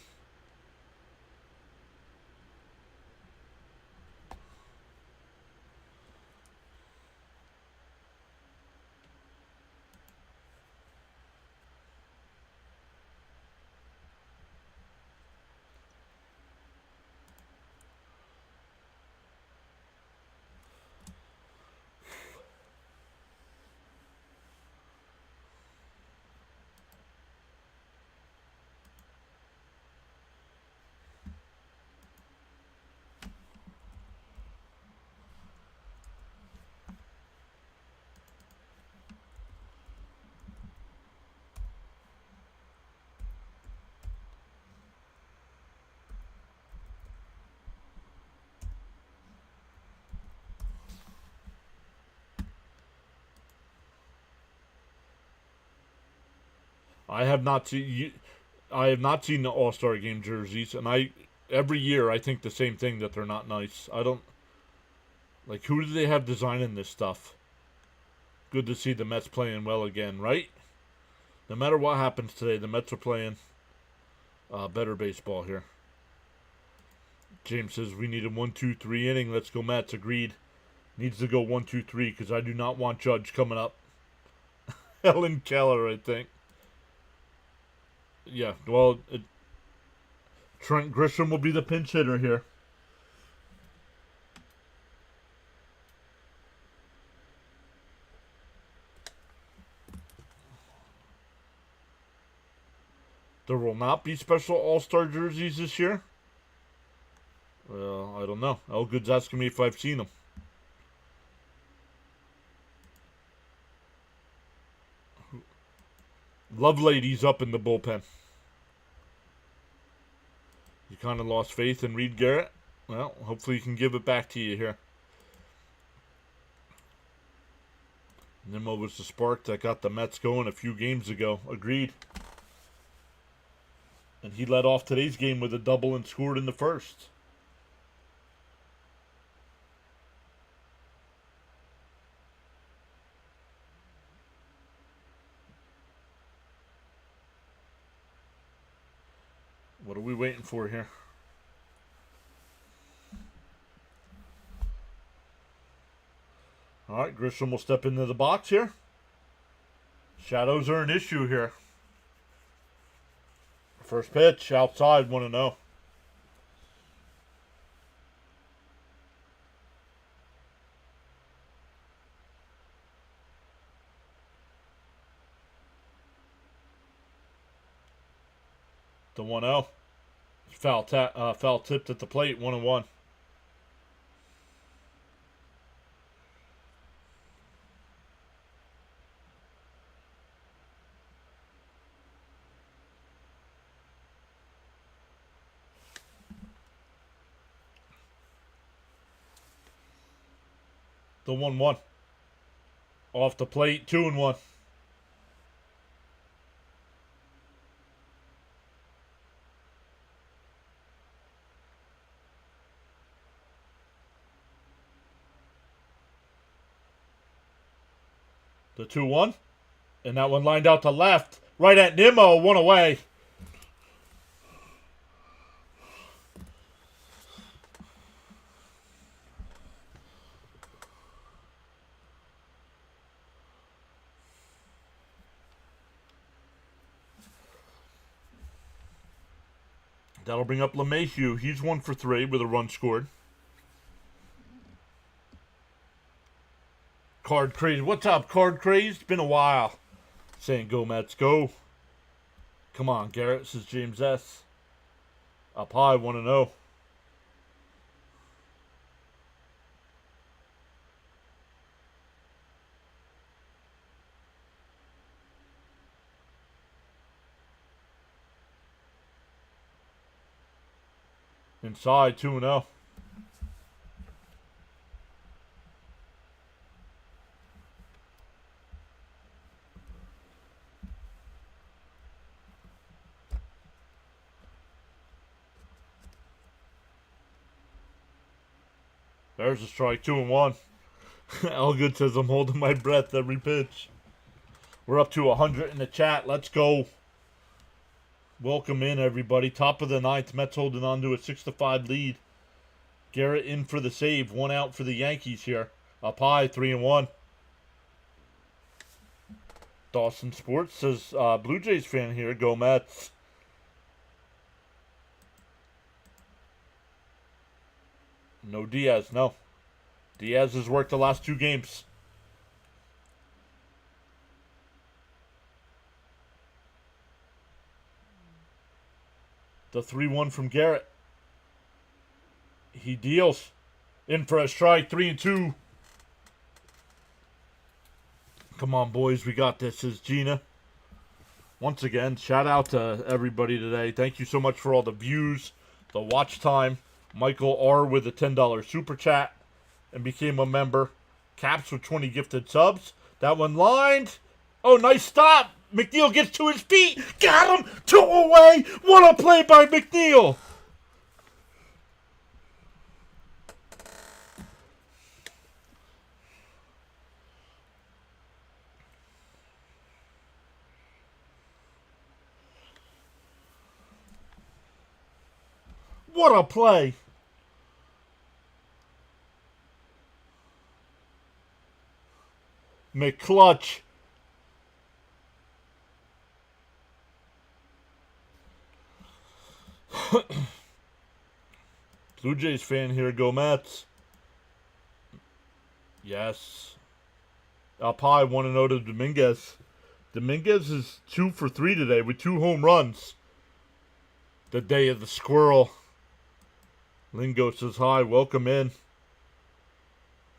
[SPEAKER 1] I have not seen the All-Star Game jerseys, and every year I think the same thing, that they're not nice. I don't like, who do they have designing this stuff? Good to see the Mets playing well again, right? No matter what happens today, the Mets are playing better baseball here. James says we need a 1-2-3 inning. Let's go Mets. Agreed. Needs to go 1-2-3 because I do not want Judge coming up. Helen Keller, I think. Yeah, well, Trent Grisham will be the pinch hitter here. There will not be special All-Star jerseys this year? Well, I don't know. Elgood's asking me if I've seen them. Lovelady's up in the bullpen. You kind of lost faith in Reed Garrett? Well, hopefully he can give it back to you here. Nimmo was the spark that got the Mets going a few games ago. Agreed. And he led off today's game with a double and scored in the first. What are we waiting for here? All right, Grisham will step into the box here. Shadows are an issue here. First pitch, outside, 1-0. The 1-0. Foul tipped at the plate, 1-1. The 1-1. Off the plate, 2-1. The 2-1. And that one lined out to left. Right at Nimmo, one away. That'll bring up LeMahieu. He's 1 for 3 with a run scored. Card Craze. What's up, Card Craze? It's been a while. Saying go Mets, go. Come on, Garrett, says James S. Up high, 1-0. Inside, 2-0. There's a strike, 2-1. Elgood says I'm holding my breath every pitch. We're up to 100 in the chat. Let's go. Welcome in, everybody. Top of the ninth. Mets holding on to a 6-5 lead. Garrett in for the save. 1 out for the Yankees here. Up high, 3-1. Dawson Sports says, Blue Jays fan here. Go Mets. No Diaz, no. Diaz has worked the last 2 games. The 3-1 from Garrett. He deals. In for a strike, 3-2. Come on, boys, we got this, says Gina. Once again, shout out to everybody today. Thank you so much for all the views, the watch time. Michael R. with a $10 super chat and became a member. Caps with 20 gifted subs. That one lined. Oh, nice stop. McNeil gets to his feet. Got him. 2 away. What a play by McNeil. What a play. McClutch. Blue Jays fan here. Go Mets. Yes. Up high, 1-0 to Dominguez. Dominguez is 2 for 3 today with 2 home runs. The day of the squirrel. Lingo says hi. Welcome in.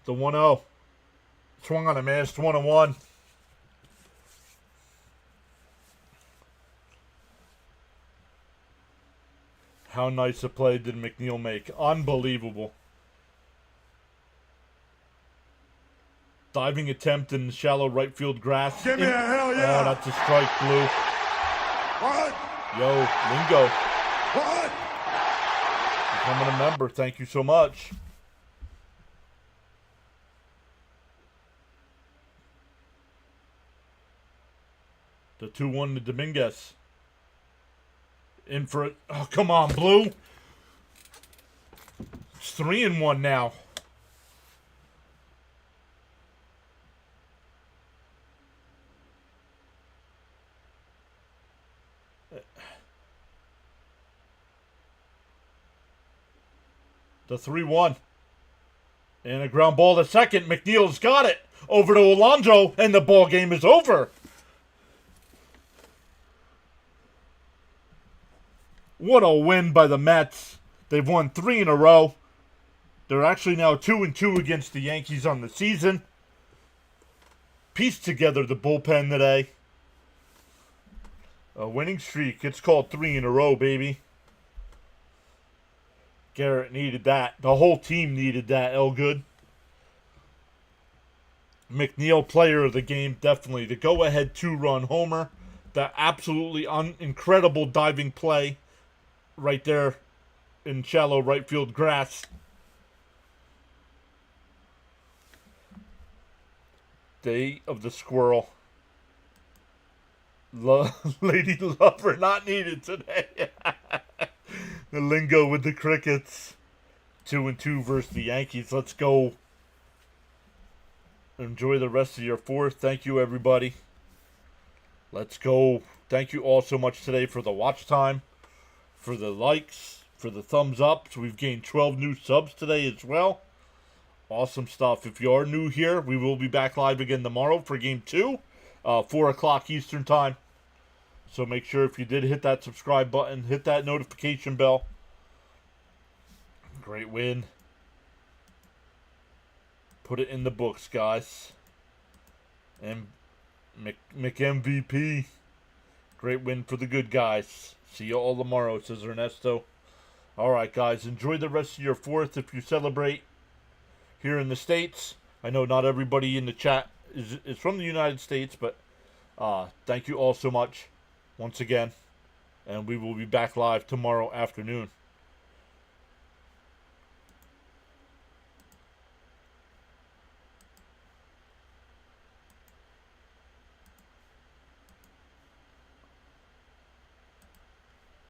[SPEAKER 1] The 1-0. Swung on a missed 1-1. How nice a play did McNeil make? Unbelievable. Diving attempt in the shallow right field grass.
[SPEAKER 2] Give me a hell yeah.
[SPEAKER 1] Oh, that's a strike, Blue.
[SPEAKER 2] What?
[SPEAKER 1] Yo, Lingo.
[SPEAKER 2] What?
[SPEAKER 1] Becoming a member. Thank you so much. The 2-1 to Dominguez. In for it. Oh, come on, Blue. It's 3-1 now. The 3-1. And a ground ball to second. McNeil's got it. Over to Alonso, and the ball game is over. What a win by the Mets. They've won 3 in a row. They're actually now 2-2 against the Yankees on the season. Pieced together the bullpen today. A winning streak. It's called 3 in a row, baby. Garrett needed that. The whole team needed that, Elgood. McNeil, player of the game, definitely. The go-ahead 2-run homer. The absolutely incredible diving play right there in shallow right field grass. Day of the squirrel. Lady Lover not needed today. The Lingo with the crickets. 2-2 versus the Yankees. Let's go. Enjoy the rest of your 4th. Thank you, everybody. Let's go. Thank you all so much today for the watch time, for the likes, for the thumbs up. So we've gained 12 new subs today as well. Awesome stuff. If you are new here, we will be back live again tomorrow for Game 2, 4 o'clock Eastern Time. So make sure if you did hit that subscribe button, hit that notification bell. Great win. Put it in the books, guys. And McMVP. Great win for the good guys. See you all tomorrow, says Ernesto. All right, guys. Enjoy the rest of your 4th if you celebrate here in the States. I know not everybody in the chat is from the United States, but thank you all so much once again. And we will be back live tomorrow afternoon.